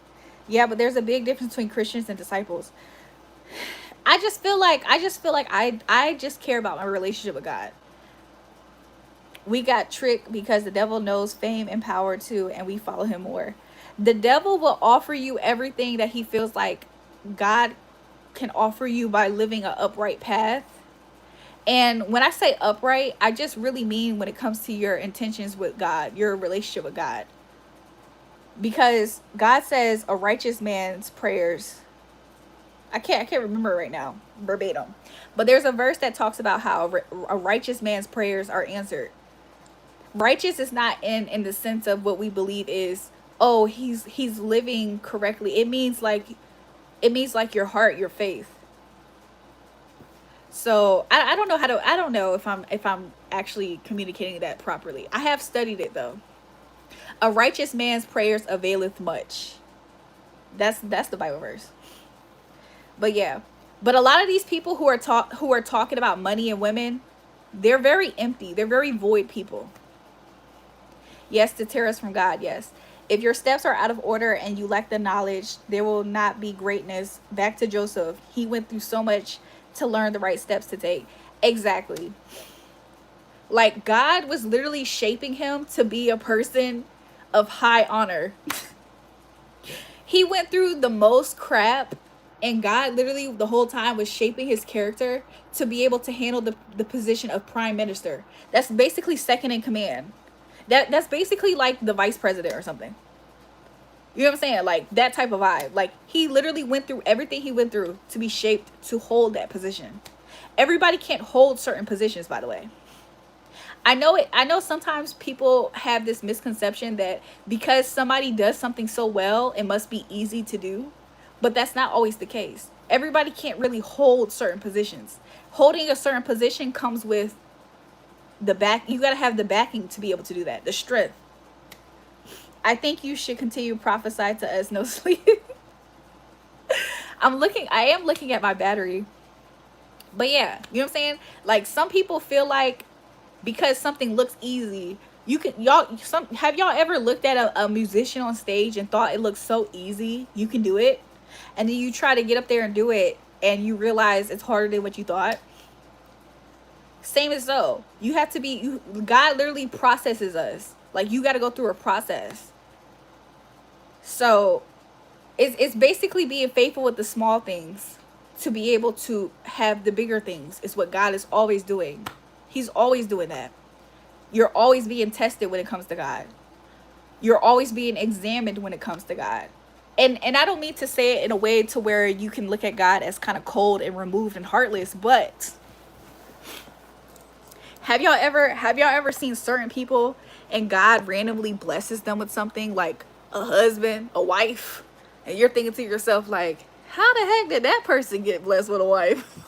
Yeah, but there's a big difference between Christians and disciples. I just feel like I just care about my relationship with God. We got tricked because the devil knows fame and power too, and we follow him more. The devil will offer you everything that he feels like God can offer you by living an upright path. And when I say upright, I just really mean when it comes to your intentions with God, your relationship with God. Because God says a righteous man's prayers, I can't remember right now verbatim, but there's a verse that talks about how a righteous man's prayers are answered. Righteous is not in the sense of what we believe is, oh, he's living correctly. It means like your heart, your faith. So I don't know I don't know if I'm actually communicating that properly. I have studied it though. A righteous man's prayers availeth much. That's the Bible verse. But yeah, but a lot of these people who are talking about money and women, they're very empty. They're very void people. Yes, to tear us from God. Yes. If your steps are out of order and you lack the knowledge, there will not be greatness. Back to Joseph. He went through so much to learn the right steps to take. Exactly. Like God was literally shaping him to be a person of high honor. He went through the most crap, and God literally the whole time was shaping his character to be able to handle the position of prime minister. That's basically second in command. That's basically like the vice president or something. You know what I'm saying? Like that type of vibe. Like he literally went through everything he went through to be shaped to hold that position. Everybody can't hold certain positions, by the way. I know sometimes people have this misconception that because somebody does something so well, it must be easy to do. But that's not always the case. Everybody can't really hold certain positions. Holding a certain position comes with the back. You got to have the backing to be able to do that. The strength. I think you should continue prophesy to us. No sleep. I am looking at my battery. But yeah, you know what I'm saying? Like some people feel like because something looks easy, have y'all ever looked at a musician on stage and thought it looks so easy, you can do it, and then you try to get up there and do it and you realize it's harder than what you thought? Same as though you have to be, God literally processes us. Like you got to go through a process. So it's basically being faithful with the small things to be able to have the bigger things is what God is always doing. He's always doing that. You're always being tested when it comes to God. You're always being examined when it comes to God. And I don't mean to say it in a way to where you can look at God as kind of cold and removed and heartless, but have y'all ever seen certain people and God randomly blesses them with something like a husband, a wife, and you're thinking to yourself like, how the heck did that person get blessed with a wife?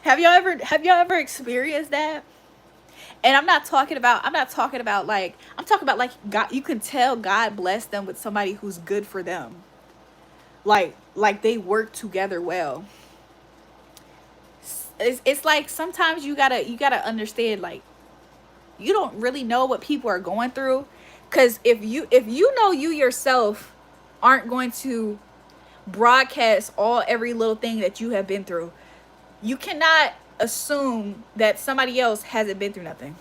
Have y'all ever experienced that? And I'm talking about like God, you can tell God blessed them with somebody who's good for them. Like they work together well. It's like sometimes you gotta understand, like you don't really know what people are going through, because if you know you yourself aren't going to broadcast every little thing that you have been through, you cannot assume that somebody else hasn't been through nothing.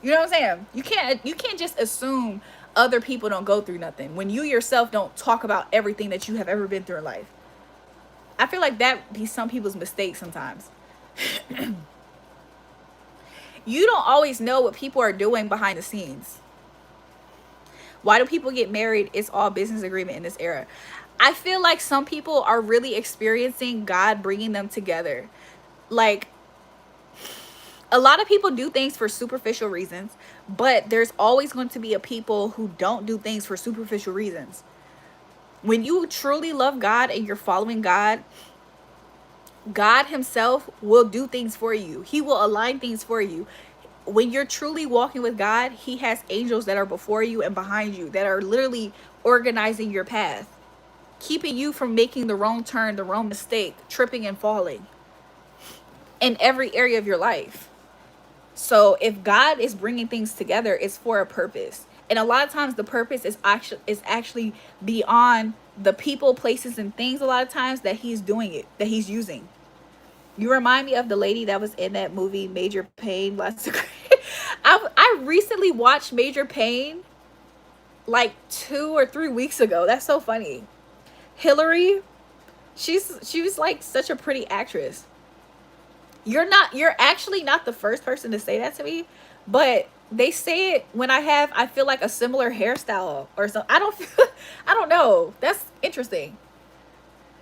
You know what I'm saying? You can't just assume other people don't go through nothing when you yourself don't talk about everything that you have ever been through in life. I feel like that be some people's mistake sometimes. You don't always know what people are doing behind the scenes. Why do people get married? It's all business agreement in this era. I feel like some people are really experiencing God bringing them together. Like, a lot of people do things for superficial reasons, but there's always going to be a people who don't do things for superficial reasons. When you truly love God and you're following God, God himself will do things for you. He will align things for you. When you're truly walking with God, he has angels that are before you and behind you that are literally organizing your path, keeping you from making the wrong turn, the wrong mistake, tripping and falling in every area of your life. So if God is bringing things together, it's for a purpose. And a lot of times the purpose is actually beyond the people, places, and things a lot of times that he's doing it, that he's using. You remind me of the lady that was in that movie Major Payne. I recently watched Major Payne like 2 or 3 weeks ago. That's so funny. Hillary, she was like such a pretty actress. You're actually not the first person to say that to me, but they say it when I feel like a similar hairstyle or something. I don't know. That's interesting.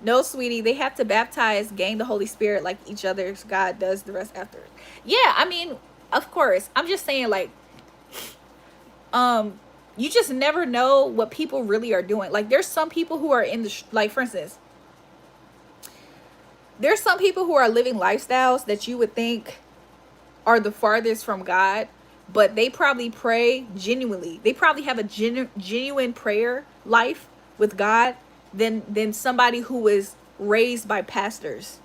No, sweetie, they have to baptize, gain the Holy Spirit like each other's God does the rest after. Yeah, I mean, of course. I'm just saying, like, you just never know what people really are doing. Like, there's some people who are in the, like, for instance, there's some people who are living lifestyles that you would think are the farthest from God, but they probably pray genuinely. They probably have a genuine prayer life with God than somebody who was raised by pastors.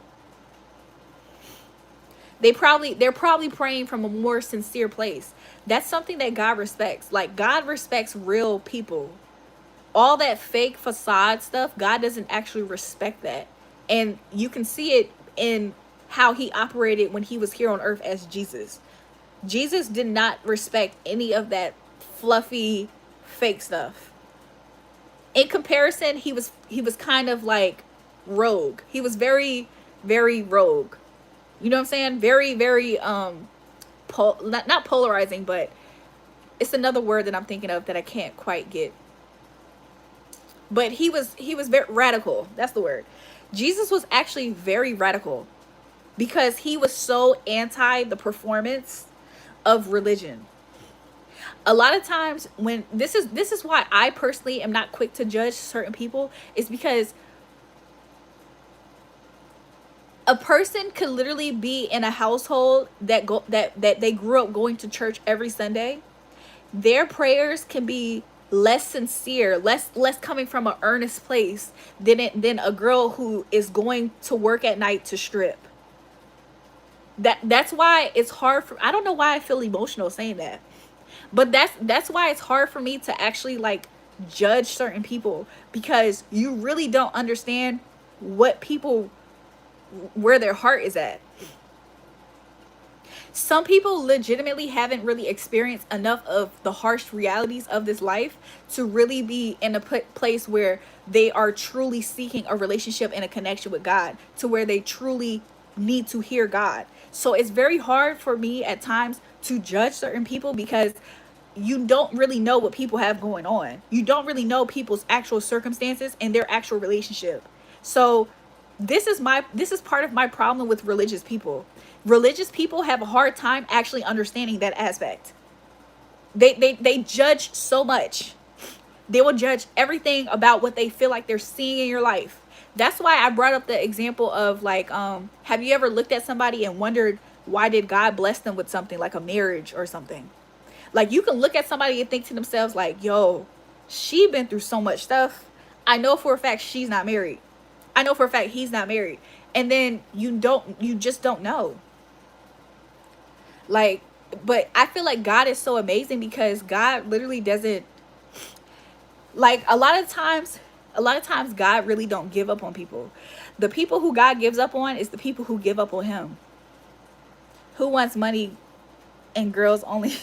They're probably praying from a more sincere place. That's something that God respects. Like, God respects real people. All that fake facade stuff, God doesn't actually respect that. And you can see it in how he operated when he was here on earth as Jesus. Jesus did not respect any of that fluffy fake stuff. In comparison, he was kind of like rogue. He was very, very rogue. You know what I'm saying? Very, very not polarizing, but it's another word that I'm thinking of that I can't quite get. But he was very radical. That's the word. Jesus was actually very radical because he was so anti the performance of religion. A lot of times when this is why I personally am not quick to judge certain people, is because a person could literally be in a household that they grew up going to church every Sunday. Their prayers can be less sincere, less coming from an earnest place than a girl who is going to work at night to strip. That's why it's hard for, I don't know why I feel emotional saying that, but that's why it's hard for me to actually like judge certain people, because you really don't understand what people, where their heart is at. Some people legitimately haven't really experienced enough of the harsh realities of this life to really be in a place where they are truly seeking a relationship and a connection with God, to where they truly need to hear God. So it's very hard for me at times to judge certain people, because you don't really know what people have going on. You don't really know people's actual circumstances and their actual relationship. So this is part of my problem with religious people. Religious people have a hard time actually understanding that aspect. They judge so much. They will judge everything about what they feel like they're seeing in your life. That's why I brought up the example of like, have you ever looked at somebody and wondered, why did God bless them with something like a marriage or something? Like, you can look at somebody and think to themselves like, yo, she been through so much stuff. I know for a fact she's not married. I know for a fact he's not married. And then you just don't know. Like, but I feel like God is so amazing because God literally doesn't, like, a lot of times God really don't give up on people. The people who God gives up on is the people who give up on him. Who wants money and girls only?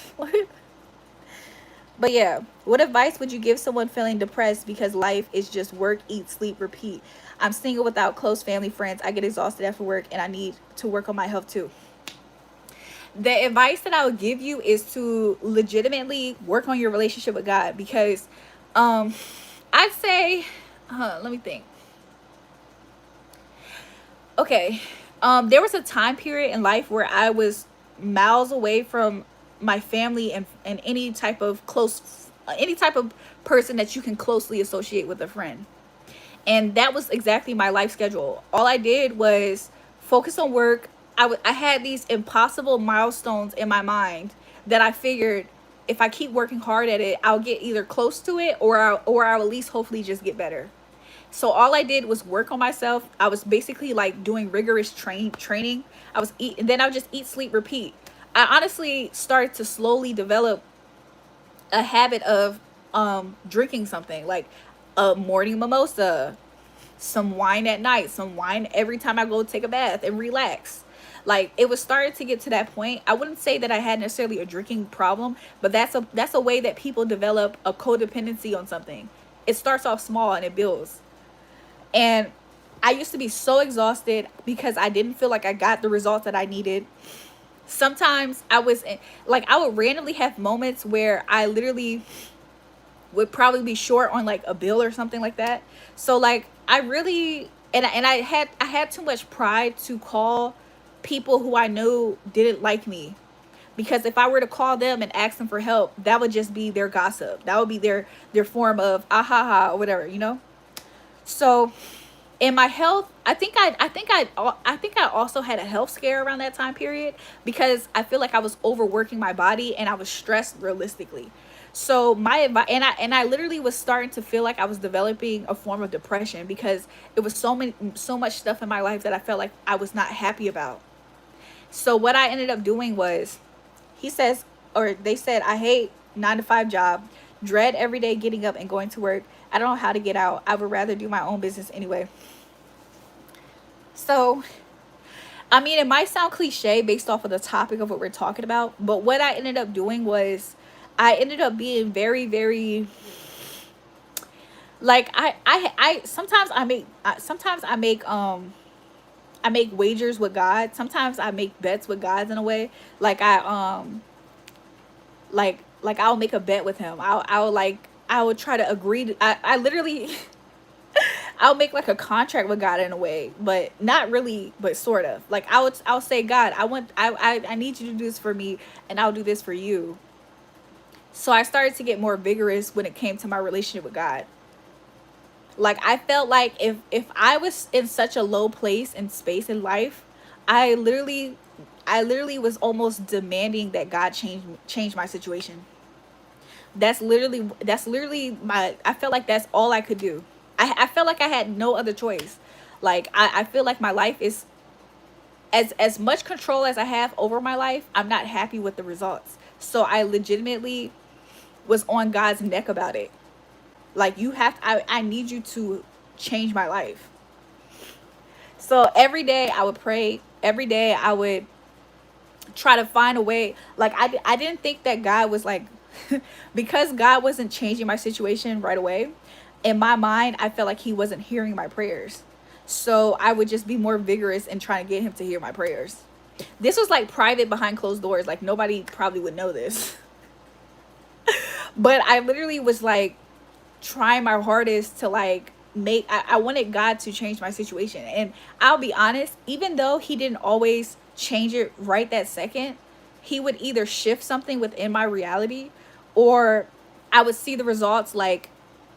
But yeah, what advice would you give someone feeling depressed because life is just work, eat, sleep, repeat? I'm single without close family, friends. I get exhausted after work and I need to work on my health too. The advice that I would give you is to legitimately work on your relationship with God, because I'd say Let me think. Okay. There was a time period in life where I was miles away from my family and any type of person that you can closely associate with a friend. And that was exactly my life schedule. All I did was focus on work. I had these impossible milestones in my mind that I figured if I keep working hard at it, I'll get either close to it, or I'll at least hopefully just get better. So all I did was work on myself. I was basically like doing rigorous training. I was eat, and then I would just eat, sleep, repeat. I honestly started to slowly develop a habit of drinking something like a morning mimosa, some wine at night, some wine every time I go take a bath and relax. Like it was starting to get to that point. I wouldn't say that I had necessarily a drinking problem, but that's a way that people develop a codependency on something. It starts off small and it builds. And I used to be so exhausted because I didn't feel like I got the results that I needed. Sometimes like I would randomly have moments where I literally would probably be short on like a bill or something like that. So like I really and I had too much pride to call people who I knew didn't like me, because if I were to call them and ask them for help, that would just be their gossip. That would be their form of ah ha ha or whatever, you know? So in my health, I think I also had a health scare around that time period, because I feel like I was overworking my body and I was stressed realistically. So my advice, and I literally was starting to feel like I was developing a form of depression, because it was so much stuff in my life that I felt like I was not happy about. So what I ended up doing was, he says, or they said, I hate 9 to 5 job, dread every day getting up and going to work. I don't know how to get out. I would rather do my own business anyway. So, I mean, it might sound cliche based off of the topic of what we're talking about, but what I ended up doing was I ended up being very, very like I sometimes I make wagers with God. Sometimes I make bets with God in a way. Like like I'll make a bet with him. I'll like I would try to agree to, I literally I'll make like a contract with God in a way, but not really, but sort of. Like I'll say, God, I need you to do this for me, and I'll do this for you. So I started to get more vigorous when it came to my relationship with God. Like I felt like if I was in such a low place and space in life, I literally was almost demanding that God change my situation. That's literally my, I felt like that's all I could do. I felt like I had no other choice. Like I feel like my life is, as much control as I have over my life, I'm not happy with the results. So I legitimately was on God's neck about it. Like I need you to change my life. So every day I would pray. Every day I would try to find a way. Like I didn't think that God was like because God wasn't changing my situation right away. In my mind, I felt like he wasn't hearing my prayers. So I would just be more vigorous in trying to get him to hear my prayers. This was like private behind closed doors. Like nobody probably would know this. But I literally was like trying my hardest to like I wanted God to change my situation. And I'll be honest, even though he didn't always change it right that second, he would either shift something within my reality, or I would see the results like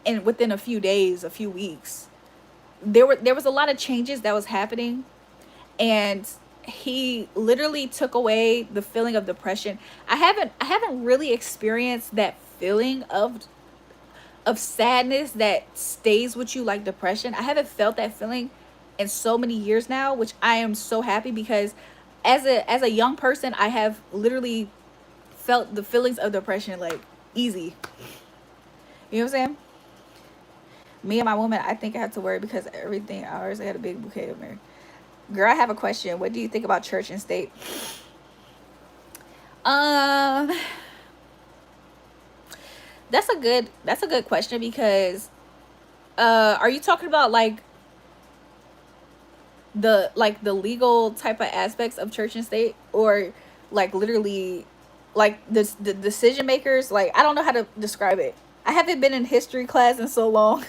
in within a few days, a few weeks. There was a lot of changes that was happening, and he literally took away the feeling of depression. I haven't really experienced that feeling of sadness that stays with you like depression. I haven't felt that feeling in so many years now, which I am so happy, because as a young person, I have literally felt the feelings of depression like easy. You know what I'm saying? Me and my woman, I think I have to worry because everything ours. I had a big bouquet of marriage. Girl, I have a question. What do you think about church and state? Um, that's a good question, because are you talking about like the legal type of aspects of church and state, or like literally like the decision makers? Like I don't know how to describe it. I haven't been in history class in so long.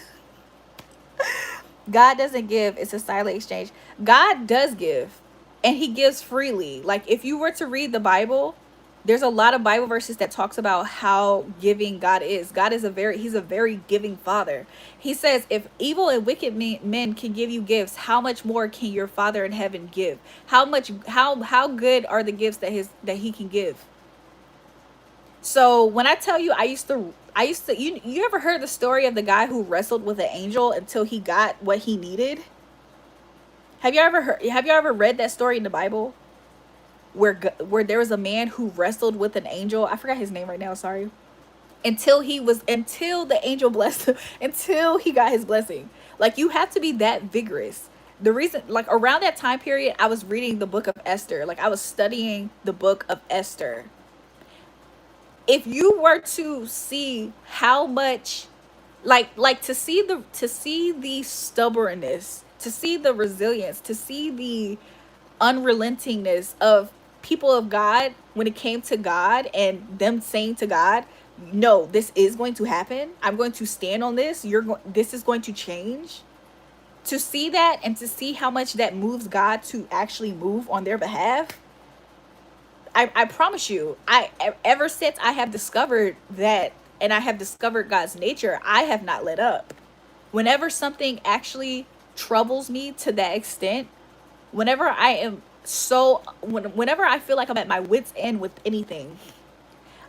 God doesn't give, it's a silent exchange. God does give, and he gives freely. Like if you were to read the Bible, there's a lot of Bible verses that talks about how giving God is. God is he's a very giving father. He says, if evil and wicked men can give you gifts, how much more can your Father in heaven give? How good are the gifts that he can give? So when I tell you, you ever heard the story of the guy who wrestled with an angel until he got what he needed? Have you ever read that story in the Bible where there was a man who wrestled with an angel? I forgot his name right now, sorry. Until the angel blessed him, until he got his blessing. Like, you have to be that vigorous. The reason, like, around that time period, I was reading the book of Esther. Like, I was studying the book of Esther. If you were to see how much, to see the stubbornness, to see the resilience, to see the unrelentingness of people of God when it came to God and them saying to God, no, this is going to happen, I'm going to stand on this, this is going to change. To see that and to see how much that moves God to actually move on their behalf, I promise you, ever since I have discovered that, and I have discovered God's nature, I have not let up. Whenever something actually troubles me to that extent, whenever I feel like I'm at my wit's end with anything,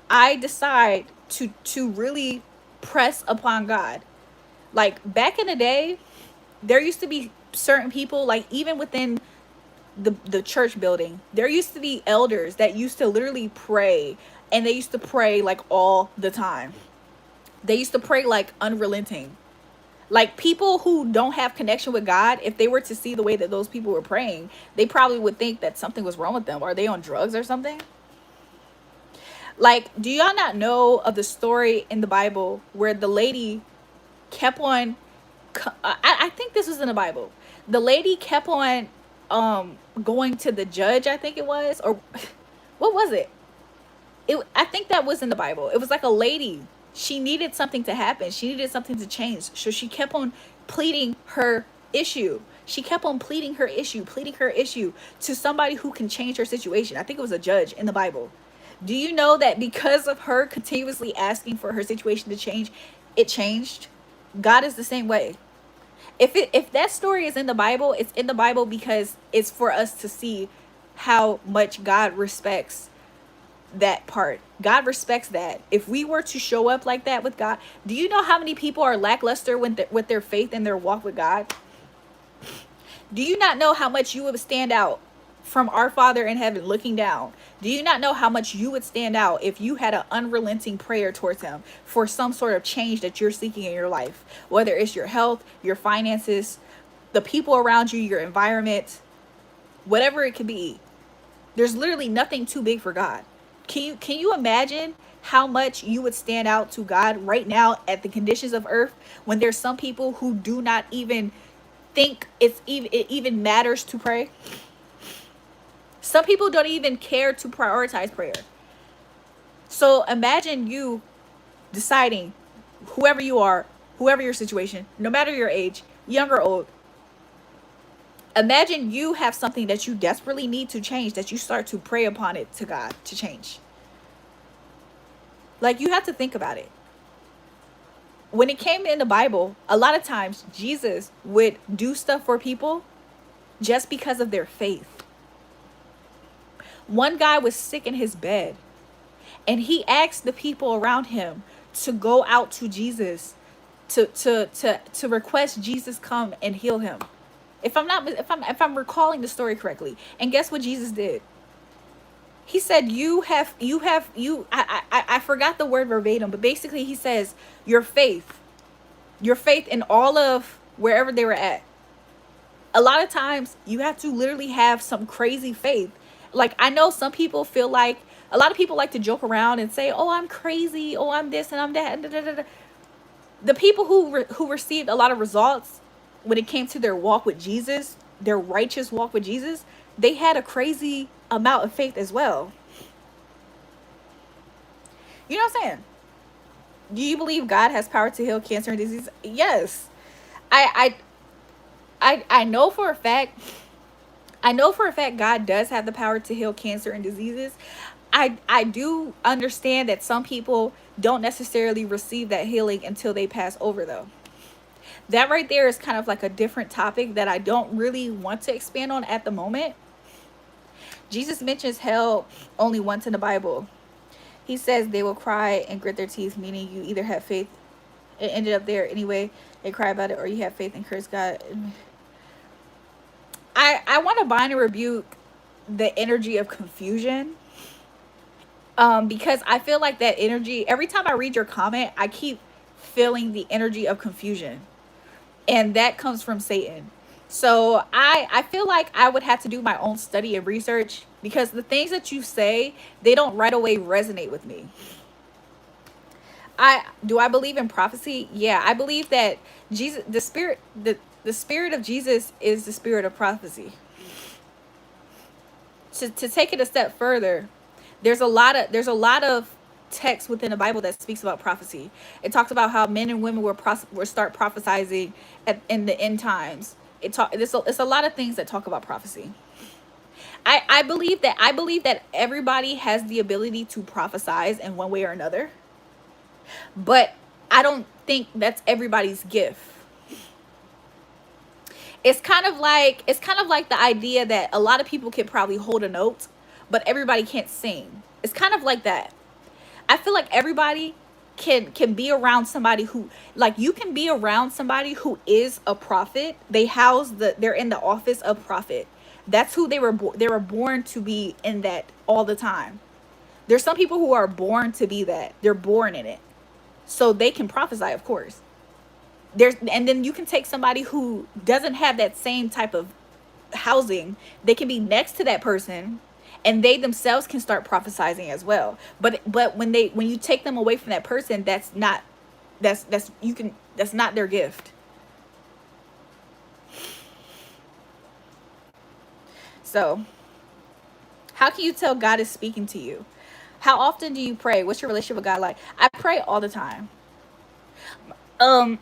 I decide to really press upon God. Like, back in the day, there used to be certain people, like, even within the church building, there used to be elders that used to literally pray, and they used to pray like all the time. They used to pray like unrelenting. Like, people who don't have connection with God, if they were to see the way that those people were praying, they probably would think that something was wrong with them. Are they on drugs or something? Like, do y'all not know of the story in the Bible where the lady kept on, I think this was in the Bible, the lady kept on going to the judge, I think it was, or what was it? I think that was in the Bible. It was like a lady, she needed something to happen, she needed something to change, so she kept on pleading her issue. She kept on pleading her issue to somebody who can change her situation. I think it was a judge in the Bible. Do you know that because of her continuously asking for her situation to change, it changed? God is the same way. If that story is in the Bible, it's in the Bible because it's for us to see how much God respects that part. God respects that. If we were to show up like that with God, do you know how many people are lackluster with their faith and their walk with God? Do you not know how much you would stand out from our Father in heaven looking down? Do you not know how much you would stand out if you had an unrelenting prayer towards him for some sort of change that you're seeking in your life? Whether it's your health, your finances, the people around you, your environment, whatever it could be. There's literally nothing too big for God. Can you imagine how much you would stand out to God right now at the conditions of earth, when there's some people who do not even think it even matters to pray? Some people don't even care to prioritize prayer. So imagine you deciding, whoever you are, whoever your situation, no matter your age, young or old, imagine you have something that you desperately need to change, that you start to pray upon it to God to change. Like, you have to think about it. When it came in the Bible, a lot of times Jesus would do stuff for people just because of their faith. One guy was sick in his bed, and he asked the people around him to go out to Jesus to request Jesus come and heal him. If I'm recalling the story correctly. And guess what Jesus did? He said, I forgot the word verbatim, but basically he says, your faith in all of wherever they were at. A lot of times you have to literally have some crazy faith. Like, I know some people feel like, a lot of people like to joke around and say, oh, I'm crazy, oh, I'm this and I'm that. The people who received a lot of results when it came to their walk with Jesus, their righteous walk with Jesus, they had a crazy amount of faith as well. You know what I'm saying? Do you believe God has power to heal cancer and disease? Yes. I know for a fact, God does have the power to heal cancer and diseases. I do understand that some people don't necessarily receive that healing until they pass over, though. That right there is kind of like a different topic that I don't really want to expand on at the moment. Jesus mentions hell only once in the Bible. He says they will cry and grit their teeth, meaning you either have faith, it ended up there anyway, they cry about it, or you have faith and curse God. I want to bind and rebuke the energy of confusion, because I feel like that energy, every time I read your comment, I keep feeling the energy of confusion, and that comes from Satan. So I feel like I would have to do my own study and research, because the things that you say, they don't right away resonate with me. I believe in prophecy? Yeah, I believe that Jesus, the spirit of Jesus is the spirit of prophecy. To take it a step further, there's a lot of text within the Bible that speaks about prophecy. It talks about how men and women will start prophesying in the end times. It's a lot of things that talk about prophecy. I believe that everybody has the ability to prophesize in one way or another, but I don't think that's everybody's gift. It's kind of like the idea that a lot of people can probably hold a note, but everybody can't sing. It's kind of like that. I feel like everybody can be around somebody who, like, you can be around somebody who is a prophet. They're in the office of prophet. That's who they were born to be in that all the time. There's some people who are born to be that. They're born in it. So they can prophesy, of course. And then you can take somebody who doesn't have that same type of housing. They can be next to that person, and they themselves can start prophesying as well. But when you take them away from that person, that's not their gift. So, how can you tell God is speaking to you? How often do you pray? What's your relationship with God like? I pray all the time. I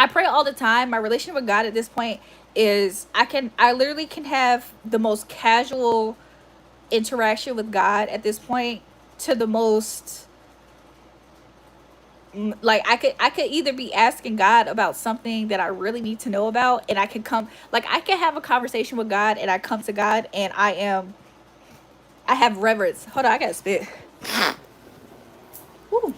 pray all the time. My relationship with God at this point is I literally can have the most casual interaction with God at this point, to the most, like, I could either be asking God about something that I really need to know about, and I can have a conversation with God, and I come to God, and I have reverence. Hold on, I gotta spit. Woo.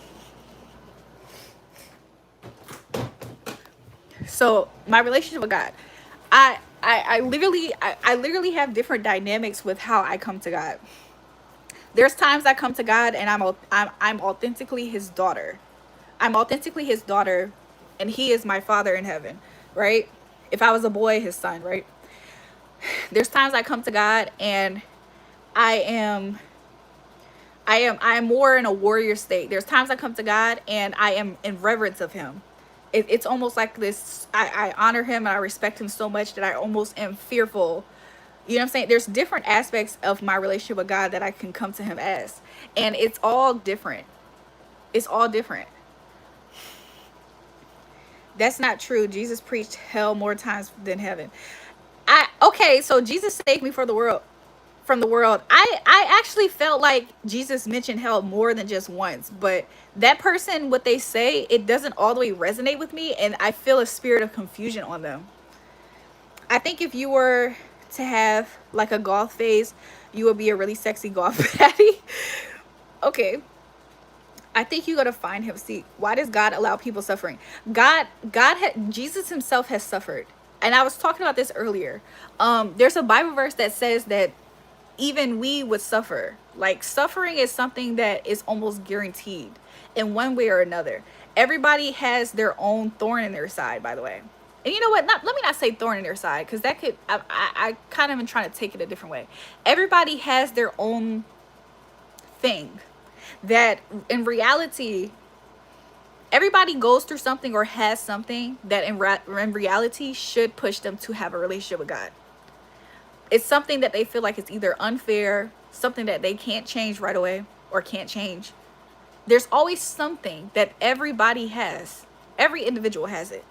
So my relationship with God, I literally have different dynamics with how I come to God. There's times I come to God and I'm authentically his daughter. I'm authentically his daughter, and he is my father in heaven, right? If I was a boy, his son, right? There's times I come to God and I am more in a warrior state. There's times I come to God and I am in reverence of him. It's almost like this. I honor him and I respect him so much that I almost am fearful. You know what I'm saying? There's different aspects of my relationship with God that I can come to him as. And it's all different. It's all different. That's not true. Jesus preached hell more times than heaven. Okay, so Jesus saved me from the world. I actually felt like Jesus mentioned hell more than just once, but that person, what they say, it doesn't all the way resonate with me, and I feel a spirit of confusion on them. I think if you were to have like a goth phase, you would be a really sexy goth patty. Okay. I think you gotta find him. See, why does God allow people suffering? Jesus himself has suffered. And I was talking about this earlier. There's a Bible verse that says that even we would suffer. Like, suffering is something that is almost guaranteed in one way or another. Everybody has their own thorn in their side, by the way. And you know what? Let me not say thorn in their side, because that could, I kind of am trying to take it a different way. Everybody has their own thing that in reality, everybody goes through something or has something that in reality should push them to have a relationship with God. It's something that they feel like it's either unfair, something that they can't change right away, or can't change. There's always something that everybody has. Every individual has it.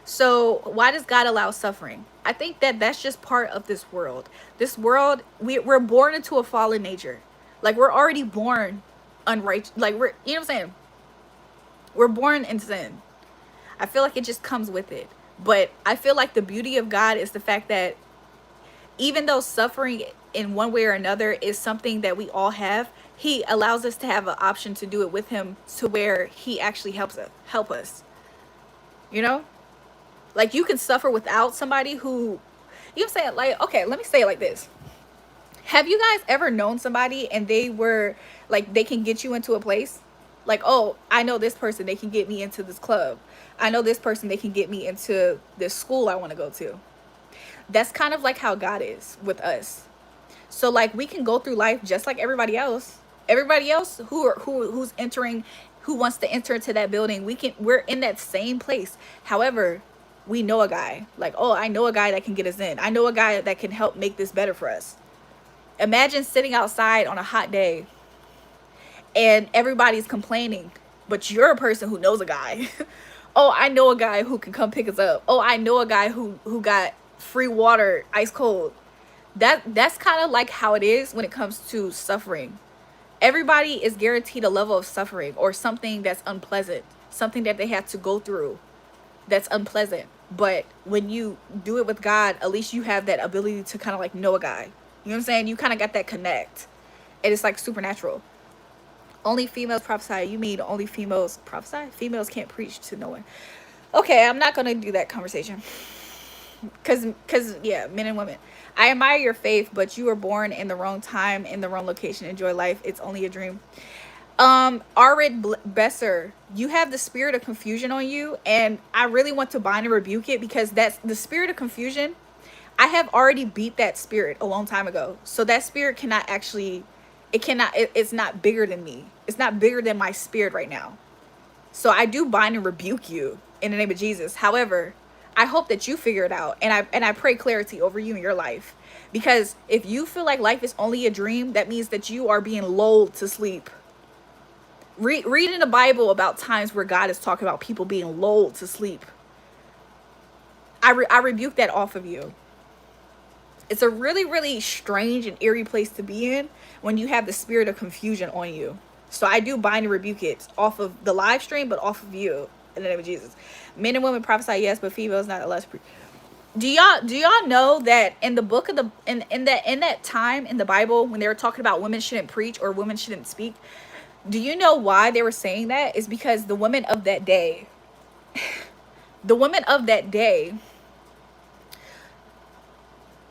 So why does God allow suffering? I think that that's just part of this world. This world, we're born into a fallen nature. Like, we're already born unrighteous. Like, we're, you know what I'm saying? We're born in sin. I feel like it just comes with it. But I feel like the beauty of God is the fact that even though suffering in one way or another is something that we all have, he allows us to have an option to do it with him, to where he actually help us. You know? Like, you can suffer without somebody who, you know what I'm saying? Like, okay, let me say it like this. Have you guys ever known somebody and they were like, they can get you into a place? Like, oh, I know this person, they can get me into this club. I know this person, they can get me into this school I want to go to. That's kind of like how God is with us. So like, we can go through life just like everybody else. Everybody else who's entering, who wants to enter into that building, we're in that same place. However, we know a guy. Like, oh, I know a guy that can get us in. I know a guy that can help make this better for us. Imagine sitting outside on a hot day and everybody's complaining, but you're a person who knows a guy. Oh, I know a guy who can come pick us up. Oh, I know a guy who got free water, ice cold. That's kind of like how it is when it comes to suffering. Everybody is guaranteed a level of suffering or something that's unpleasant, something that they have to go through that's unpleasant. But when you do it with God, at least you have that ability to kind of like know a guy. You know what I'm saying? You kind of got that connect. And it's like supernatural. Only females prophesy. You mean only females prophesy? Females can't preach to no one. Okay, I'm not going to do that conversation. Cause yeah, men and women. I admire your faith, but you were born in the wrong time, in the wrong location. Enjoy life. It's only a dream. Arid Besser, you have the spirit of confusion on you, and I really want to bind and rebuke it, because that's the spirit of confusion. I have already beat that spirit a long time ago. So that spirit cannot actually, it's not bigger than me. It's not bigger than my spirit right now. So I do bind and rebuke you in the name of Jesus. However, I hope that you figure it out, and I pray clarity over you in your life. Because if you feel like life is only a dream, that means that you are being lulled to sleep. Read in the Bible about times where God is talking about people being lulled to sleep. I rebuke that off of you. It's a really, really strange and eerie place to be in when you have the spirit of confusion on you. So I do bind and rebuke it off of the live stream, but off of you in the name of Jesus. Men and women prophesy, yes, but females not, unless do y'all know that in the book of the in that time in the Bible, when they were talking about women shouldn't preach or women shouldn't speak, do you know why they were saying that? Is because the women of that day, the women of that day,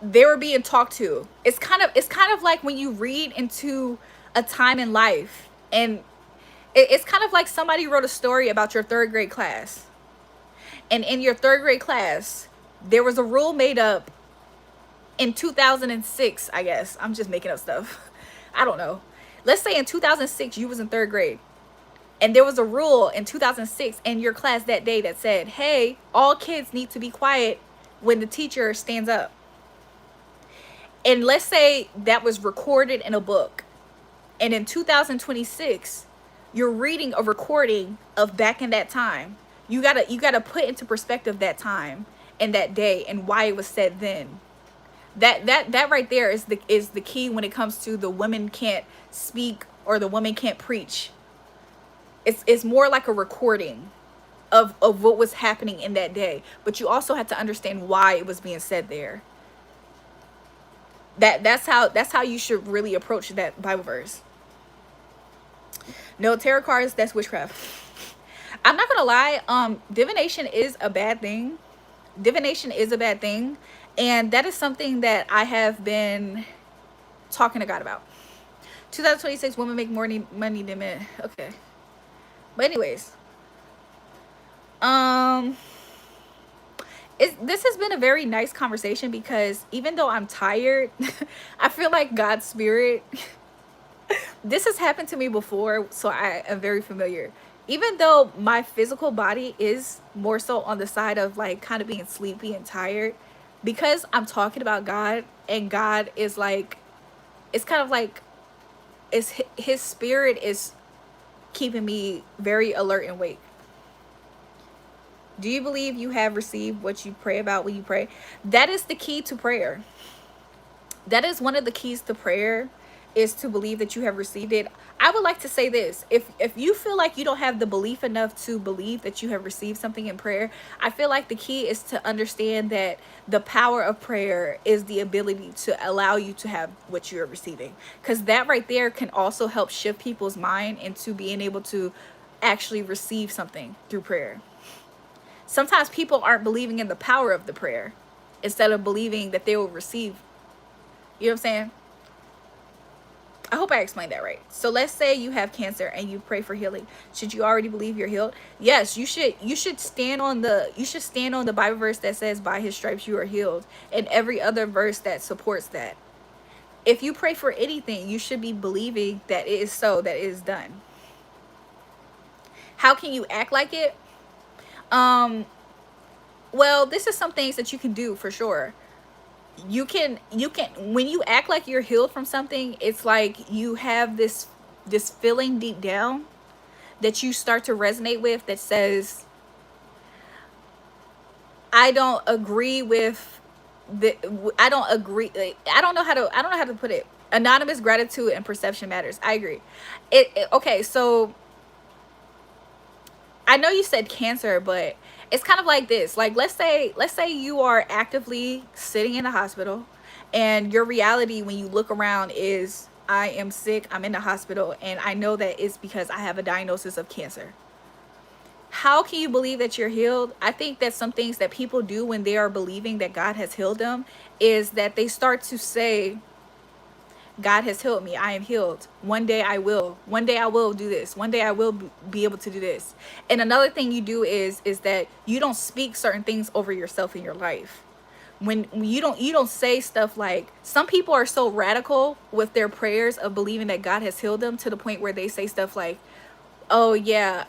they were being talked to. It's kind of like when you read into a time in life, and it's kind of like somebody wrote a story about your third grade class. And in your third grade class, there was a rule made up in 2006, I guess. I'm just making up stuff. I don't know. Let's say in 2006, you was in third grade. And there was a rule in 2006 in your class that day that said, hey, all kids need to be quiet when the teacher stands up. And let's say that was recorded in a book. And in 2026, you're reading a recording of back in that time. You gotta put into perspective that time and that day and why it was said then. That right there is the key when it comes to the women can't speak or the women can't preach. It's more like a recording of what was happening in that day, but you also have to understand why it was being said there. That's how you should really approach that Bible verse. No, tarot cards, that's witchcraft. I'm not gonna lie, divination is a bad thing. Divination is a bad thing, and that is something that I have been talking to God about. 2026, women make more money than men. Okay, but anyways, this has been a very nice conversation, because even though I'm tired, I feel like God's spirit. This has happened to me before, so I am very familiar. Even though my physical body is more so on the side of like kind of being sleepy and tired, because I'm talking about God, and God is like, it's kind of like, his spirit is keeping me very alert and awake. Do you believe you have received what you pray about when you pray? That is the key to prayer. That is one of the keys to prayer, is to believe that you have received it. I would like to say this: if you feel like you don't have the belief enough to believe that you have received something in prayer, I feel like the key is to understand that the power of prayer is the ability to allow you to have what you are receiving, because that right there can also help shift people's mind into being able to actually receive something through prayer. Sometimes people aren't believing in the power of the prayer instead of believing that they will receive. You know what I'm saying? I hope I explained that right. So let's say you have cancer and you pray for healing. Should you already believe you're healed? Yes, you should. You should stand on the Bible verse that says by his stripes you are healed, and every other verse that supports that. If you pray for anything, you should be believing that it is so, that it is done. How can you act like it? Well, this is some things that you can do for sure. You can when you act like you're healed from something, it's like you have this feeling deep down that you start to resonate with, that says, I don't agree with the I don't agree, like, I don't know how to put it. Anonymous gratitude and perception matters. I agree. Okay, so I know you said cancer, but it's kind of like this. Like, let's say you are actively sitting in the hospital, and your reality when you look around is, I am sick, I'm in the hospital, and I know that it's because I have a diagnosis of cancer. How can you believe that you're healed? I think that some things that people do when they are believing that God has healed them is that they start to say, God has healed me. I am healed. One day I will. One day I will do this. One day I will be able to do this. And another thing you do is that you don't speak certain things over yourself in your life. When you don't say stuff like, some people are so radical with their prayers of believing that God has healed them, to the point where they say stuff like, oh yeah,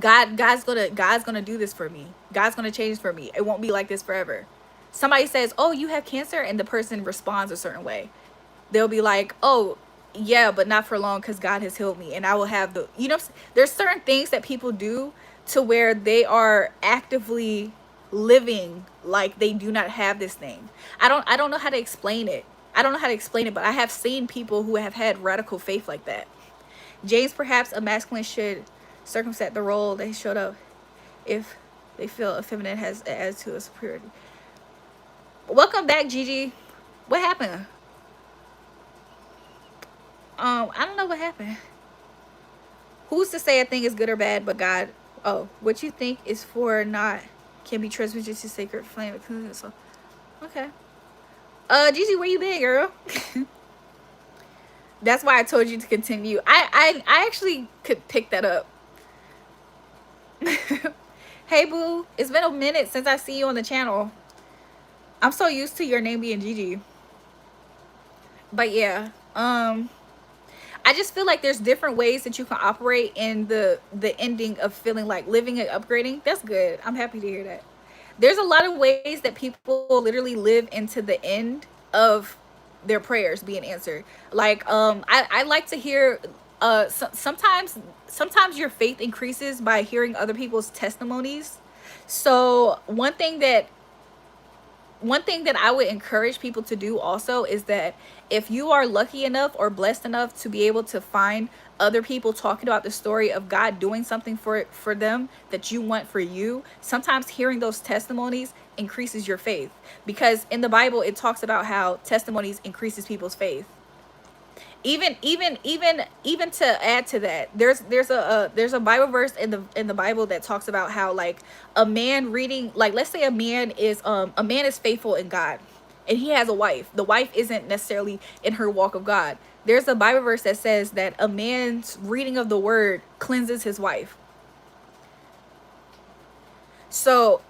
God's gonna do this for me. God's gonna change for me. It won't be like this forever. Somebody says, oh, you have cancer, and the person responds a certain way. They'll be like, oh yeah, but not for long, because God has healed me, and I will have the, you know, there's certain things that people do to where they are actively living like they do not have this thing. I don't know how to explain it. But I have seen people who have had radical faith like that. James, perhaps a masculine should circumvent the role they showed up if they feel a feminine has an attitude of superiority. Welcome back, Gigi. What happened? I don't know what happened. Who's to say a thing is good or bad but God? Oh, what you think is for not can be transmitted to sacred flame. So, okay. Gigi, where you been, girl? That's why I told you to continue. I actually could pick that up. Hey, boo. It's been a minute since I see you on the channel. I'm so used to your name being Gigi. But yeah, I just feel like there's different ways that you can operate in the ending of feeling like living and upgrading. That's good. I'm happy to hear that. There's a lot of ways that people literally live into the end of their prayers being answered. Like, I like to hear, sometimes your faith increases by hearing other people's testimonies. So one thing that I would encourage people to do also is that if you are lucky enough or blessed enough to be able to find other people talking about the story of God doing something for them that you want for you, sometimes hearing those testimonies increases your faith, because in the Bible it talks about how testimonies increases people's faith. Even to add to that, there's a Bible verse in the Bible that talks about how, like, a man reading, like, let's say a man is faithful in God, and he has a wife. The wife isn't necessarily in her walk of God. There's a Bible verse that says that a man's reading of the word cleanses his wife. So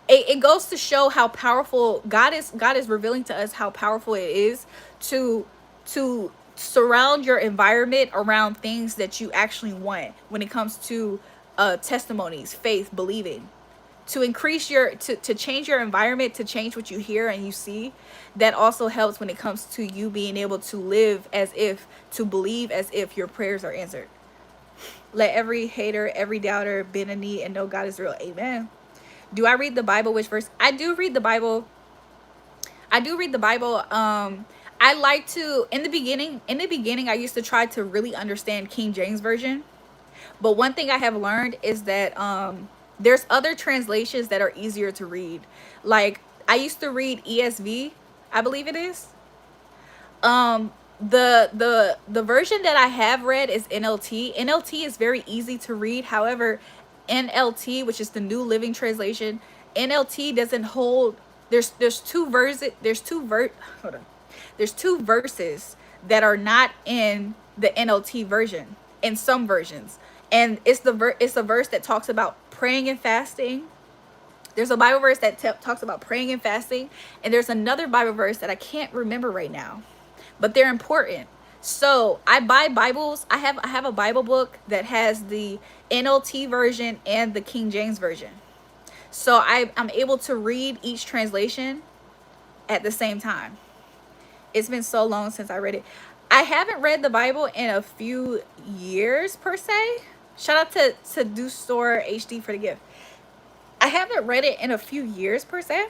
it goes to show how powerful God is revealing to us how powerful it is to surround your environment around things that you actually want when it comes to testimonies, faith, believing. To increase to change your environment, to change what you hear and you see. That also helps when it comes to you being able to live as if, to believe as if your prayers are answered. Let every hater, every doubter bend a knee and know God is real. Amen. Do I read the Bible? Which verse? I do read the Bible. I do read the Bible. I like to, in the beginning, I used to try to really understand King James Version. But one thing I have learned is that there's other translations that are easier to read. Like, I used to read ESV, I believe it is. The version that I have read is NLT. NLT is very easy to read. However, NLT, which is the New Living Translation, NLT doesn't hold. There's two verses. Hold on. There's two verses that are not in the NLT version in some versions, and it's the verse that talks about praying and fasting. There's a Bible verse that talks about praying and fasting, and there's another Bible verse that I can't remember right now, but they're important. So I buy Bibles. I have a Bible book that has the NLT version and the King James version. So I'm able to read each translation at the same time. It's been so long since I read it. I haven't read the Bible in a few years per se. Shout out to Do Store HD for the gift. I haven't read it in a few years per se.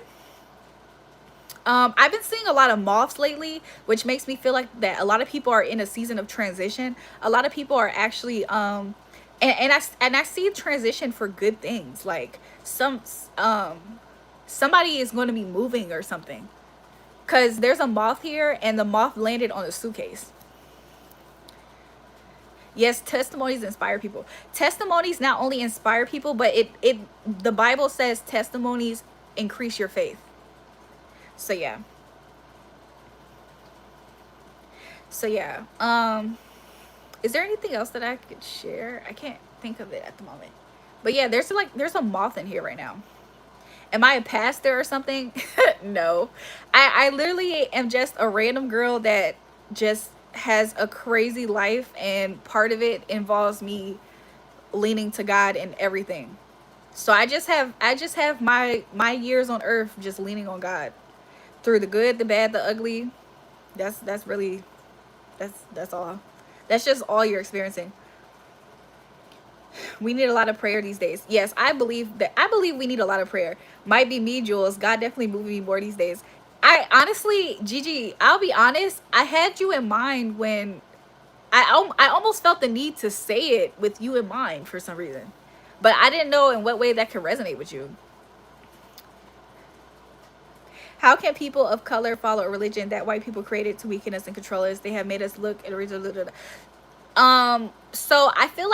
I've been seeing a lot of moths lately, which makes me feel like that a lot of people are in a season of transition. A lot of people are actually and I see transition for good things. Like somebody is going to be moving or something, because there's a moth here and the moth landed on a suitcase. Yes, testimonies inspire people. Testimonies not only inspire people, but the Bible says testimonies increase your faith. So yeah. Is there anything else that I could share? I can't think of it at the moment. But yeah, there's a moth in here right now. Am I a pastor or something? No. I literally am just a random girl that just has a crazy life, and part of it involves me leaning to God in everything. So I just have my years on earth just leaning on God through the good, the bad, the ugly. That's all. That's just all you're experiencing. We need a lot of prayer these days. Yes, I believe we need a lot of prayer. Might be me, Jules. God definitely moving me more these days. I honestly, Gigi, I'll be honest, I had you in mind when I almost felt the need to say it with you in mind for some reason. But I didn't know in what way that could resonate with you. How can people of color follow a religion that white people created to weaken us and control us? They have made us look at original. So I feel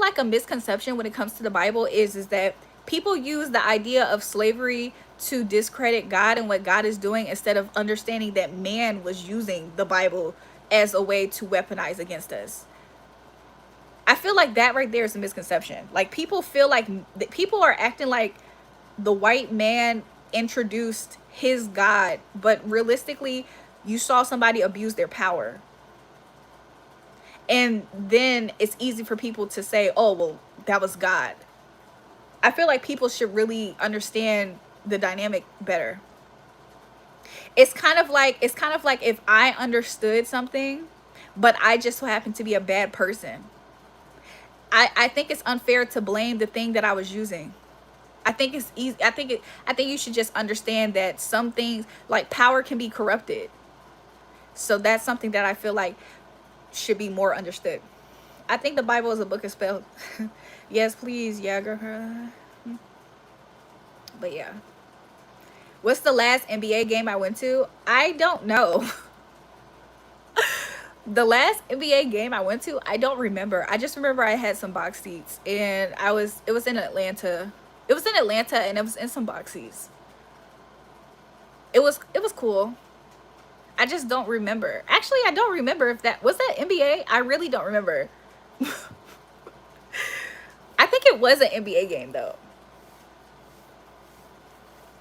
like a misconception when it comes to the Bible is that people use the idea of slavery to discredit God and what God is doing, instead of understanding that man was using the Bible as a way to weaponize against us. I feel like that right there is a misconception. Like, people feel like people are acting like the white man introduced his God, but realistically, you saw somebody abuse their power. And then it's easy for people to say, oh, well, that was God. I feel like people should really understand the dynamic better. It's kind of like if I understood something, but I just so happened to be a bad person. I think it's unfair to blame the thing that I was using. I think it's easy. I think you should just understand that some things, like power, can be corrupted. So that's something that I feel like should be more understood. I think the Bible is a book of spells. Yes, please. Yeah, girl. But yeah. What's the last NBA game I went to? I don't know. The last NBA game I went to, I don't remember. I just remember I had some box seats, and it was in Atlanta. It was in Atlanta, and it was in some box seats. It was cool. I just don't remember. Actually, I don't remember if that was NBA. I really don't remember. I think it was an NBA game though.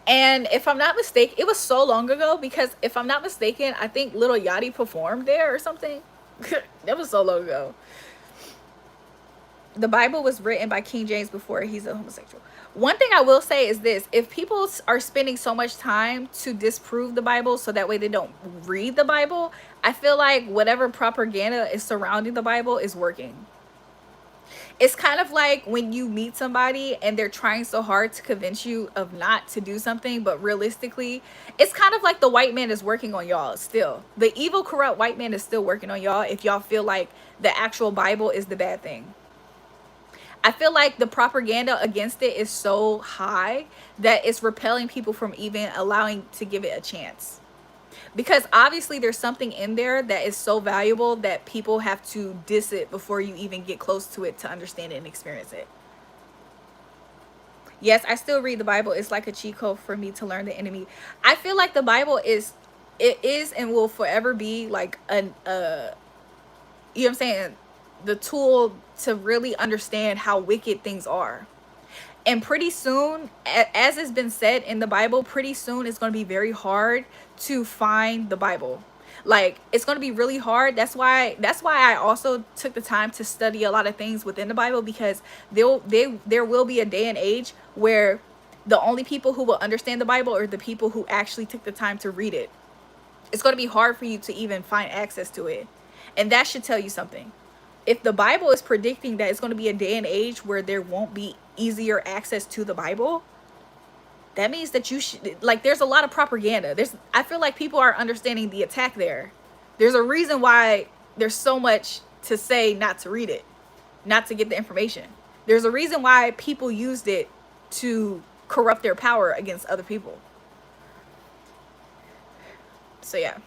And if I'm not mistaken, it was so long ago, because if I'm not mistaken, I think Lil Yachty performed there or something. That was so long ago. The Bible was written by King James before he's a homosexual. One thing I will say is this: if people are spending so much time to disprove the Bible so that way they don't read the Bible, I feel like whatever propaganda is surrounding the Bible is working. It's kind of like when you meet somebody and they're trying so hard to convince you of not to do something, but realistically, it's kind of like the white man is working on y'all still. The evil, corrupt white man is still working on y'all if y'all feel like the actual Bible is the bad thing. I feel like the propaganda against it is so high that it's repelling people from even allowing to give it a chance. Because obviously there's something in there that is so valuable that people have to diss it before you even get close to it to understand it and experience it. Yes, I still read the Bible. It's like a cheat code for me to learn the enemy. I feel like the Bible is, it is and will forever be like an you know what I'm saying, the tool to really understand how wicked things are. And pretty soon, as it's been said in the Bible, pretty soon it's going to be very hard to find the Bible. Like, it's going to be really hard. That's why I also took the time to study a lot of things within the Bible, because there will be a day and age where the only people who will understand the Bible are the people who actually took the time to read it. It's going to be hard for you to even find access to it. And that should tell you something. If the Bible is predicting that it's going to be a day and age where there won't be easier access to the Bible, that means that you should, like, there's a lot of propaganda. I feel like people are understanding the attack there. There's a reason why there's so much to say not to read it, not to get the information. There's a reason why people used it to corrupt their power against other people. So yeah.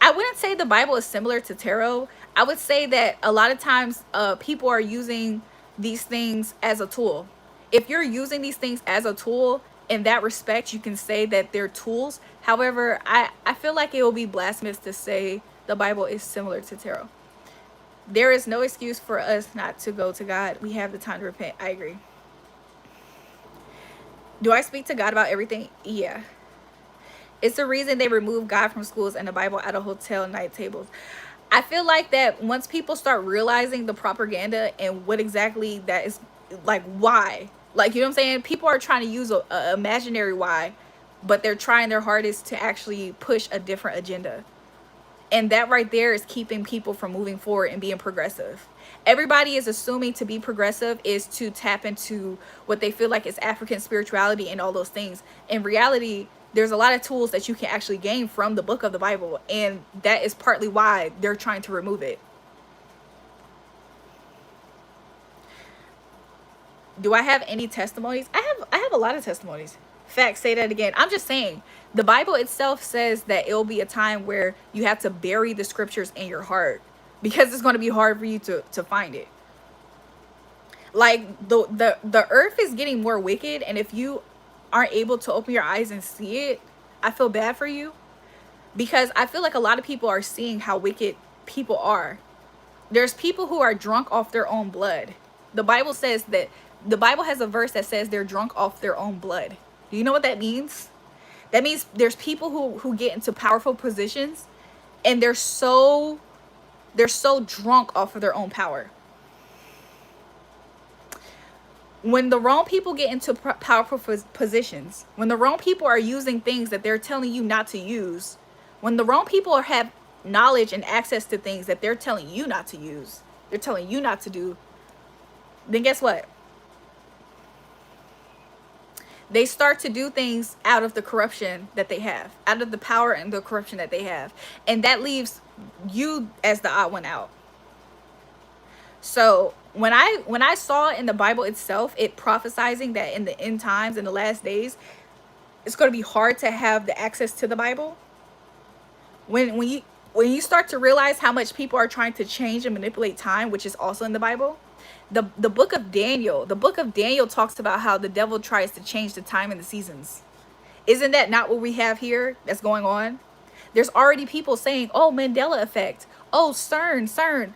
I wouldn't say the Bible is similar to tarot. I would say that a lot of times people are using these things as a tool. If you're using these things as a tool, in that respect, you can say that they're tools. However, I feel like it will be blasphemous to say the Bible is similar to tarot. There is no excuse for us not to go to God. We have the time to repent. I agree. Do I speak to God about everything? Yeah. It's the reason they remove God from schools and the Bible out of hotel night tables. I feel like that once people start realizing the propaganda and what exactly that is, like, why, like, you know what I'm saying? People are trying to use a imaginary why, but they're trying their hardest to actually push a different agenda. And that right there is keeping people from moving forward and being progressive. Everybody is assuming to be progressive is to tap into what they feel like is African spirituality and all those things. In reality, there's a lot of tools that you can actually gain from the book of the Bible, and that is partly why they're trying to remove it. Do I have any testimonies? I have a lot of testimonies. Facts, say that again. I'm just saying, the Bible itself says that it'll be a time where you have to bury the scriptures in your heart, because it's going to be hard for you to find it. Like, the earth is getting more wicked, and if you aren't able to open your eyes and see it, I feel bad for you, because I feel like a lot of people are seeing how wicked people are. There's people who are drunk off their own blood. The Bible says that, the Bible has a verse that says they're drunk off their own blood. Do you know what that means? That means there's people who get into powerful positions and they're so drunk off of their own power. When the wrong people get into powerful positions, when the wrong people are using things that they're telling you not to use, when the wrong people have knowledge and access to things that they're telling you not to use, they're telling you not to do, then guess what? They start to do things out of the corruption that they have, out of the power and the corruption that they have. And that leaves you as the odd one out. So when I saw in the Bible itself, it prophesizing that in the end times, in the last days, it's going to be hard to have the access to the Bible. When you start to realize how much people are trying to change and manipulate time, which is also in the Bible, the book of Daniel talks about how the devil tries to change the time and the seasons. Isn't that not what we have here that's going on? There's already people saying, oh, Mandela effect, oh, CERN.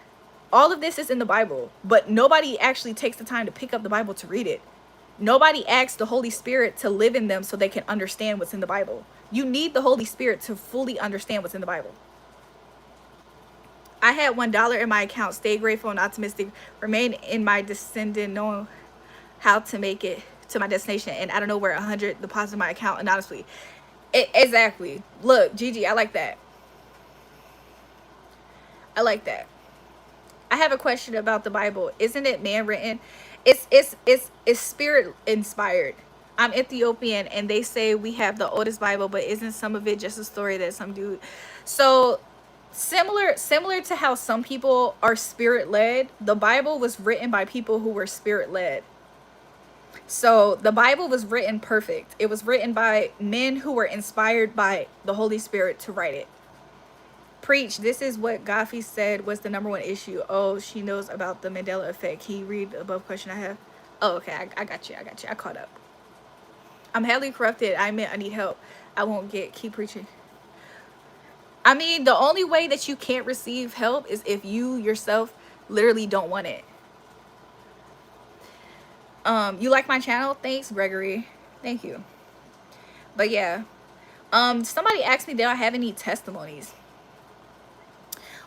All of this is in the Bible, but nobody actually takes the time to pick up the Bible to read it. Nobody asks the Holy Spirit to live in them so they can understand what's in the Bible. You need the Holy Spirit to fully understand what's in the Bible. I had $1 in my account. Stay grateful and optimistic. Remain in my descendant, knowing how to make it to my destination. And I don't know where 100 deposit my account anonymously. Exactly. Look, Gigi, I like that. I like that. I have a question about the Bible. Isn't it man written? It's spirit inspired. I'm Ethiopian and they say we have the oldest Bible, but isn't some of it just a story that some dude? So similar to how some people are spirit led, the Bible was written by people who were spirit led. So the Bible was written perfect. It was written by men who were inspired by the Holy Spirit to write it. Preach. This is what Gaffey said was the #1 issue. Oh, she knows about the Mandela effect. Can you read the above question I have? Oh, okay. I got you. I caught up. I'm heavily corrupted. I meant I need help. I won't keep preaching. I mean, the only way that you can't receive help is if you yourself literally don't want it. You like my channel? Thanks, Gregory. Thank you. But yeah. Somebody asked me, did I have any testimonies?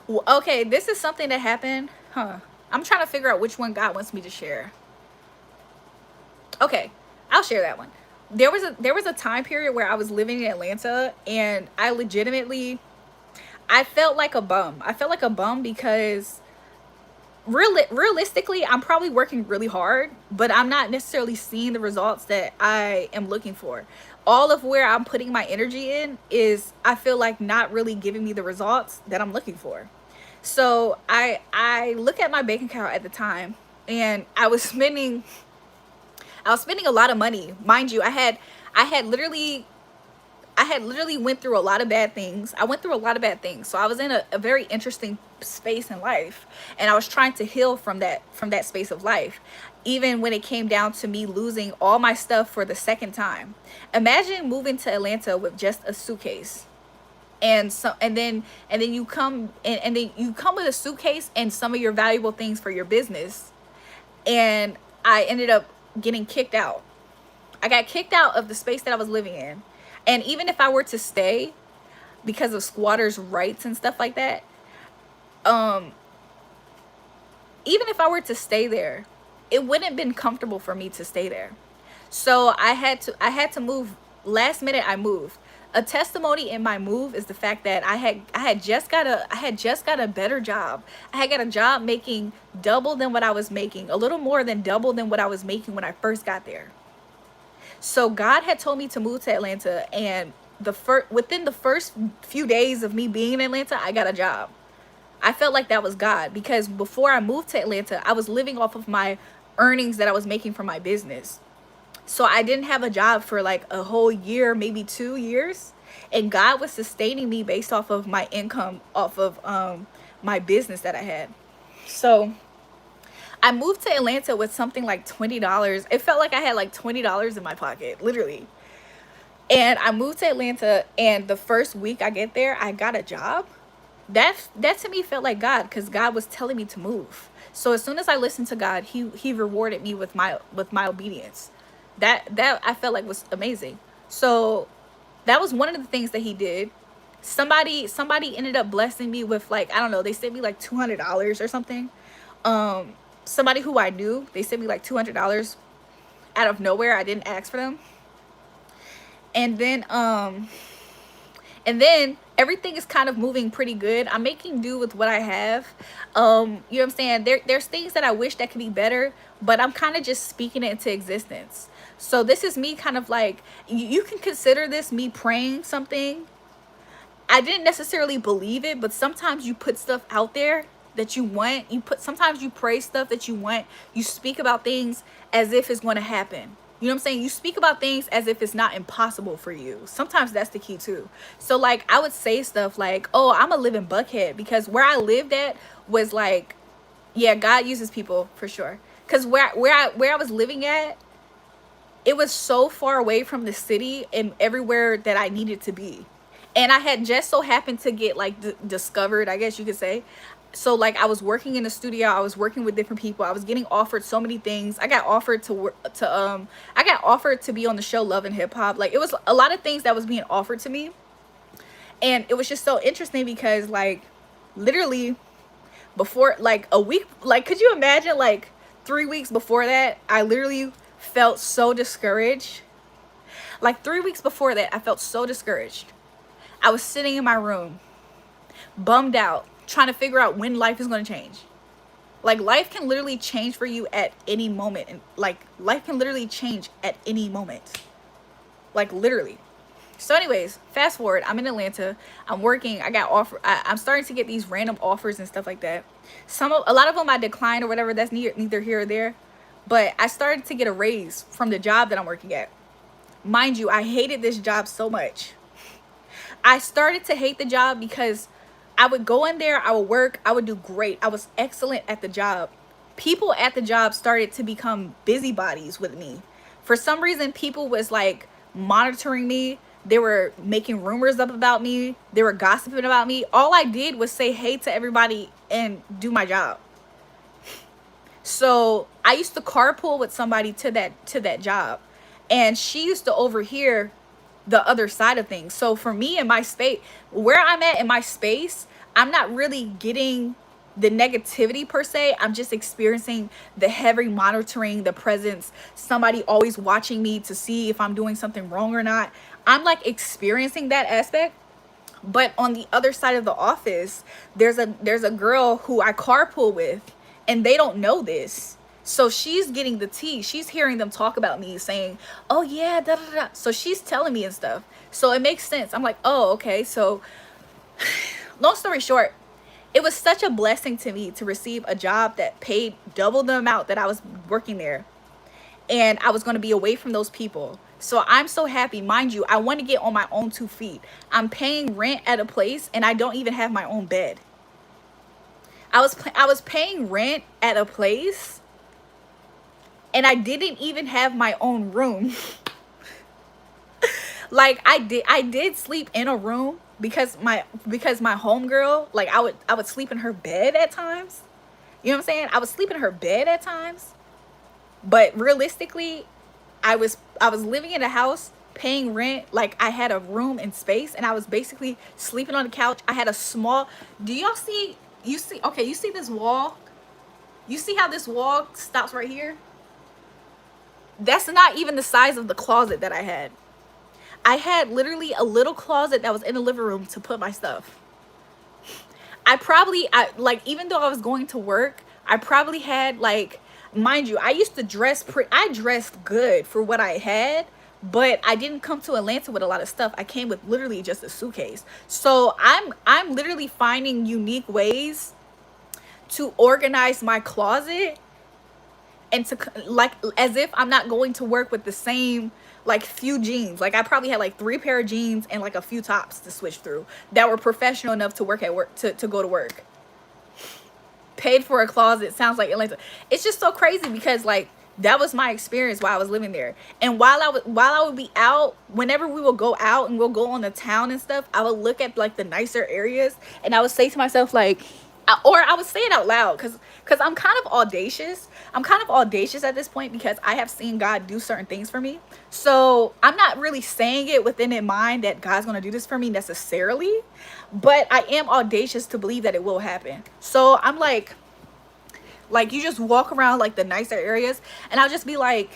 Okay, this is something that happened. I'm trying to figure out which one God wants me to share. Okay, I'll share that one. There was a time period where I was living in Atlanta and I felt like a bum. I felt like a bum because realistically, I'm probably working really hard, but I'm not necessarily seeing the results that I am looking for. All of where I'm putting my energy in is, I feel like, not really giving me the results that I'm looking for. So I look at my bank account at the time and I was spending a lot of money. Mind you, I had literally went through a lot of bad things. I went through a lot of bad things. So I was in a very interesting space in life. And I was trying to heal from that space of life. Even when it came down to me losing all my stuff for the second time. Imagine moving to Atlanta with just a suitcase. And then you come with a suitcase and some of your valuable things for your business. And I ended up getting kicked out. I got kicked out of the space that I was living in. And even if I were to stay because of squatters' rights and stuff like that, even if I were to stay there, it wouldn't have been comfortable for me to stay there. So I had to move. Last minute I moved. A testimony in my move is the fact that I had just got a better job. I had got a job making double than what I was making, a little more than double than what I was making when I first got there. So God had told me to move to Atlanta, and within the first few days of me being in Atlanta, I got a job. I felt like that was God, because before I moved to Atlanta, I was living off of my earnings that I was making from my business. So I didn't have a job for like a whole year, maybe 2 years. And God was sustaining me based off of my income, off of my business that I had. So I moved to Atlanta with something like $20. It felt like I had like $20 in my pocket, literally. And I moved to Atlanta, and the first week I get there, I got a job. That to me felt like God, because God was telling me to move. So as soon as I listened to God, he rewarded me with my obedience. That I felt like was amazing. So that was one of the things that he did. Somebody ended up blessing me with, like, I don't know, they sent me like $200 or something. Somebody who I knew, they sent me like $200 out of nowhere. I didn't ask for them. And then everything is kind of moving pretty good. I'm making do with what I have. You know what I'm saying? There's things that I wish that could be better, but I'm kind of just speaking it into existence. So this is me kind of like, you can consider this me praying something. I didn't necessarily believe it, but sometimes you put stuff out there that you want. Sometimes you pray stuff that you want. You speak about things as if it's going to happen. You know what I'm saying? You speak about things as if it's not impossible for you. Sometimes that's the key too. So like, I would say stuff like, oh, I'm a living Buckhead, because where I lived at was like, yeah, God uses people for sure. Because where I was living at, it was so far away from the city and everywhere that I needed to be. And I had just so happened to get like discovered, I guess you could say. So like, I was working in the studio, I was working with different people, I was getting offered so many things. I got offered to be on the show Love and Hip Hop. Like, it was a lot of things that was being offered to me. And it was just so interesting because, like, literally before, like, a week, like, could you imagine, like 3 weeks before that, I literally felt so discouraged. Like 3 weeks before that, I felt so discouraged. I was sitting in my room, bummed out, trying to figure out when life is going to change. Like life can literally change for you at any moment, and like life can literally change at any moment, like literally. So anyways, fast forward, I'm in Atlanta, I'm working, I got I'm starting to get these random offers and stuff like that. A lot of them I declined or whatever, that's neither here or there. But I started to get a raise from the job that I'm working at. Mind you, I hated this job so much. I started to hate the job because I would go in there, I would work, I would do great, I was excellent at the job. People at the job started to become busybodies with me. For some reason, people was like monitoring me. They were making rumors up about me. They were gossiping about me. All I did was say hey to everybody and do my job. So I used to carpool with somebody to that job, and she used to overhear the other side of things. So for me in my space, where I'm at in my space, I'm not really getting the negativity per se. I'm just experiencing the heavy monitoring, the presence, somebody always watching me to see if I'm doing something wrong or not. I'm like experiencing that aspect. But on the other side of the office, there's a girl who I carpool with, and they don't know this. So she's getting the tea. She's hearing them talk about me, saying, oh yeah, da da da. So she's telling me and stuff. So it makes sense. I'm like, oh, okay. So long story short, it was such a blessing to me to receive a job that paid double the amount that I was working there. And I was going to be away from those people. So I'm so happy. Mind you, I want to get on my own 2 feet. I'm paying rent at a place and I don't even have my own bed. I was paying rent at a place and I didn't even have my own room. Like I did sleep in a room because my homegirl, like I would sleep in her bed at times. You know what I'm saying? I would sleep in her bed at times. But realistically, I was living in a house, paying rent, like I had a room and space, and I was basically sleeping on the couch. I had a small, do y'all see, okay, you see this wall? You see how this wall stops right here? That's not even the size of the closet that I had. I had literally a little closet that was in the living room to put my stuff. Like, even though I was going to work, I probably had like, mind you, I used to dress I dressed good for what I had, but I didn't come to Atlanta with a lot of stuff. I came with literally just a suitcase. So I'm literally finding unique ways to organize my closet, and to, like, as if I'm not going to work with the same like few jeans. Like I probably had like 3 pair of jeans and like a few tops to switch through that were professional enough to work at work, to go to work. Paid for a closet sounds like Atlanta. It's just so crazy because like that was my experience while I was living there. And while I would be out, whenever we would go out and we'll go on the town and stuff, I would look at like the nicer areas and I would say to myself like, or I would say it out loud because I'm kind of audacious. I'm kind of audacious at this point because I have seen God do certain things for me. So I'm not really saying it within in mind that God's going to do this for me necessarily, but I am audacious to believe that it will happen. So I'm like you just walk around like the nicer areas and I'll just be like,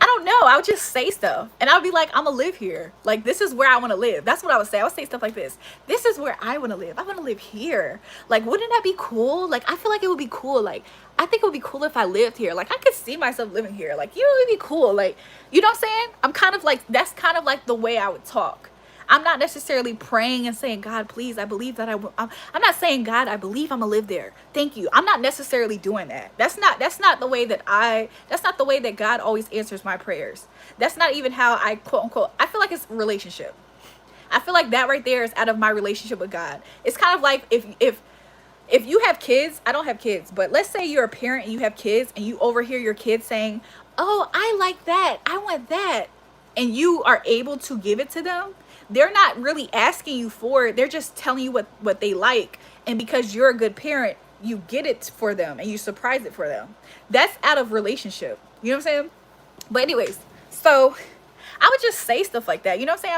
I don't know. I would just say stuff and I would be like, I'm gonna live here. Like, this is where I want to live. That's what I would say. I would say stuff like this. This is where I want to live. I want to live here. Like, wouldn't that be cool? Like, I feel like it would be cool. Like, I think it would be cool if I lived here. Like, I could see myself living here. Like, you know, it'd be cool. Like, you know what I'm saying? I'm kind of like, that's kind of like the way I would talk. I'm not necessarily praying and saying, God, please, I believe that I'm not saying, God, I believe I'm gonna live there. Thank you. I'm not necessarily doing that. That's not the way that God always answers my prayers. That's not even how I quote unquote, I feel like it's relationship. I feel like that right there is out of my relationship with God. It's kind of like if you have kids, I don't have kids, but let's say you're a parent and you have kids and you overhear your kids saying, oh, I like that, I want that, and you are able to give it to them. They're not really asking you for it. They're just telling you what they like. And because you're a good parent, you get it for them and you surprise it for them. That's out of relationship. You know what I'm saying? But anyways, so I would just say stuff like that. You know what I'm saying?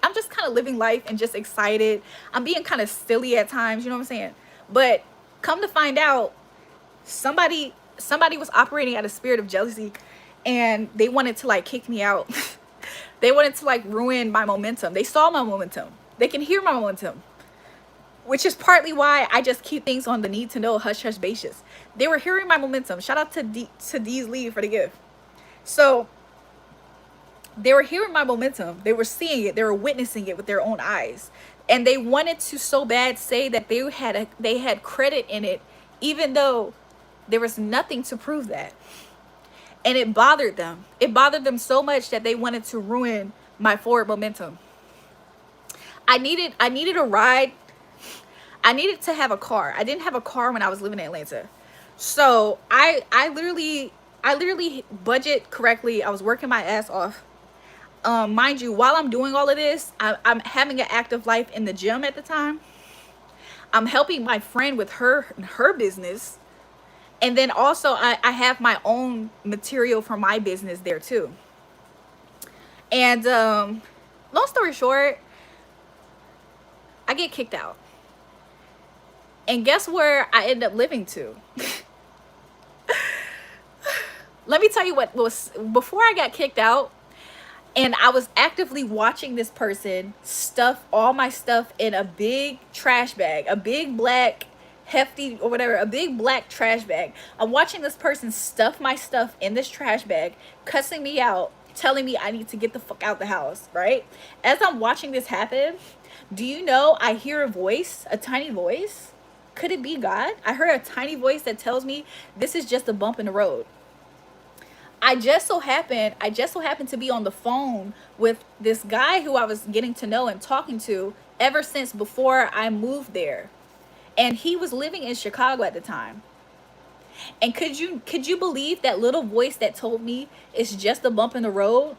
I'm just kind of living life and just excited. I'm being kind of silly at times. You know what I'm saying? But come to find out, somebody was operating out of spirit of jealousy and they wanted to like kick me out. They wanted to like ruin my momentum. They saw my momentum. They can hear my momentum. which is partly why I just keep things on the need to know hush hush basis. They were hearing my momentum. Shout out to D's Lee for the gift. So they were hearing my momentum. They were seeing it. They were witnessing it with their own eyes, and they wanted to so bad say that they had credit in it, even though there was nothing to prove that. And it bothered them. It bothered them so much that they wanted to ruin my forward momentum. I needed a ride. I needed to have a car. I didn't have a car when I was living in Atlanta. So I literally budget correctly. I was working my ass off. Mind you, while I'm doing all of this, I'm having an active life in the gym at the time. I'm helping my friend with her business. And then also I have my own material for my business there too. And long story short, I get kicked out. And guess where I end up living to? Let me tell you what was before I got kicked out, and I was actively watching this person stuff all my stuff in a big trash bag, a big black hefty or whatever, a big black trash bag. I'm watching this person stuff my stuff in this trash bag, cussing me out, telling me I need to get the fuck out the house, right? As I'm watching this happen, do you know I hear a voice, a tiny voice? Could it be God? I heard a tiny voice that tells me this is just a bump in the road. I just so happened to be on the phone with this guy who I was getting to know and talking to ever since before I moved there. And he was living in Chicago at the time. And could you believe that little voice that told me it's just a bump in the road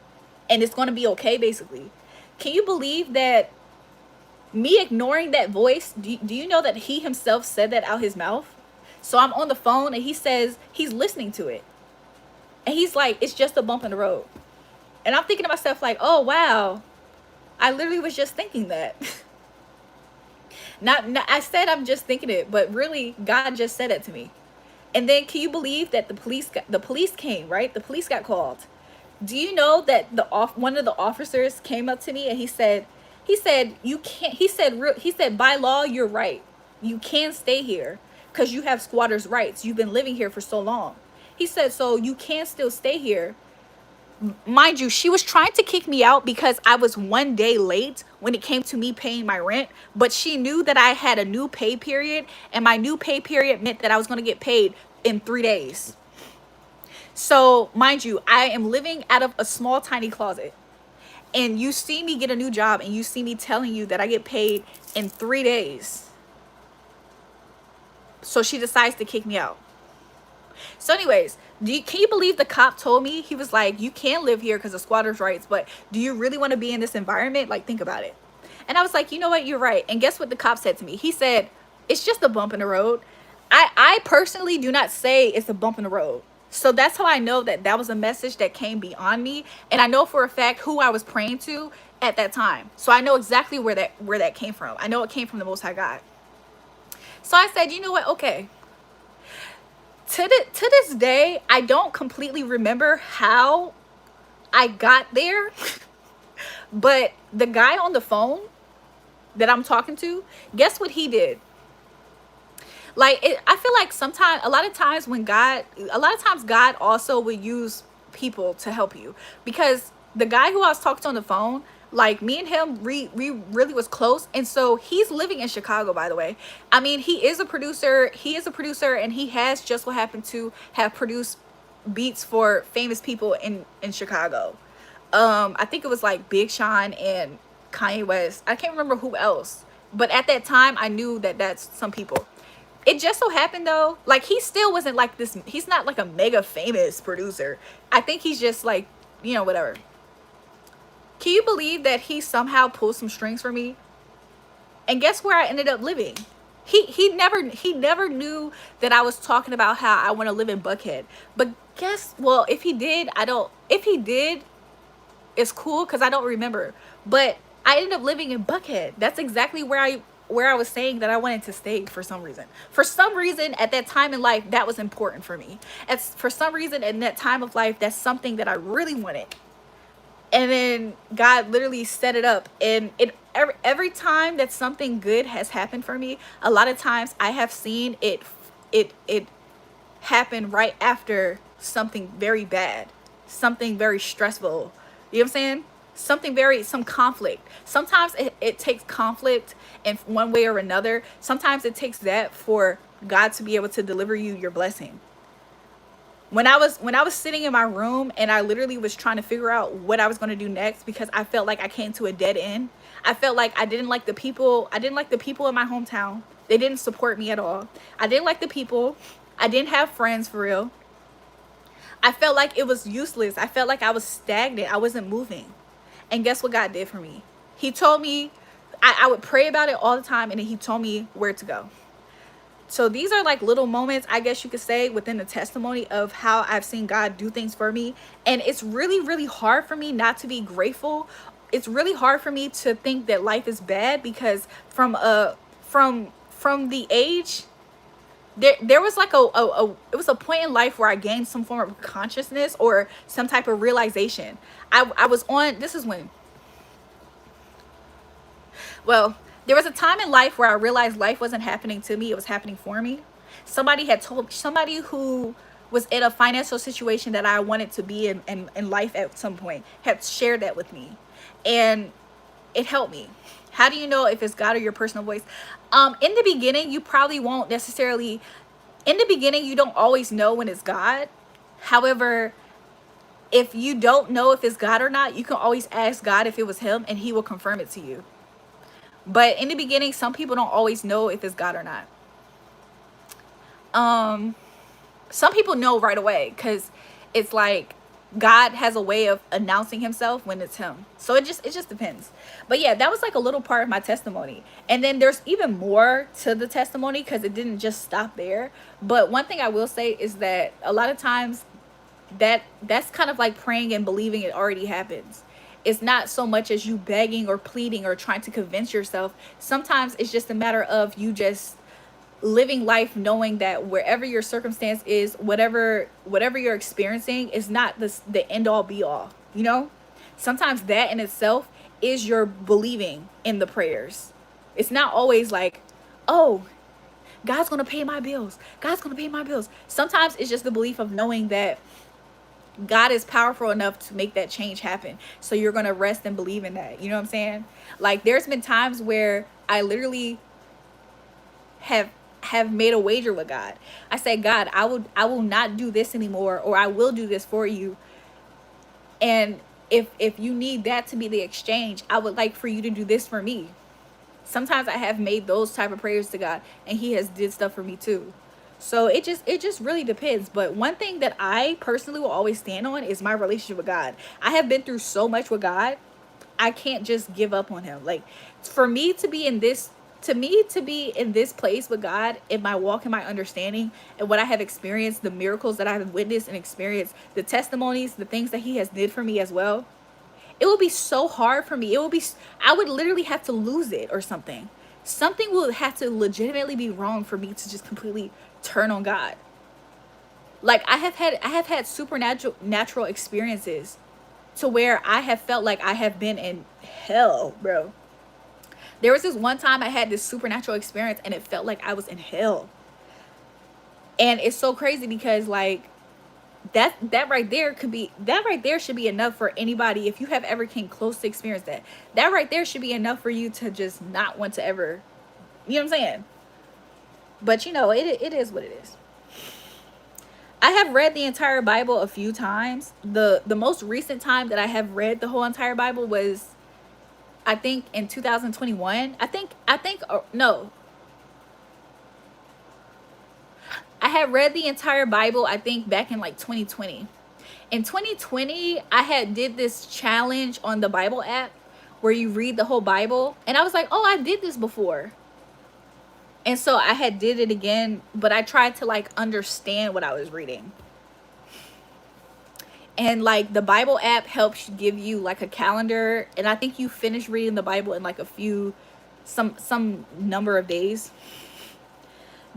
and it's going to be okay, basically? Can you believe that me ignoring that voice? Do you know that he himself said that out his mouth? So I'm on the phone and he says he's listening to it. And he's like, it's just a bump in the road. And I'm thinking to myself like, oh, wow. I literally was just thinking that. Not I said I'm just thinking it, but really God just said it to me. And then can you believe that the police came, right? The police got called. Do you know that one of the officers came up to me and he said you can't, he said by law you're right. You can't stay here because you have squatters' rights. You've been living here for so long. He said, so you can still stay here. Mind you, she was trying to kick me out because I was one day late when it came to me paying my rent. But she knew that I had a new pay period. And my new pay period meant that I was going to get paid in 3 days. So, mind you, I am living out of a small, tiny closet. And you see me get a new job and you see me telling you that I get paid in 3 days. So she decides to kick me out. So anyways, can you believe the cop told me? He was like, you can't live here because of squatters' rights, but do you really want to be in this environment? Like, think about it. And I was like, you know what? You're right. And guess what the cop said to me? He said, it's just a bump in the road. I personally do not say it's a bump in the road. So that's how I know that that was a message that came beyond me. And I know for a fact who I was praying to at that time. So I know exactly where that came from. I know it came from the Most High God. So I said, you know what? Okay. To this day, I don't completely remember how I got there. But the guy on the phone that I'm talking to, guess what he did? Like, I feel like a lot of times God also will use people to help you. Because the guy who I was talking to on the phone, like, me and him, we really was close. And so he's living in Chicago, by the way. I mean, he is a producer, and he has just so happened to have produced beats for famous people in Chicago. I think it was like Big Sean and Kanye West. I can't remember who else. But at that time, I knew that that's some people. It just so happened though, like, he still wasn't like this. He's not like a mega famous producer. I think he's just like, you know, whatever. Can you believe that he somehow pulled some strings for me? And guess where I ended up living? He never knew that I was talking about how I want to live in Buckhead. But well, if he did, it's cool because I don't remember. But I ended up living in Buckhead. That's exactly where I was saying that I wanted to stay for some reason. For some reason, at that time in life, that was important for me. For some reason, in that time of life, that's something that I really wanted. And then God literally set it up. And every time that something good has happened for me, a lot of times I have seen it happen right after something very bad, something very stressful. You know what I'm saying? Some conflict. Sometimes it takes conflict in one way or another. Sometimes it takes that for God to be able to deliver you your blessing. When I was sitting in my room and I literally was trying to figure out what I was going to do next, because I felt like I came to a dead end. I felt like I didn't like the people. I didn't like the people in my hometown. They didn't support me at all. I didn't like the people. I didn't have friends for real. I felt like it was useless. I felt like I was stagnant. I wasn't moving. And guess what God did for me? He told me, I would pray about it all the time, and then he told me where to go. So these are like little moments, I guess you could say, within the testimony of how I've seen God do things for me. And it's really, really hard for me not to be grateful. It's really hard for me to think that life is bad, because from the age, there was like it was a point in life where I gained some form of consciousness or some type of realization. I was on, this is when, well, there was a time in life where I realized life wasn't happening to me, it was happening for me. Somebody who was in a financial situation that I wanted to be in life at some point had shared that with me, and it helped me. How do you know if it's God or your personal voice? In the beginning, you probably won't necessarily, in the beginning, you don't always know when it's God. However, if you don't know if it's God or not, you can always ask God if it was him, and he will confirm it to you. But in the beginning, some people don't always know if it's God or not. Some people know right away, because it's like God has a way of announcing himself when it's him. So it just depends. But yeah, that was like a little part of my testimony. And then there's even more to the testimony, because it didn't just stop there. But one thing I will say is that a lot of times that's kind of like praying and believing it already happens. It's not so much as you begging or pleading or trying to convince yourself. Sometimes it's just a matter of you just living life knowing that wherever your circumstance is, whatever you're experiencing is not the end all be all, you know? Sometimes that in itself is your believing in the prayers. It's not always like, oh, God's gonna pay my bills, God's gonna pay my bills. Sometimes it's just the belief of knowing that God is powerful enough to make that change happen. So you're going to rest and believe in that. You know what I'm saying? Like, there's been times where I literally have made a wager with God. I said, God, I will not do this anymore, or I will do this for you. And if you need that to be the exchange, I would like for you to do this for me. Sometimes I have made those type of prayers to God, and he has did stuff for me too. So it just really depends. But one thing that I personally will always stand on is my relationship with God. I have been through so much with God. I can't just give up on him. Like, for me to be in this place with God, in my walk and my understanding and what I have experienced, the miracles that I have witnessed and experienced, the testimonies, the things that he has did for me as well, it will be so hard for me. I would literally have to lose it or something. Something will have to legitimately be wrong for me to just completely turn on God. Like, I have had supernatural experiences to where I have felt like I have been in hell, bro. There was this one time I had this supernatural experience, and it felt like I was in hell. And it's so crazy, because like that right there should be enough for anybody. If you have ever came close to experience that right there should be enough for you to just not want to ever, you know what I'm saying? But you know, it is what it is. I have read the entire Bible a few times. The most recent time that I have read the whole entire Bible was, I think, in 2021. No. I had read the entire Bible, I think, back in like 2020. In 2020, I had did this challenge on the Bible app where you read the whole Bible. And I was like, oh, I did this before. And so I had did it again, but I tried to like understand what I was reading. And like the Bible app helps give you like a calendar, and I think you finish reading the Bible in like some number of days.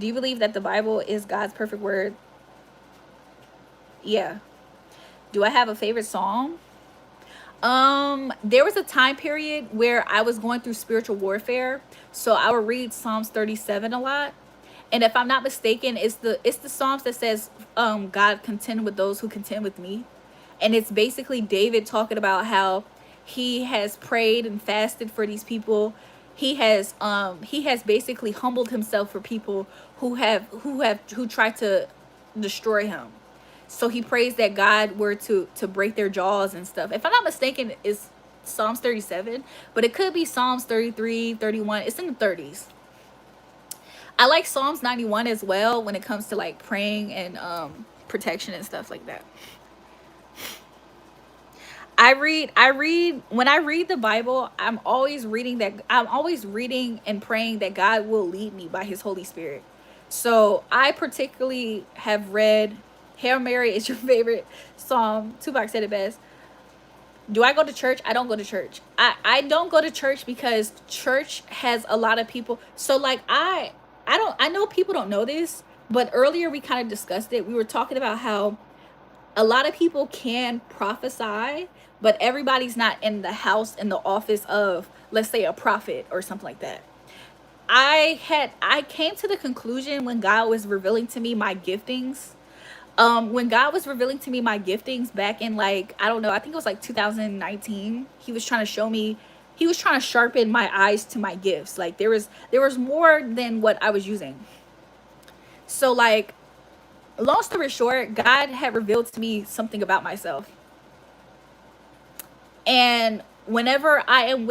Do you believe that the Bible is God's perfect word? Yeah. Do I have a favorite song? There was a time period where I was going through spiritual warfare, so I would read Psalms 37 a lot. And if I'm not mistaken, it's the Psalms that says, God contend with those who contend with me. And it's basically David talking about how he has prayed and fasted for these people. He has basically humbled himself for people who tried to destroy him. So he prays that God were to break their jaws and stuff. If I'm not mistaken, it's Psalms 37, but it could be Psalms 33, 31. It's in the 30s. I like Psalms 91 as well when it comes to like praying and protection and stuff like that. I read when I read the Bible, I'm always reading and praying that God will lead me by his Holy Spirit. So I particularly have read Hail Mary is your favorite psalm. Tupac said it best. Do I go to church? I don't go to church. I don't go to church because church has a lot of people. So like I know people don't know this, but earlier we kind of discussed it. We were talking about how a lot of people can prophesy, but everybody's not in the house, in the office of, let's say, a prophet or something like that. I came to the conclusion when God was revealing to me my giftings. When God was revealing to me my giftings back in, like, I don't know, I think it was like 2019, he was trying to show me, he was trying to sharpen my eyes to my gifts. Like there was more than what I was using. So like, long story short, God had revealed to me something about myself. And whenever I am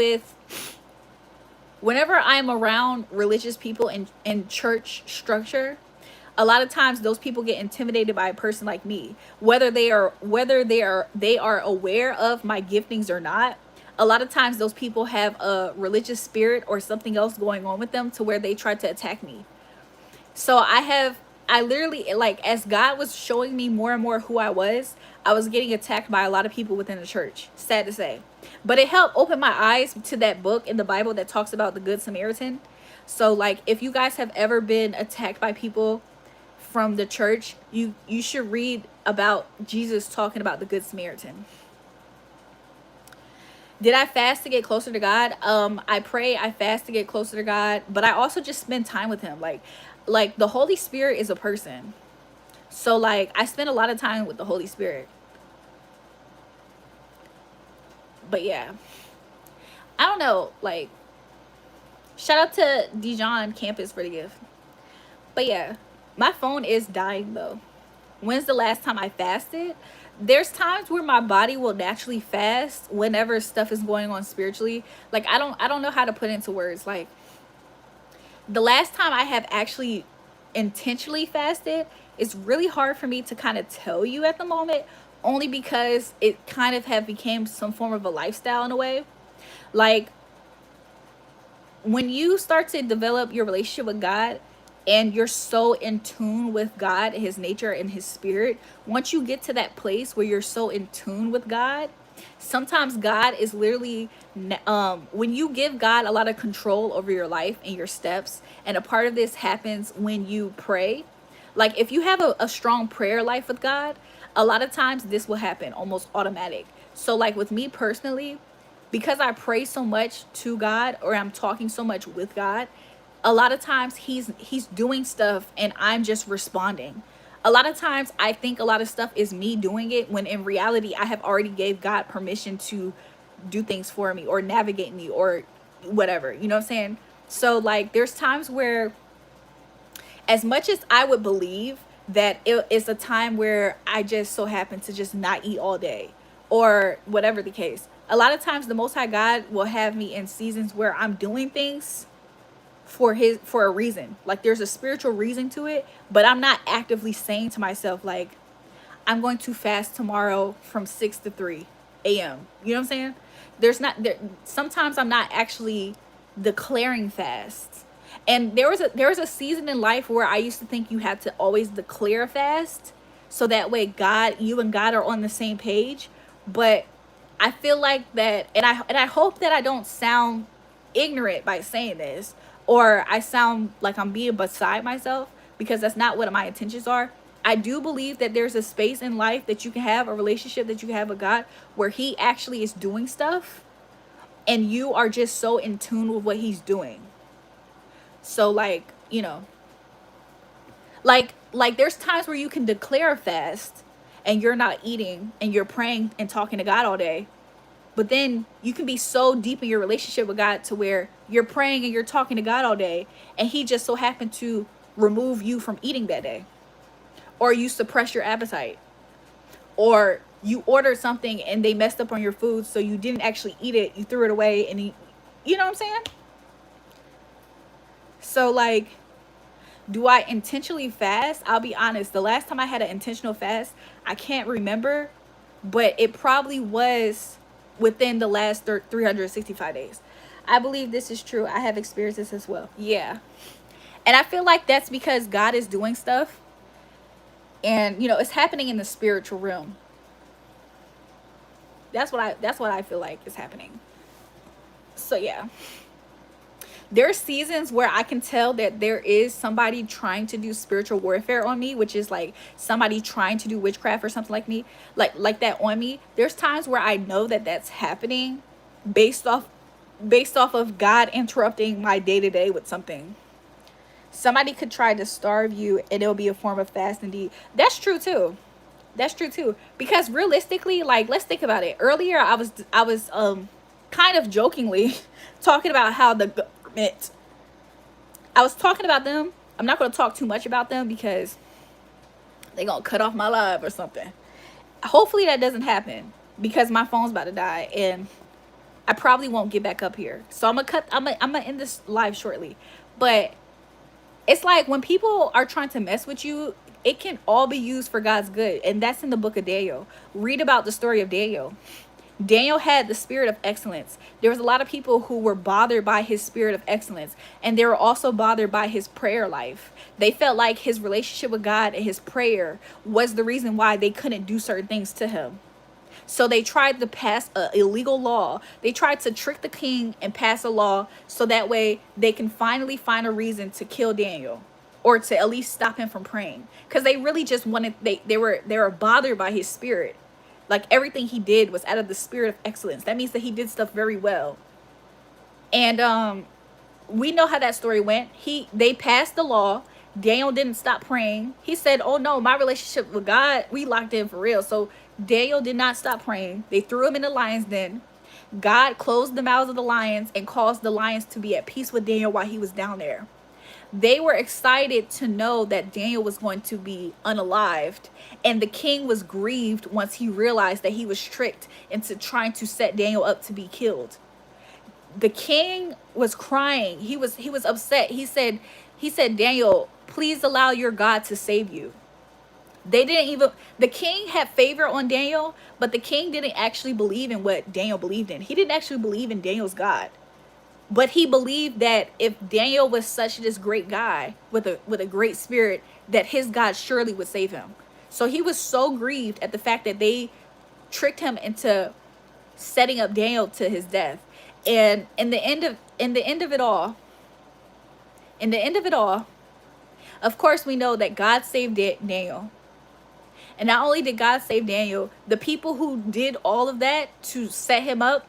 around religious people in church structure, a lot of times those people get intimidated by a person like me, whether they are aware of my giftings or not. A lot of times those people have a religious spirit or something else going on with them to where they try to attack me. So I literally, like, as God was showing me more and more who I was getting attacked by a lot of people within the church, sad to say. But it helped open my eyes to that book in the Bible that talks about the Good Samaritan. So like, if you guys have ever been attacked by people from the church, you should read about Jesus talking about the Good Samaritan. Did I fast to get closer to God? I pray, I fast to get closer to God, but I also just spend time with him. Like the Holy Spirit is a person. So like, I spend a lot of time with the Holy Spirit. But yeah, I don't know, like, shout out to Dijon campus for the gift. But yeah, my phone is dying though. When's the last time I fasted? There's times where my body will naturally fast whenever stuff is going on spiritually. Like, I don't know how to put it into words. Like, the last time I have actually intentionally fasted, it's really hard for me to kind of tell you at the moment, only because it kind of have became some form of a lifestyle in a way. Like, when you start to develop your relationship with God and you're so in tune with God, his nature and his spirit, once you get to that place where you're so in tune with God, sometimes God is literally, when you give God a lot of control over your life and your steps, and a part of this happens when you pray. Like, if you have a strong prayer life with God, a lot of times this will happen almost automatic. So like, with me personally, because I pray so much to God, or I'm talking so much with God, a lot of times he's doing stuff and I'm just responding. A lot of times I think a lot of stuff is me doing it, when in reality I have already gave God permission to do things for me or navigate me or whatever, you know what I'm saying? So like, there's times where, as much as I would believe that it is a time where I just so happen to just not eat all day or whatever the case, a lot of times the Most High God will have me in seasons where I'm doing things for a reason. Like, there's a spiritual reason to it, but I'm not actively saying to myself, like, I'm going to fast tomorrow from 6 to 3 a.m. You know what I'm saying? Sometimes I'm not actually declaring fasts. And there was a season in life where I used to think you had to always declare a fast, so that way you and God are on the same page. But I feel like that, and I hope that I don't sound ignorant by saying this, or I sound like I'm being beside myself, because that's not what my intentions are. I do believe that there's a space in life that you can have, a relationship that you can have with God, where he actually is doing stuff and you are just so in tune with what he's doing. So like, you know, like there's times where you can declare a fast and you're not eating and you're praying and talking to God all day. But then you can be so deep in your relationship with God to where you're praying and you're talking to God all day, and he just so happened to remove you from eating that day. Or you suppress your appetite. Or you ordered something and they messed up on your food, so you didn't actually eat it. You threw it away and you know what I'm saying? So like, do I intentionally fast? I'll be honest. The last time I had an intentional fast, I can't remember, but it probably was within the last 365 days. I believe this is true. I have experienced this as well. Yeah. And I feel like that's because God is doing stuff. And, you know, it's happening in the spiritual realm. That's what I feel like is happening. So, yeah. There are seasons where I can tell that there is somebody trying to do spiritual warfare on me, which is like somebody trying to do witchcraft or something like me, like that on me. There's times where I know that that's happening based off of God interrupting my day-to-day with something. Somebody could try to starve you and it'll be a form of fast indeed. That's true too. That's true too. Because realistically, like, let's think about it. Earlier I was kind of jokingly talking about how the government, I was talking about them. I'm not going to talk too much about them because they're going to cut off my live or something. Hopefully that doesn't happen, because my phone's about to die and I probably won't get back up here. So I'm gonna end this live shortly. But it's like when people are trying to mess with you, it can all be used for God's good. And that's in the book of Daniel. Read about the story of Daniel. Daniel had the spirit of excellence. There was a lot of people who were bothered by his spirit of excellence. And they were also bothered by his prayer life. They felt like his relationship with God and his prayer was the reason why they couldn't do certain things to him. So they tried to pass an illegal law. They tried to trick the king and pass a law so that way they can finally find a reason to kill Daniel, or to at least stop him from praying. Because they really just wanted, they were bothered by his spirit. Like everything he did was out of the spirit of excellence. That means that he did stuff very well. And we know how that story went. They passed the law. Daniel didn't stop praying. He said, oh no, my relationship with God, we locked in for real. So Daniel did not stop praying. They threw him in the lion's den. God closed the mouths of the lions and caused the lions to be at peace with Daniel while he was down there. They were excited to know that Daniel was going to be unalived. And the king was grieved once he realized that he was tricked into trying to set Daniel up to be killed. The king was crying. He was upset. He said, Daniel, please allow your God to save you. The king had favor on Daniel, but the king didn't actually believe in what Daniel believed in. He didn't actually believe in Daniel's God. But he believed that if Daniel was such this great guy with a great spirit, that his God surely would save him. So he was so grieved at the fact that they tricked him into setting up Daniel to his death. And in the end of it all, of course we know that God saved Daniel. And not only did God save Daniel, the people who did all of that to set him up,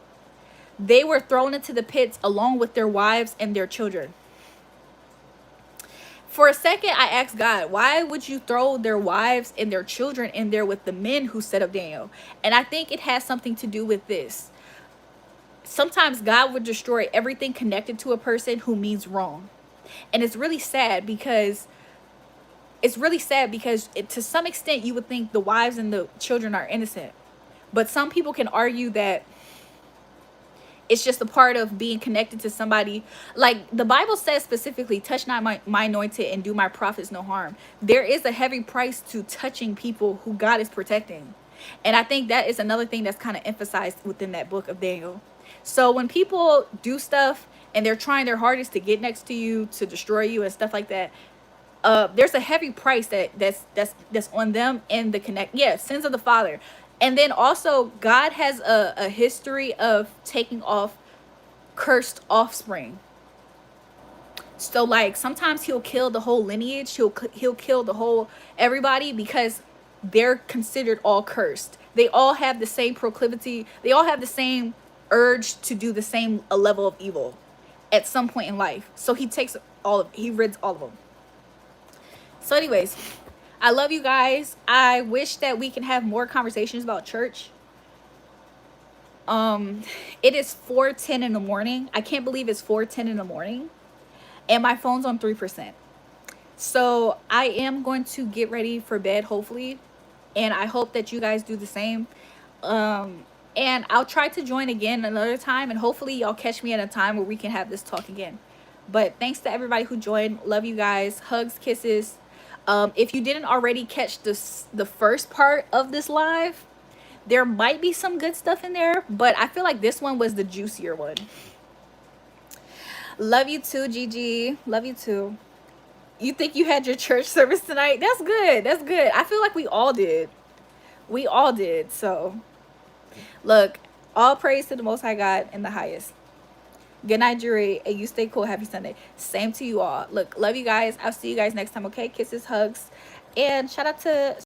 they were thrown into the pits along with their wives and their children. For a second, I asked God, why would you throw their wives and their children in there with the men who set up Daniel? And I think it has something to do with this. Sometimes God would destroy everything connected to a person who means wrong. And it's really sad because to some extent you would think the wives and the children are innocent. But some people can argue that it's just a part of being connected to somebody. Like the Bible says specifically, touch not my anointed and do my prophets no harm. There is a heavy price to touching people who God is protecting. And I think that is another thing that's kind of emphasized within that book of Daniel. So when people do stuff and they're trying their hardest to get next to you, to destroy you and stuff like that, there's a heavy price that's on them and the sins of the father. And then also God has a history of taking off cursed offspring. So like sometimes he'll kill the whole lineage, he'll kill the whole everybody, because they're considered all cursed. They all have the same proclivity, they all have the same urge to do the same level of evil at some point in life. So he takes he rids all of them. So anyways, I love you guys. I wish that we can have more conversations about church. It is 4:10 in the morning. I can't believe it's 4:10 in the morning and my phone's on 3%. So I am going to get ready for bed, hopefully, and I hope that you guys do the same. And I'll try to join again another time, and hopefully y'all catch me at a time where we can have this talk again. But thanks to everybody who joined. Love you guys. Hugs, kisses. If you didn't already catch the first part of this live, there might be some good stuff in there, but I feel like this one was the juicier one. Love you too, Gigi. Love you too. You think you had your church service tonight? That's good. That's good. I feel like we all did. We all did. So, look, all praise to the Most High God in the highest. Good night, Julrae. And you stay cool. Happy Sunday. Same to you all. Look, love you guys. I'll see you guys next time, okay? Kisses, hugs. And shout out to